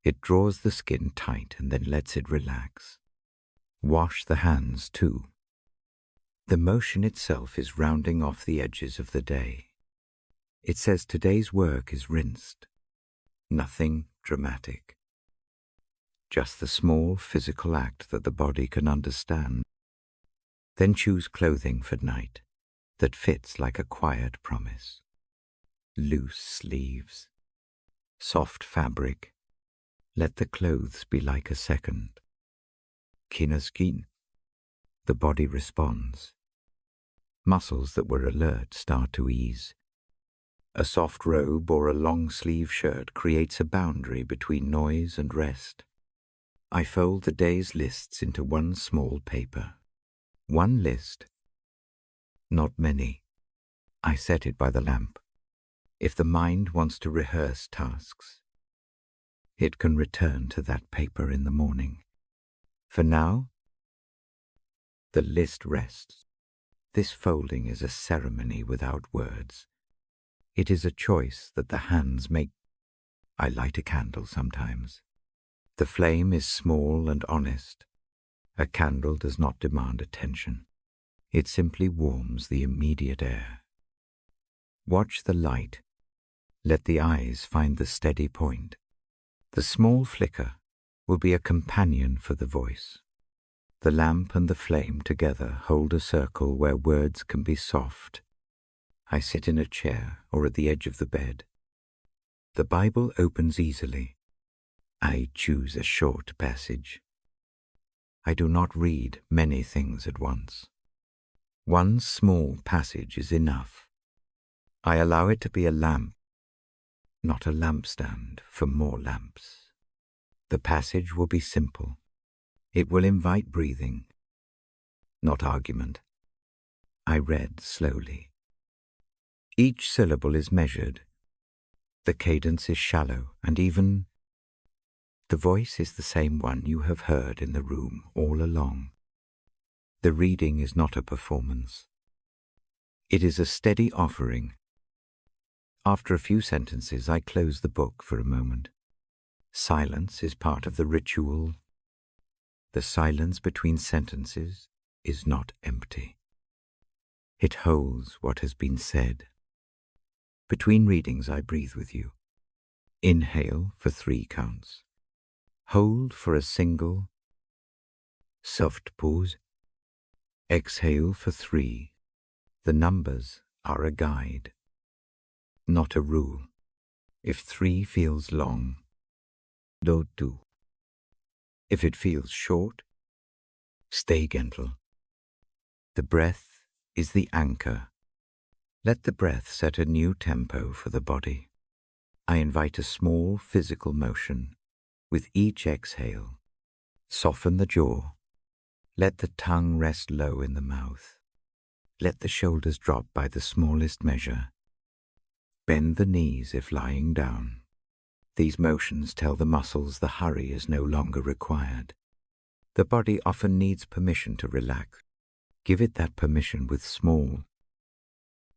[SPEAKER 1] It draws the skin tight and then lets it relax. Wash the hands too. The motion itself is rounding off the edges of the day. It says today's work is rinsed. Nothing dramatic. Just the small physical act that the body can understand. Then choose clothing for night that fits like a quiet promise. loose sleeves, soft fabric. Let the clothes be like a second. Kinaskin. The body responds. Muscles that were alert start to ease. A soft robe or a long-sleeve shirt creates a boundary between noise and rest. I fold the day's lists into one small paper. One list, not many. I set it by the lamp. If the mind wants to rehearse tasks, it can return to that paper in the morning. For now, the list rests. This folding is a ceremony without words. It is a choice that the hands make. I light a candle sometimes. The flame is small and honest. A candle does not demand attention. It simply warms the immediate air. Watch the light. Let the eyes find the steady point. The small flicker will be a companion for the voice. The lamp and the flame together hold a circle where words can be soft. I sit in a chair or at the edge of the bed. The Bible opens easily. I choose a short passage. I do not read many things at once. One small passage is enough. I allow it to be a lamp, not a lampstand for more lamps. The passage will be simple. It will invite breathing, not argument. I read slowly. Each syllable is measured. The cadence is shallow, and even the voice is the same one you have heard in the room all along. The reading is not a performance. It is a steady offering. After a few sentences, I close the book for a moment. Silence is part of the ritual. The silence between sentences is not empty. It holds what has been said. Between readings, I breathe with you. Inhale for 3 counts. Hold for a single, soft pause. Exhale for 3. The numbers are a guide, not a rule. If 3 feels long, do 2. If it feels short, stay gentle. The breath is the anchor. Let the breath set a new tempo for the body. I invite a small physical motion with each exhale. Soften the jaw. Let the tongue rest low in the mouth. Let the shoulders drop by the smallest measure. Bend the knees if lying down. These motions tell the muscles the hurry is no longer required. The body often needs permission to relax. Give it that permission with small,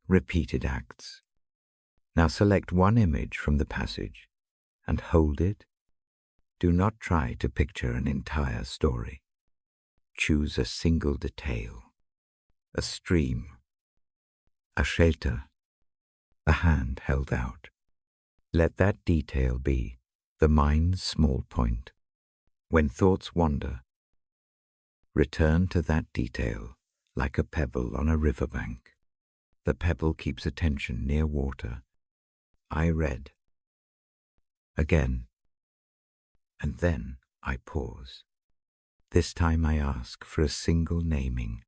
[SPEAKER 1] repeated acts. Now select one image from the passage and hold it. Do not try to picture an entire story. Choose a single detail. A stream, a shelter, a hand held out. Let that detail be the mind's small point. When thoughts wander, return to that detail like a pebble on a riverbank. The pebble keeps attention near water. I read. Again. And then I pause. This time I ask for a single naming.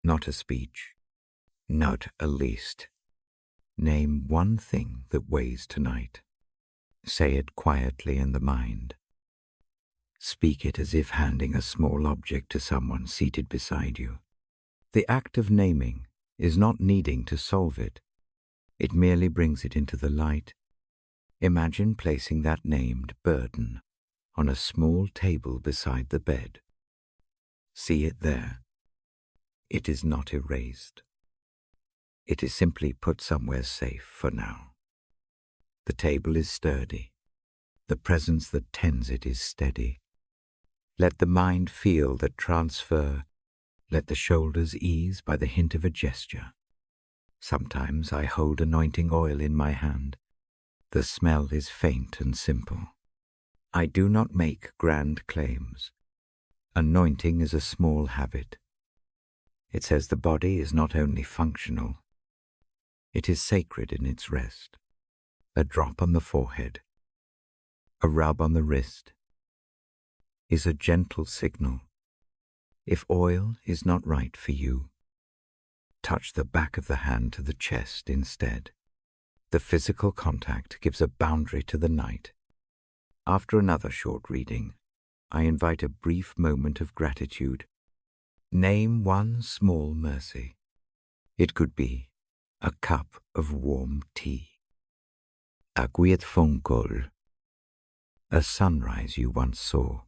[SPEAKER 1] Not a speech. Not a list. Name one thing that weighs tonight. Say it quietly in the mind. Speak it as if handing a small object to someone seated beside you. The act of naming is not needing to solve it. It merely brings it into the light. Imagine placing that named burden on a small table beside the bed. See it there. It is not erased. It is simply put somewhere safe for now. The table is sturdy. The presence that tends it is steady. Let the mind feel that transfer. Let the shoulders ease by the hint of a gesture. Sometimes I hold anointing oil in my hand. The smell is faint and simple. I do not make grand claims. Anointing is a small habit. It says the body is not only functional, It is sacred in its rest. A drop on the forehead, a rub on the wrist, is a gentle signal. If oil is not right for you, touch the back of the hand to the chest instead. The physical contact gives a boundary to the night. After another short reading, I invite a brief moment of gratitude. Name one small mercy. It could be a cup of warm tea, a gwydd phone call, a sunrise you once saw.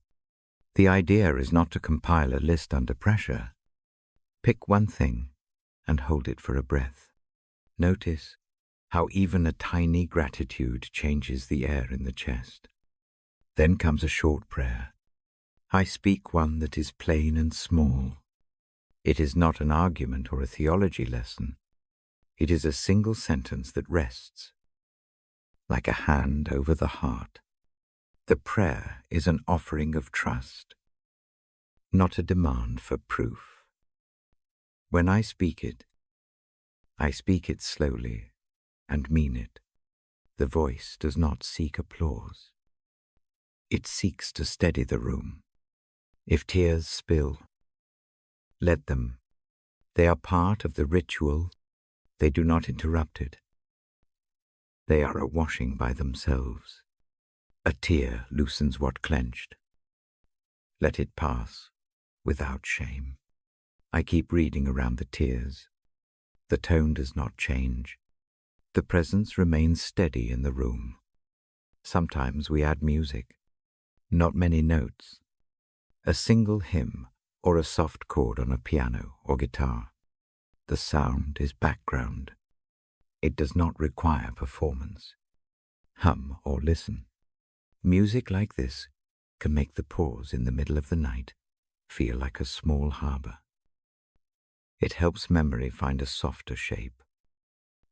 [SPEAKER 1] The idea is not to compile a list under pressure. Pick one thing and hold it for a breath. Notice how even a tiny gratitude changes the air in the chest. Then comes a short prayer. I speak one that is plain and small. It is not an argument or a theology lesson. It is a single sentence that rests, like a hand over the heart. The prayer is an offering of trust, not a demand for proof. When I speak it slowly and mean it. The voice does not seek applause. It seeks to steady the room. If tears spill, let them. They are part of the ritual. They do not interrupt it. They are a washing by themselves. A tear loosens what clenched. Let it pass without shame. I keep reading around the tears. The tone does not change. The presence remains steady in the room. Sometimes we add music. Not many notes. A single hymn or a soft chord on a piano or guitar. The sound is background. It does not require performance. Hum or listen. Music like this can make the pause in the middle of the night feel like a small harbor. It helps memory find a softer shape.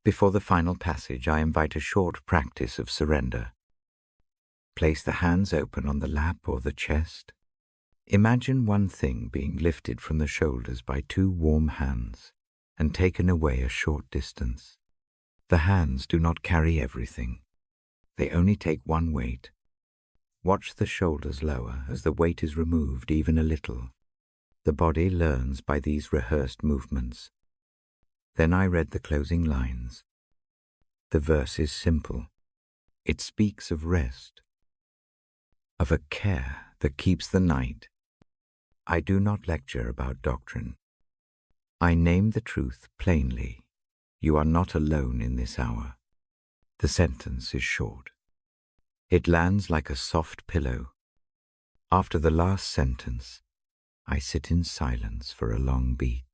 [SPEAKER 1] Before the final passage, I invite a short practice of surrender. Place the hands open on the lap or the chest. Imagine one thing being lifted from the shoulders by two warm hands and taken away a short distance. The hands do not carry everything. They only take one weight. Watch the shoulders lower as the weight is removed even a little. The body learns by these rehearsed movements. Then I read the closing lines. The verse is simple. It speaks of rest, of a care that keeps the night. I do not lecture about doctrine. I name the truth plainly. You are not alone in this hour. The sentence is short. It lands like a soft pillow. After the last sentence, I sit in silence for a long beat.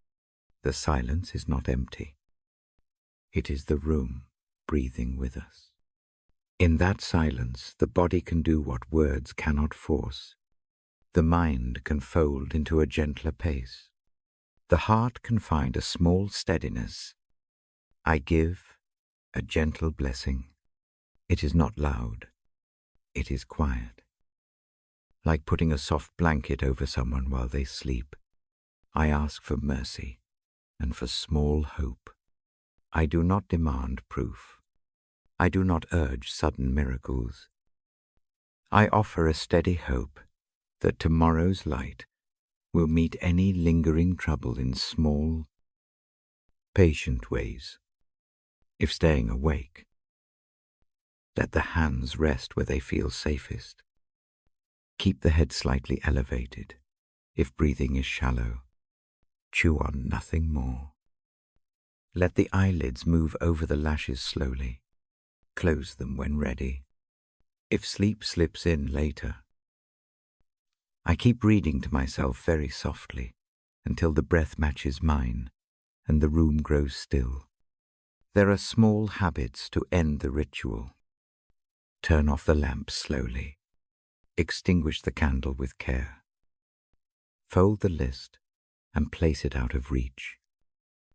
[SPEAKER 1] The silence is not empty. It is the room breathing with us. In that silence, the body can do what words cannot force. The mind can fold into a gentler pace. The heart can find a small steadiness. I give a gentle blessing. It is not loud. It is quiet. Like putting a soft blanket over someone while they sleep. I ask for mercy and for small hope. I do not demand proof. I do not urge sudden miracles. I offer a steady hope that tomorrow's light will meet any lingering trouble in small, patient ways. If staying awake, let the hands rest where they feel safest. Keep the head slightly elevated. If breathing is shallow, chew on nothing more. Let the eyelids move over the lashes slowly. Close them when ready. If sleep slips in later, I keep reading to myself very softly until the breath matches mine and the room grows still. There are small habits to end the ritual. Turn off the lamp slowly. Extinguish the candle with care. Fold the list and place it out of reach.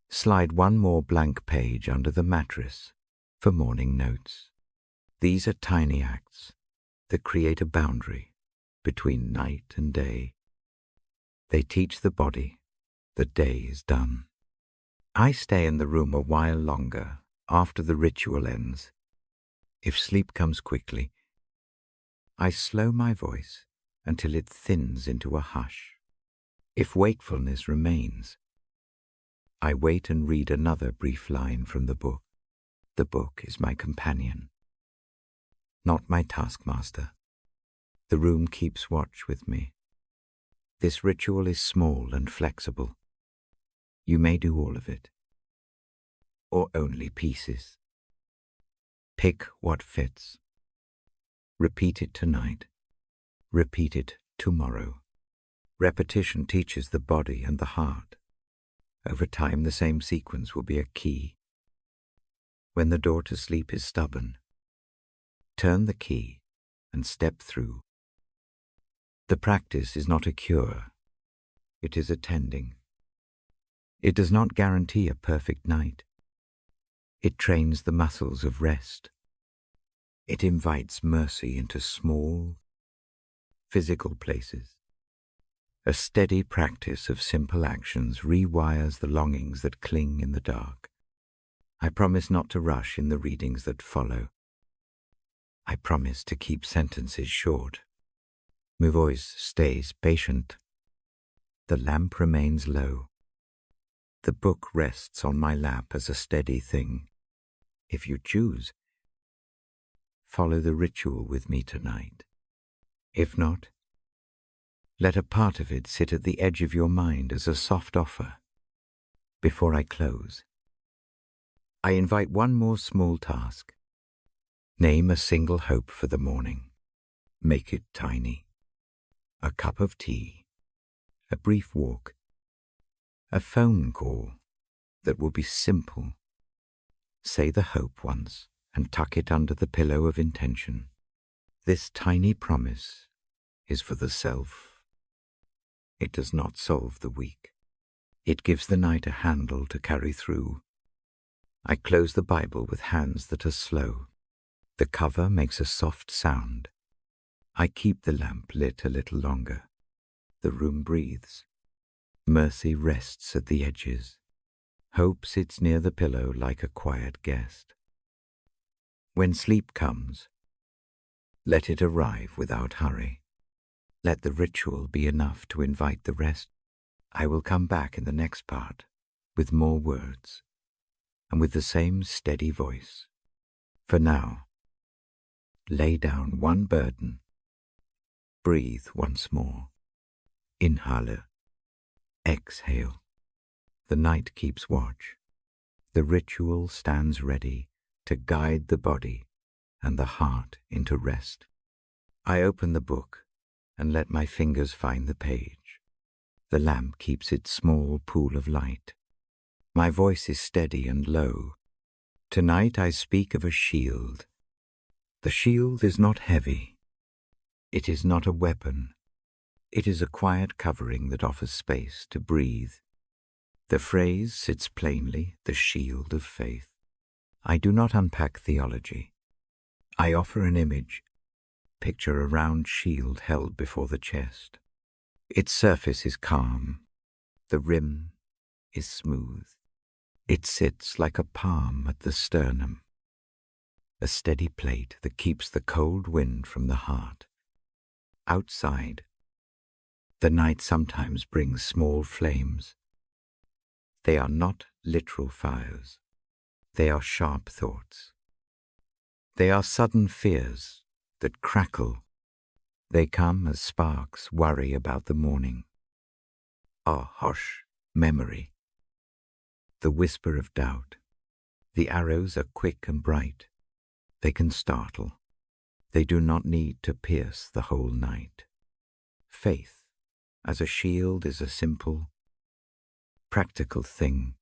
[SPEAKER 1] Slide one more blank page under the mattress for morning notes. These are tiny acts that create a boundary between night and day. They teach the body that day is done. I stay in the room a while longer after the ritual ends, if sleep comes quickly, I slow my voice until it thins into a hush. If wakefulness remains, I wait and read another brief line from the book. The book is my companion, not my taskmaster. The room keeps watch with me. This ritual is small and flexible. You may do all of it, or only pieces. Pick what fits. Repeat it tonight. Repeat it tomorrow. Repetition teaches the body and the heart. Over time, the same sequence will be a key. When the door to sleep is stubborn, turn the key and step through. The practice is not a cure. It is a tending. It does not guarantee a perfect night. It trains the muscles of rest. It invites mercy into small, physical places. A steady practice of simple actions rewires the longings that cling in the dark. I promise not to rush in the readings that follow. I promise to keep sentences short. My voice stays patient. The lamp remains low. The book rests on my lap as a steady thing. If you choose, follow the ritual with me tonight. If not, let a part of it sit at the edge of your mind as a soft offer. Before I close, I invite one more small task. Name a single hope for the morning. Make it tiny. A cup of tea, a brief walk, a phone call that will be simple. Say the hope once and tuck it under the pillow of intention. This tiny promise is for the self. It does not solve the week. It gives the night a handle to carry through. I close the Bible with hands that are slow. The cover makes a soft sound. I keep the lamp lit a little longer. The room breathes. Mercy rests at the edges. Hope sits near the pillow like a quiet guest. When sleep comes, let it arrive without hurry. Let the ritual be enough to invite the rest. I will come back in the next part with more words and with the same steady voice. For now, lay down one burden. Breathe once more. Inhale. Exhale. The night keeps watch. The ritual stands ready to guide the body and the heart into rest. I open the book and let my fingers find the page. The lamp keeps its small pool of light. My voice is steady and low. Tonight I speak of a shield. The shield is not heavy. It is not a weapon. It is a quiet covering that offers space to breathe. The phrase sits plainly, the shield of faith. I do not unpack theology. I offer an image. Picture a round shield held before the chest. Its surface is calm. The rim is smooth. It sits like a palm at the sternum. A steady plate that keeps the cold wind from the heart. Outside, the night sometimes brings small flames. They are not literal fires. They are sharp thoughts. They are sudden fears that crackle. They come as sparks worry about the morning. Are hush memory. The whisper of doubt. The arrows are quick and bright. They can startle. They do not need to pierce the whole night. Faith, as a shield, is a simple, practical thing.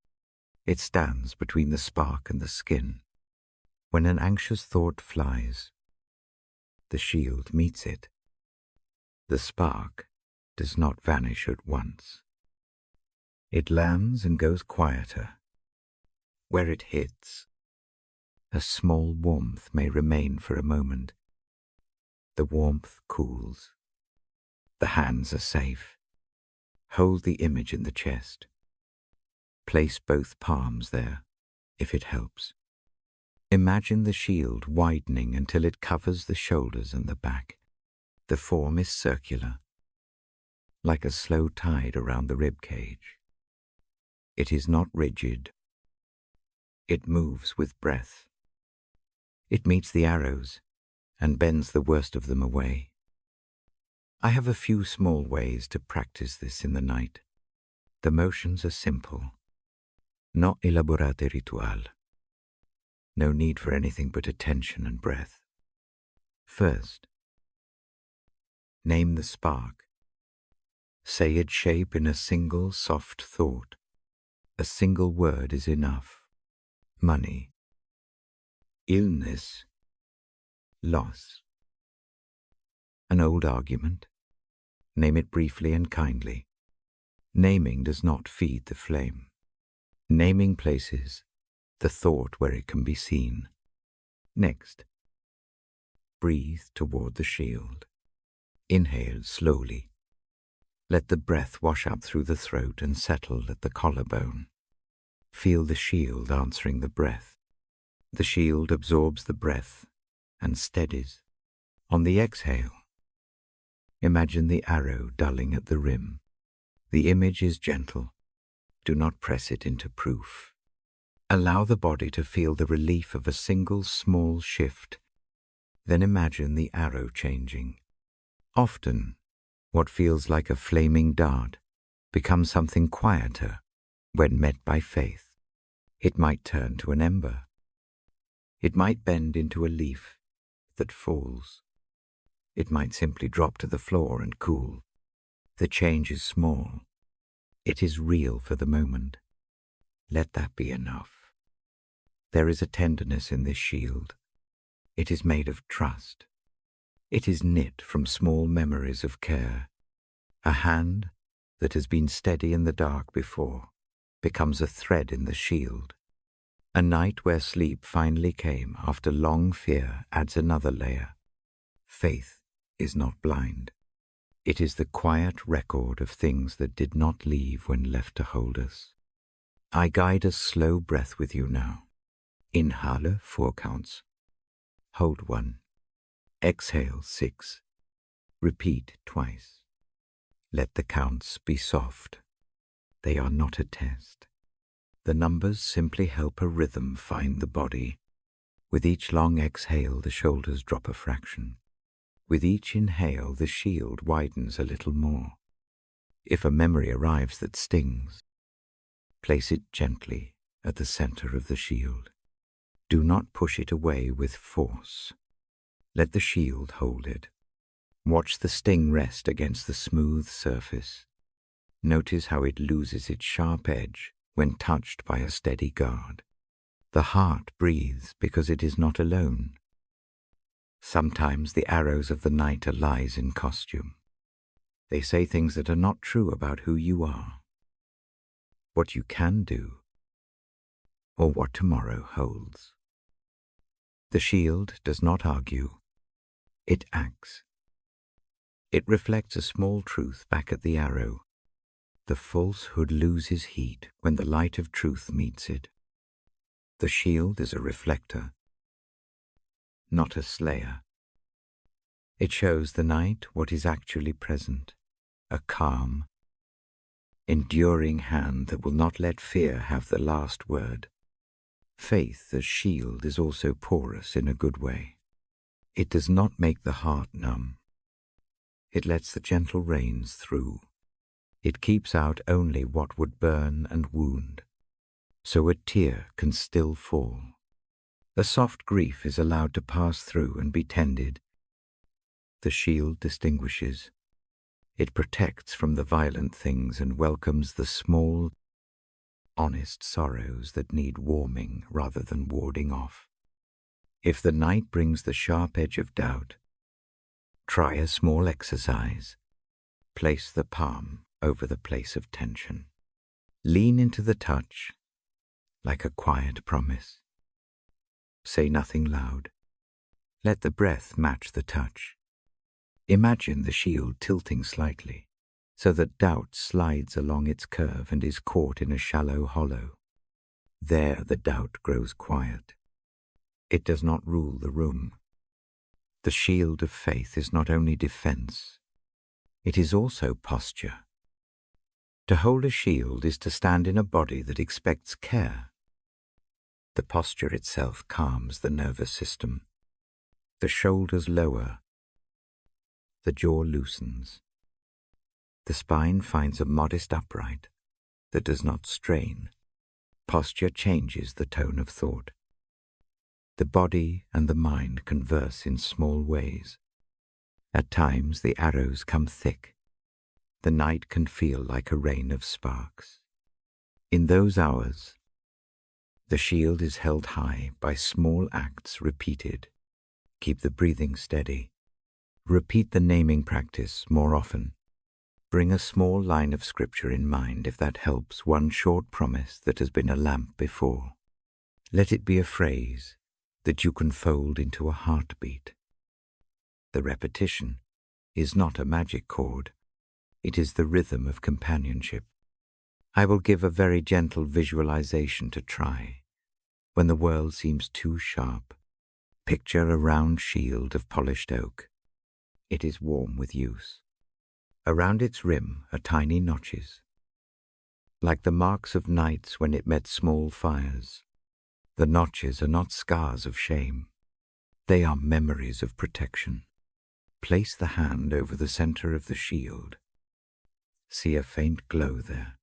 [SPEAKER 1] It stands between the spark and the skin. When an anxious thought flies, the shield meets it. The spark does not vanish at once. It lands and goes quieter. Where it hits, a small warmth may remain for a moment. The warmth cools. The hands are safe. Hold the image in the chest. Place both palms there, if it helps. Imagine the shield widening until it covers the shoulders and the back. The form is circular, like a slow tide around the rib cage. It is not rigid. It moves with breath. It meets the arrows and bends the worst of them away. I have a few small ways to practice this in the night. The motions are simple, not elaborate ritual. No need for anything but attention and breath. First, name the spark. Say its shape in a single soft thought. A single word is enough. Money, illness, loss. An old argument. Name it briefly and kindly. Naming does not feed the flame. Naming places the thought where it can be seen. Next, breathe toward the shield. Inhale slowly. Let the breath wash up through the throat and settle at the collarbone. Feel the shield answering the breath. The shield absorbs the breath and steadies. On the exhale, imagine the arrow dulling at the rim. The image is gentle. Do not press it into proof. Allow the body to feel the relief of a single small shift. Then imagine the arrow changing. Often, what feels like a flaming dart becomes something quieter when met by faith. It might turn to an ember. It might bend into a leaf that falls. It might simply drop to the floor and cool. The change is small. It is real for the moment. Let that be enough. There is a tenderness in this shield. It is made of trust. It is knit from small memories of care. A hand that has been steady in the dark before becomes a thread in the shield. A night where sleep finally came after long fear adds another layer. Faith is not blind. It is the quiet record of things that did not leave when left to hold us. I guide a slow breath with you now. Inhale 4 counts. Hold 1. Exhale 6. Repeat twice. Let the counts be soft. They are not a test. The numbers simply help a rhythm find the body. With each long exhale, the shoulders drop a fraction. With each inhale, the shield widens a little more. If a memory arrives that stings, place it gently at the center of the shield. Do not push it away with force. Let the shield hold it. Watch the sting rest against the smooth surface. Notice how it loses its sharp edge when touched by a steady guard. The heart breathes because it is not alone. Sometimes the arrows of the night are lies in costume. They say things that are not true about who you are, what you can do, or what tomorrow holds. The shield does not argue. It acts. It reflects a small truth back at the arrow. The falsehood loses heat when the light of truth meets it. The shield is a reflector, not a slayer. It shows the night what is actually present, a calm, enduring hand that will not let fear have the last word. Faith as shield is also porous in a good way. It does not make the heart numb. It lets the gentle rains through. It keeps out only what would burn and wound, so a tear can still fall. A soft grief is allowed to pass through and be tended. The shield distinguishes. It protects from the violent things and welcomes the small, honest sorrows that need warming rather than warding off. If the night brings the sharp edge of doubt, try a small exercise. Place the palm over the place of tension. Lean into the touch like a quiet promise. Say nothing loud. Let the breath match the touch. Imagine the shield tilting slightly, so that doubt slides along its curve and is caught in a shallow hollow. There the doubt grows quiet. It does not rule the room. The shield of faith is not only defense, it is also posture. To hold a shield is to stand in a body that expects care. The posture itself calms the nervous system. The shoulders lower, the jaw loosens. The spine finds a modest upright that does not strain. Posture changes the tone of thought. The body and the mind converse in small ways. At times the arrows come thick. The night can feel like a rain of sparks. In those hours, the shield is held high by small acts repeated. Keep the breathing steady. Repeat the naming practice more often. Bring a small line of scripture in mind if that helps, one short promise that has been a lamp before. Let it be a phrase that you can fold into a heartbeat. The repetition is not a magic chord. It is the rhythm of companionship. I will give a very gentle visualization to try. When the world seems too sharp, picture a round shield of polished oak. It is warm with use. Around its rim are tiny notches, like the marks of nights when it met small fires. The notches are not scars of shame. They are memories of protection. Place the hand over the center of the shield. See a faint glow there.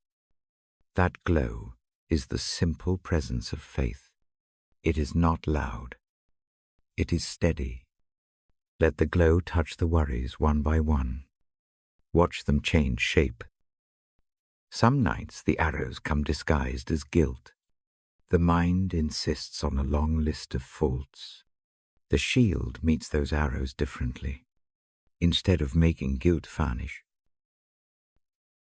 [SPEAKER 1] That glow is the simple presence of faith. It is not loud. It is steady. Let the glow touch the worries one by one. Watch them change shape. Some nights the arrows come disguised as guilt. The mind insists on a long list of faults. The shield meets those arrows differently. Instead of making guilt vanish,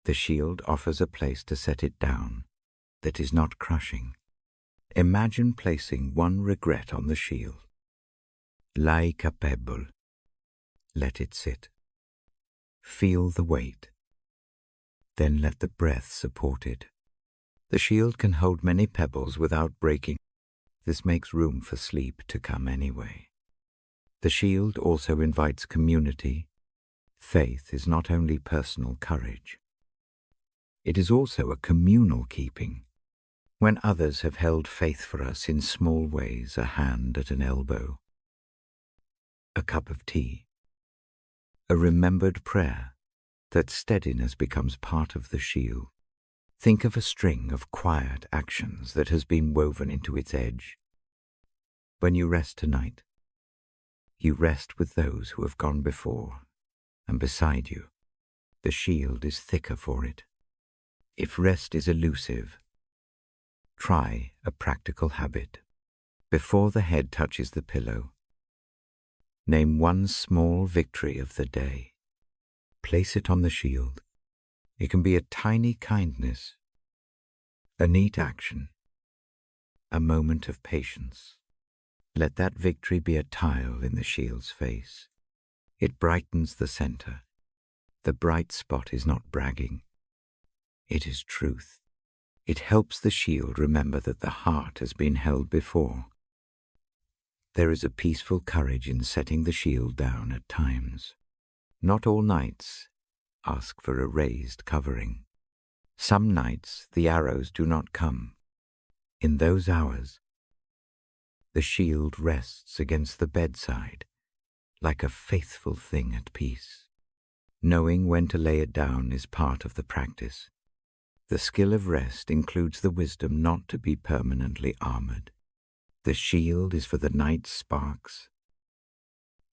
[SPEAKER 1] the shield offers a place to set it down that is not crushing. Imagine placing one regret on the shield. Like a pebble. Let it sit. Feel the weight. Then let the breath support it. The shield can hold many pebbles without breaking. This makes room for sleep to come anyway. The shield also invites community. Faith is not only personal courage. It is also a communal keeping. When others have held faith for us in small ways, a hand at an elbow, a cup of tea, a remembered prayer, that steadiness becomes part of the shield. Think of a string of quiet actions that has been woven into its edge. When you rest tonight, you rest with those who have gone before, and beside you, the shield is thicker for it. If rest is elusive, try a practical habit. Before the head touches the pillow, name one small victory of the day. Place it on the shield. It can be a tiny kindness, a neat action, a moment of patience. Let that victory be a tile in the shield's face. It brightens the center. The bright spot is not bragging. It is truth. It helps the shield remember that the heart has been held before. There is a peaceful courage in setting the shield down at times. Not all nights ask for a raised covering. Some nights the arrows do not come. In those hours, the shield rests against the bedside like a faithful thing at peace. Knowing when to lay it down is part of the practice. The skill of rest includes the wisdom not to be permanently armored. The shield is for the night's sparks,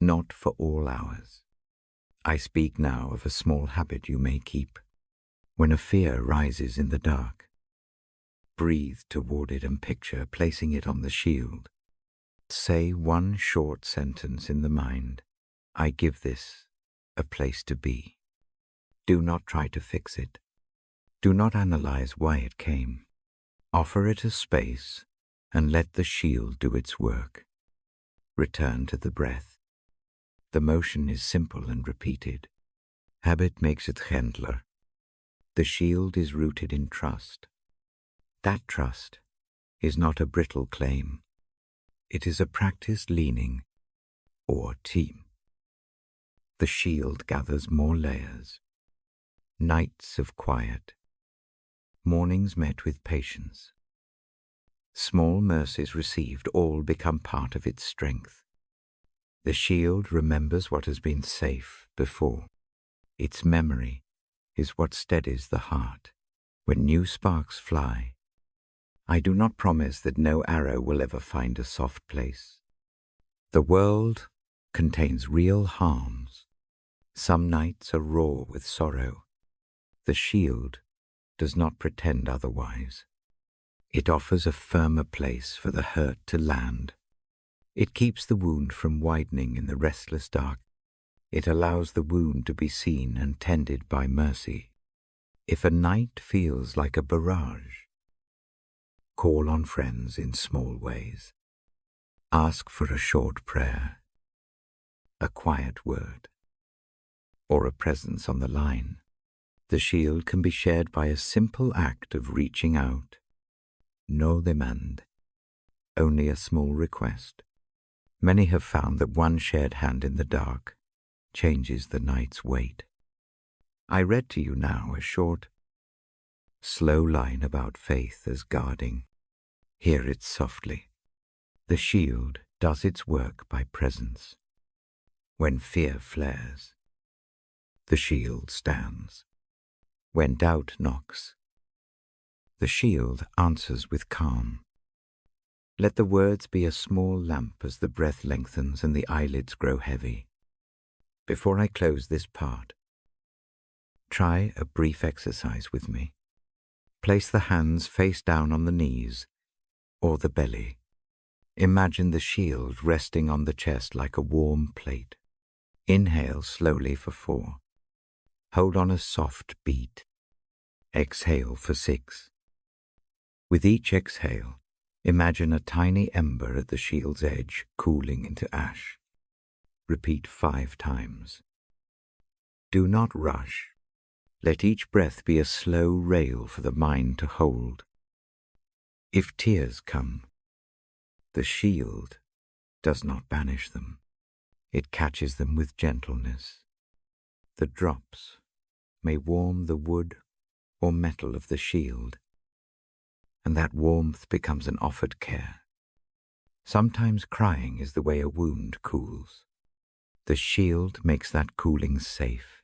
[SPEAKER 1] not for all hours. I speak now of a small habit you may keep. When a fear rises in the dark, breathe toward it and picture placing it on the shield. Say one short sentence in the mind. I give this a place to be. Do not try to fix it. Do not analyze why it came. Offer it a space and let the shield do its work. Return to the breath. The motion is simple and repeated. Habit makes it gentler. The shield is rooted in trust. That trust is not a brittle claim. It is a practiced leaning or team. The shield gathers more layers. Nights of quiet. Mornings met with patience. Small mercies received all become part of its strength. The shield remembers what has been safe before. Its memory is what steadies the heart. When new sparks fly, I do not promise that no arrow will ever find a soft place. The world contains real harms. Some nights are raw with sorrow. The shield does not pretend otherwise. It offers a firmer place for the hurt to land. It keeps the wound from widening in the restless dark. It allows the wound to be seen and tended by mercy. If a night feels like a barrage, call on friends in small ways. Ask for a short prayer, a quiet word, or a presence on the line. The shield can be shared by a simple act of reaching out. No demand, only a small request. Many have found that one shared hand in the dark changes the night's weight. I read to you now a short, slow line about faith as guarding. Hear it softly. The shield does its work by presence. When fear flares, the shield stands. When doubt knocks, the shield answers with calm. Let the words be a small lamp as the breath lengthens and the eyelids grow heavy. Before I close this part, try a brief exercise with me. Place the hands face down on the knees or the belly. Imagine the shield resting on the chest like a warm plate. Inhale slowly for 4. Hold on a soft beat. Exhale for 6. With each exhale, imagine a tiny ember at the shield's edge cooling into ash. Repeat 5 times. Do not rush. Let each breath be a slow rail for the mind to hold. If tears come, the shield does not banish them. It catches them with gentleness. The drops may warm the wood or metal of the shield, and that warmth becomes an offered care. Sometimes crying is the way a wound cools. The shield makes that cooling safe.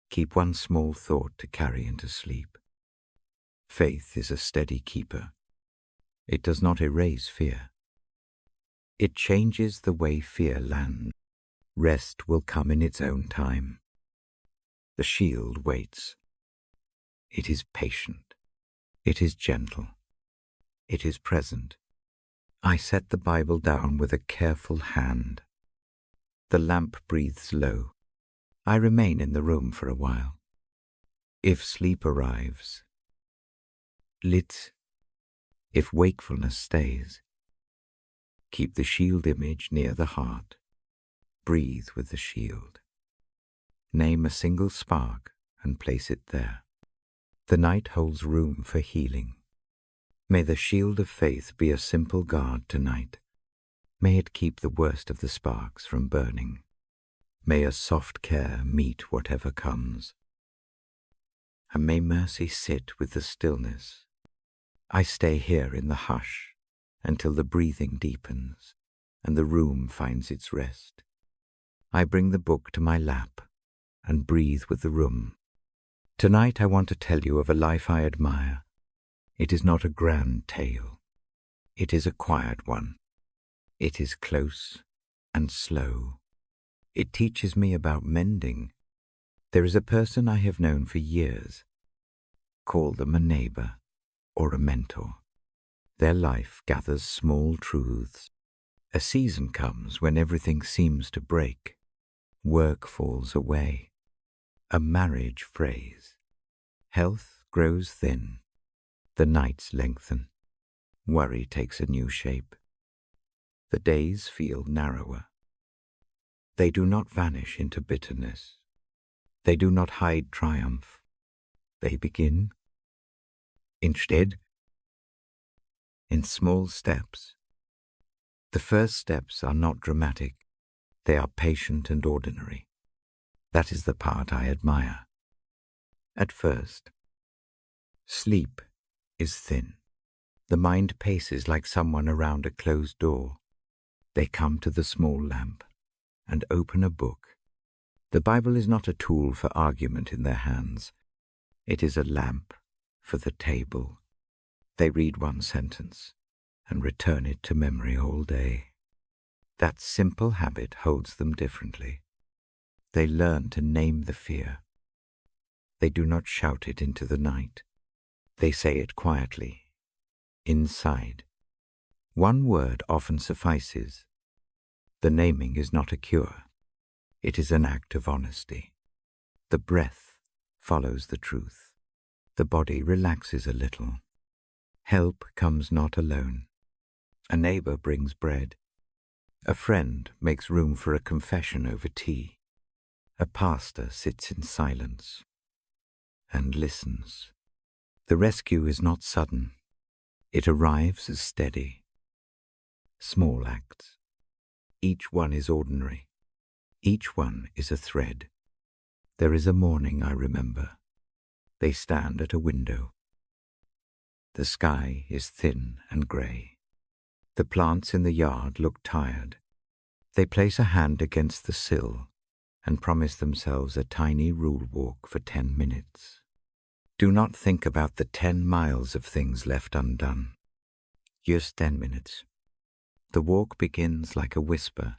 [SPEAKER 1] Keep one small thought to carry into sleep. Faith is a steady keeper. It does not erase fear. It changes the way fear lands. Rest will come in its own time. The shield waits. It is patient. It is gentle. It is present. I set the Bible down with a careful hand. The lamp breathes low. I remain in the room for a while. If sleep arrives, lit. If wakefulness stays, keep the shield image near the heart. Breathe with the shield. Name a single spark and place it there. The night holds room for healing. May the shield of faith be a simple guard tonight. May it keep the worst of the sparks from burning. May a soft care meet whatever comes. And may mercy sit with the stillness. I stay here in the hush until the breathing deepens and the room finds its rest. I bring the book to my lap and breathe with the room. Tonight I want to tell you of a life I admire. It is not a grand tale. It is a quiet one. It is close and slow. It teaches me about mending. There is a person I have known for years. Call them a neighbor or a mentor. Their life gathers small truths. A season comes when everything seems to break. Work falls away. A marriage frays. Health grows thin. The nights lengthen. Worry takes a new shape. The days feel narrower. They do not vanish into bitterness. They do not hide triumph. They begin, instead, in small steps, The first steps are not dramatic. They are patient and ordinary. That is the part I admire. At first, sleep is thin. The mind paces like someone around a closed door. They come to the small lamp and open a book. The Bible is not a tool for argument in their hands. It is a lamp for the table. They read one sentence and return it to memory all day. That simple habit holds them differently. They learn to name the fear. They do not shout it into the night. They say it quietly, inside. One word often suffices. The naming is not a cure. It is an act of honesty. The breath follows the truth. The body relaxes a little. Help comes not alone. A neighbor brings bread. A friend makes room for a confession over tea. A pastor sits in silence and listens. The rescue is not sudden. It arrives as steady. Small acts. Each one is ordinary. Each one is a thread. There is a morning I remember. They stand at a window. The sky is thin and grey. The plants in the yard look tired. They place a hand against the sill and promise themselves a tiny rule walk for 10 minutes. Do not think about the 10 miles of things left undone. Just 10 minutes. The walk begins like a whisper.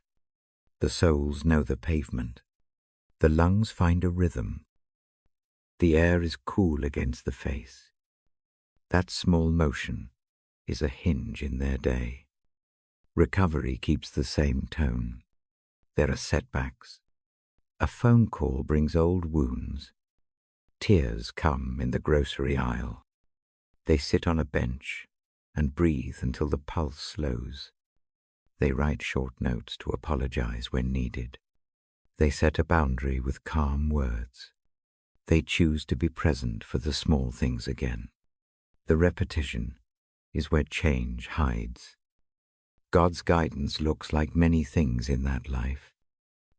[SPEAKER 1] The soles know the pavement. The lungs find a rhythm. The air is cool against the face. That small motion is a hinge in their day. Recovery keeps the same tone. There are setbacks. A phone call brings old wounds. Tears come in the grocery aisle. They sit on a bench and breathe until the pulse slows. They write short notes to apologize when needed. They set a boundary with calm words. They choose to be present for the small things again. The repetition is where change hides. God's guidance looks like many things in that life.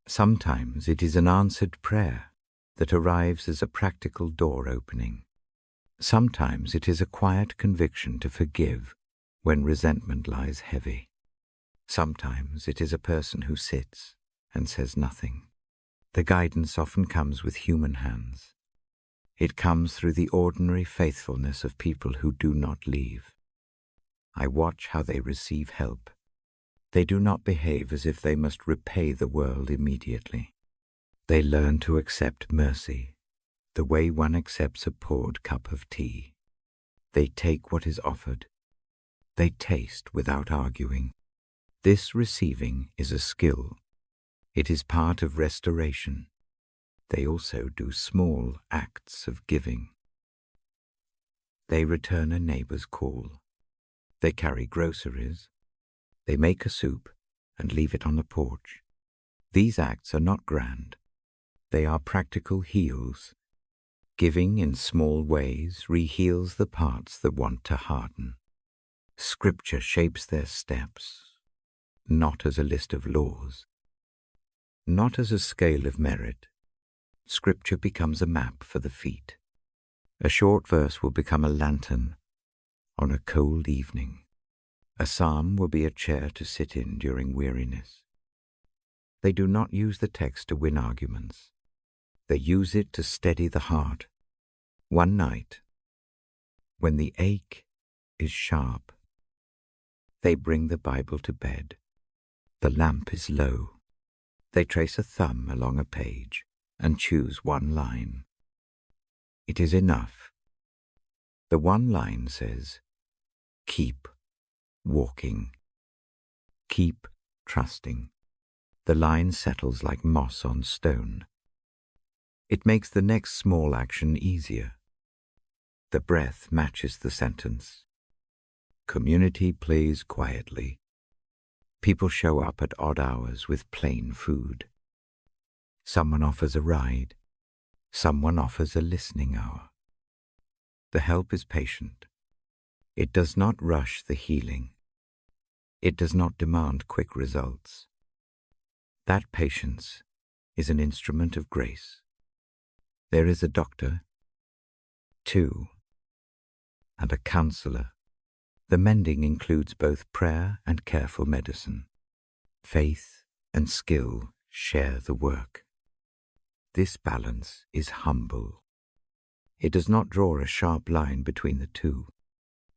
[SPEAKER 1] Sometimes it is an answered prayer that arrives as a practical door opening. Sometimes it is a quiet conviction to forgive when resentment lies heavy. Sometimes it is a person who sits and says nothing. The guidance often comes with human hands. It comes through the ordinary faithfulness of people who do not leave. I watch how they receive help. They do not behave as if they must repay the world immediately. They learn to accept mercy, the way one accepts a poured cup of tea. They take what is offered. They taste without arguing. This receiving is a skill. It is part of restoration. They also do small acts of giving. They return a neighbor's call. They carry groceries. They make a soup and leave it on the porch. These acts are not grand. They are practical heals. Giving in small ways reheals the parts that want to harden. Scripture shapes their steps, not as a list of laws, not as a scale of merit. Scripture becomes a map for the feet. A short verse will become a lantern on a cold evening. A psalm will be a chair to sit in during weariness. They do not use the text to win arguments. They use it to steady the heart. One night, when the ache is sharp, they bring the Bible to bed. The lamp is low. They trace a thumb along a page and choose one line. It is enough. The one line says, keep walking. Keep trusting. The line settles like moss on stone. It makes the next small action easier. The breath matches the sentence. Community plays quietly. People show up at odd hours with plain food. Someone offers a ride. Someone offers a listening hour. The help is patient. It does not rush the healing. It does not demand quick results. That patience is an instrument of grace. There is a doctor, two, and a counselor. The mending includes both prayer and careful medicine. Faith and skill share the work. This balance is humble. It does not draw a sharp line between the two.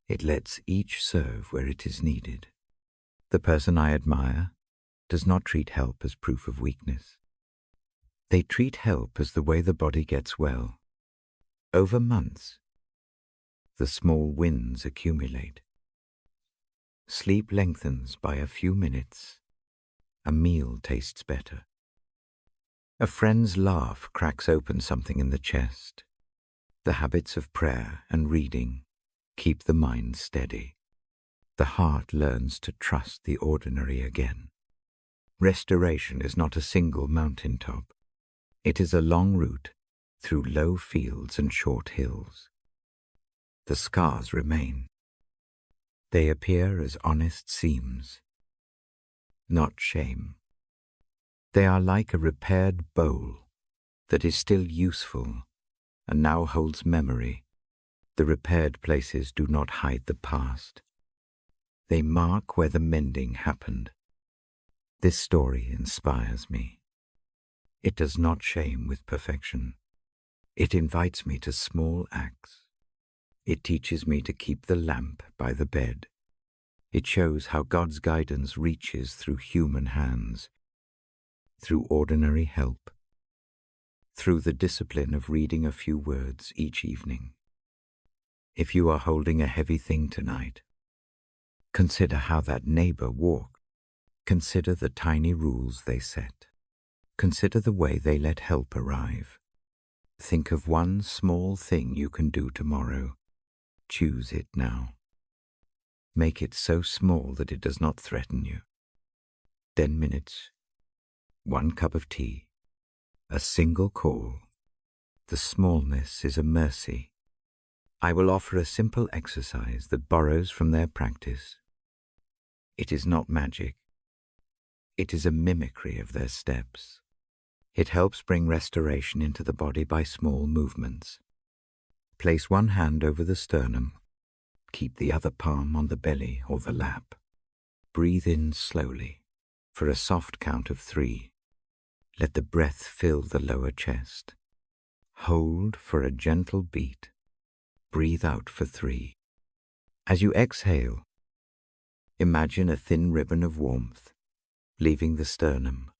[SPEAKER 1] It lets each serve where it is needed. The person I admire does not treat help as proof of weakness. They treat help as the way the body gets well. Over months, the small wins accumulate. Sleep lengthens by a few minutes. A meal tastes better. A friend's laugh cracks open something in the chest. The habits of prayer and reading keep the mind steady. The heart learns to trust the ordinary again. Restoration is not a single mountaintop. It is a long route through low fields and short hills. The scars remain. They appear as honest seams, not shame. They are like a repaired bowl that is still useful and now holds memory. The repaired places do not hide the past. They mark where the mending happened. This story inspires me. It does not shame with perfection. It invites me to small acts. It teaches me to keep the lamp by the bed. It shows how God's guidance reaches through human hands, through ordinary help, through the discipline of reading a few words each evening. If you are holding a heavy thing tonight, consider how that neighbor walked. Consider the tiny rules they set. Consider the way they let help arrive. Think of one small thing you can do tomorrow. Choose it now. Make it so small that it does not threaten you. 10 minutes, 1 cup of tea, a single call. The smallness is a mercy. I will offer a simple exercise that borrows from their practice. It is not magic. It is a mimicry of their steps. It helps bring restoration into the body by small movements. Place one hand over the sternum. Keep the other palm on the belly or the lap. Breathe in slowly for a soft count of 3. Let the breath fill the lower chest. Hold for a gentle beat. Breathe out for 3. As you exhale, imagine a thin ribbon of warmth leaving the sternum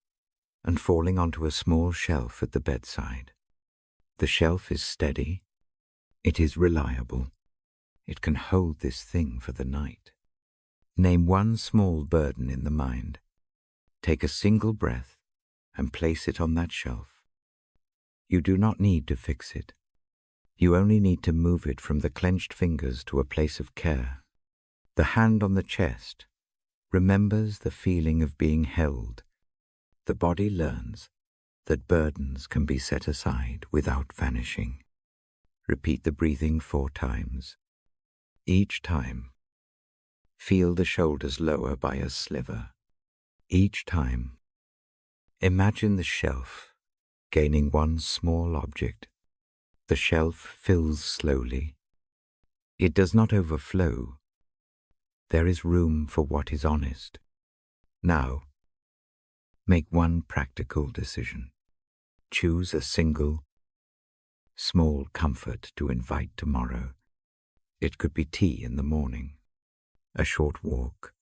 [SPEAKER 1] and falling onto a small shelf at the bedside. The shelf is steady. It is reliable. It can hold this thing for the night. Name one small burden in the mind. Take a single breath and place it on that shelf. You do not need to fix it. You only need to move it from the clenched fingers to a place of care. The hand on the chest remembers the feeling of being held. The body learns that burdens can be set aside without vanishing. Repeat the breathing 4 times. Each time, feel the shoulders lower by a sliver. Each time, imagine the shelf gaining one small object. The shelf fills slowly. It does not overflow. There is room for what is honest. Now, make one practical decision. Choose a single, small comfort to invite tomorrow. It could be tea in the morning, a short walk,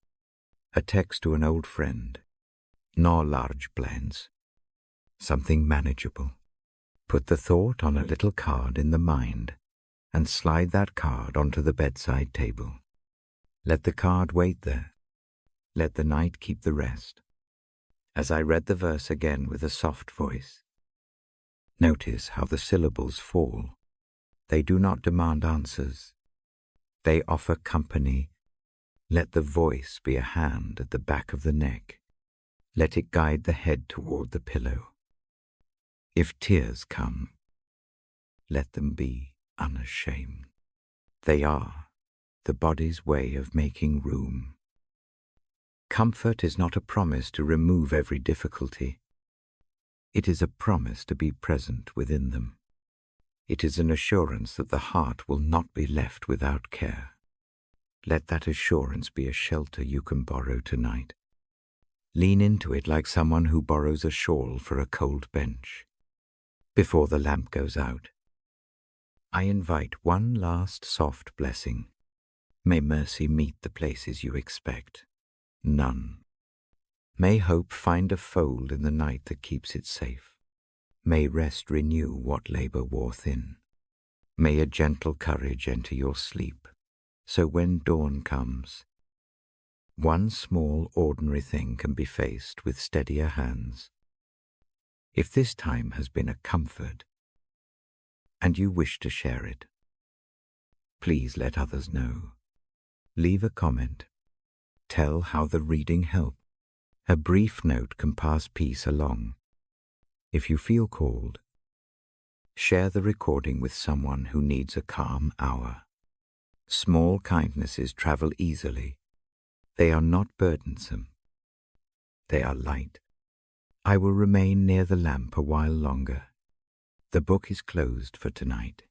[SPEAKER 1] a text to an old friend. No large plans. Something manageable. Put the thought on a little card in the mind and slide that card onto the bedside table. Let the card wait there. Let the night keep the rest. As I read the verse again with a soft voice, notice how the syllables fall. They do not demand answers. They offer company. Let the voice be a hand at the back of the neck. Let it guide the head toward the pillow. If tears come, let them be unashamed. They are the body's way of making room. Comfort is not a promise to remove every difficulty. It is a promise to be present within them. It is an assurance that the heart will not be left without care. Let that assurance be a shelter you can borrow tonight. Lean into it like someone who borrows a shawl for a cold bench. Before the lamp goes out, I invite one last soft blessing. May mercy meet the places you expect none. May hope find a fold in the night that keeps it safe. May rest renew what labor wore thin. May a gentle courage enter your sleep, so when dawn comes, one small ordinary thing can be faced with steadier hands. If this time has been a comfort, and you wish to share it, please let others know. Leave a comment. Tell how the reading helped. A brief note can pass peace along. If you feel called, share the recording with someone who needs a calm hour. Small kindnesses travel easily. They are not burdensome. They are light. I will remain near the lamp a while longer. The book is closed for tonight.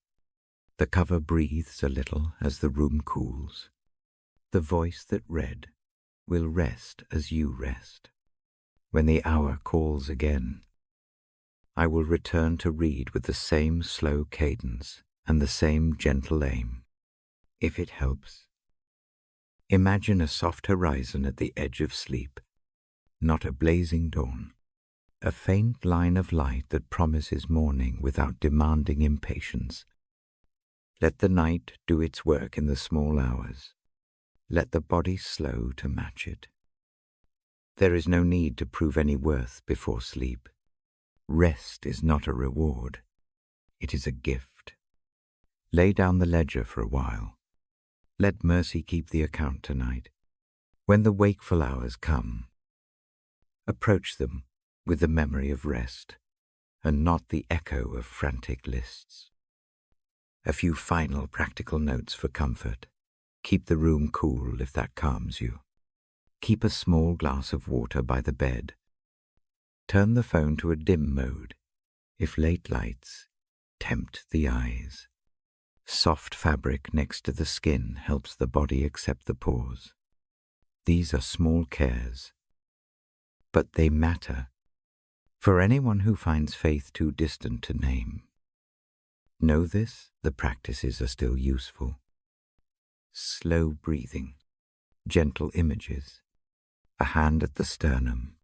[SPEAKER 1] The cover breathes a little as the room cools. The voice that read will rest as you rest. When the hour calls again, I will return to read with the same slow cadence and the same gentle aim. If it helps, imagine a soft horizon at the edge of sleep, not a blazing dawn, a faint line of light that promises morning without demanding impatience. Let the night do its work in the small hours. Let the body slow to match it. There is no need to prove any worth before sleep. Rest is not a reward. It is a gift. Lay down the ledger for a while. Let mercy keep the account tonight. When the wakeful hours come, approach them with the memory of rest and not the echo of frantic lists. A few final practical notes for comfort. Keep the room cool if that calms you. Keep a small glass of water by the bed. Turn the phone to a dim mode if late lights tempt the eyes. Soft fabric next to the skin helps the body accept the pause. These are small cares, but they matter for anyone who finds faith too distant to name. Know this, the practices are still useful. Slow breathing, gentle images, a hand at the sternum.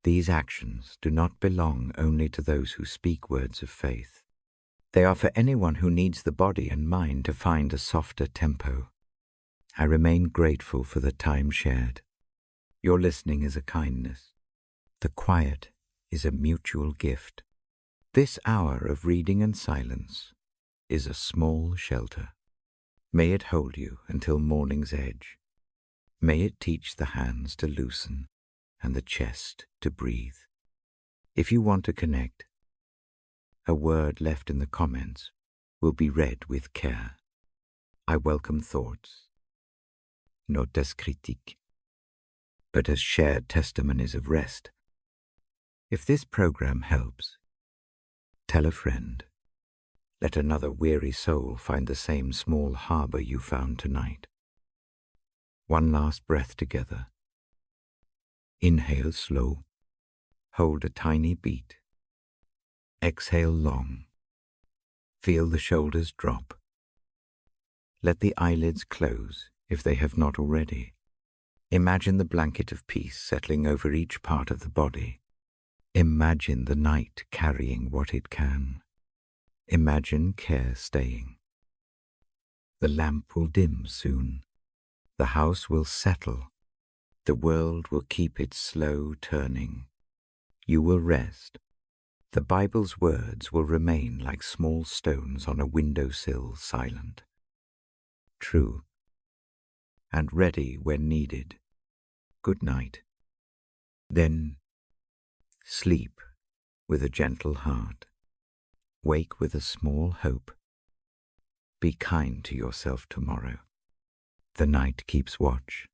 [SPEAKER 1] These actions do not belong only to those who speak words of faith. They are for anyone who needs the body and mind to find a softer tempo. I remain grateful for the time shared. Your listening is a kindness. The quiet is a mutual gift. This hour of reading and silence is a small shelter. May it hold you until morning's edge. May it teach the hands to loosen and the chest to breathe. If you want to connect, a word left in the comments will be read with care. I welcome thoughts, not as critique, but as shared testimonies of rest. If this program helps, tell a friend. Let another weary soul find the same small harbor you found tonight. One last breath together. Inhale slow. Hold a tiny beat. Exhale long. Feel the shoulders drop. Let the eyelids close if they have not already. Imagine the blanket of peace settling over each part of the body. Imagine the night carrying what it can. Imagine care staying. The lamp will dim soon. The house will settle. The world will keep its slow turning. You will rest. The Bible's words will remain like small stones on a windowsill, silent, true, and ready when needed. Good night. Then sleep with a gentle heart. Wake with a small hope. Be kind to yourself tomorrow. The night keeps watch.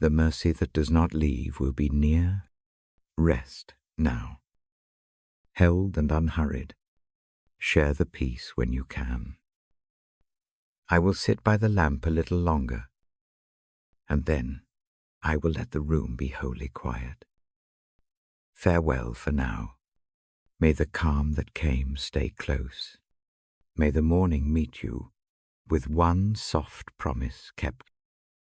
[SPEAKER 1] The mercy that does not leave will be near. Rest now. Held and unhurried, share the peace when you can. I will sit by the lamp a little longer, and then I will let the room be wholly quiet. Farewell for now. May the calm that came stay close. May the morning meet you with one soft promise kept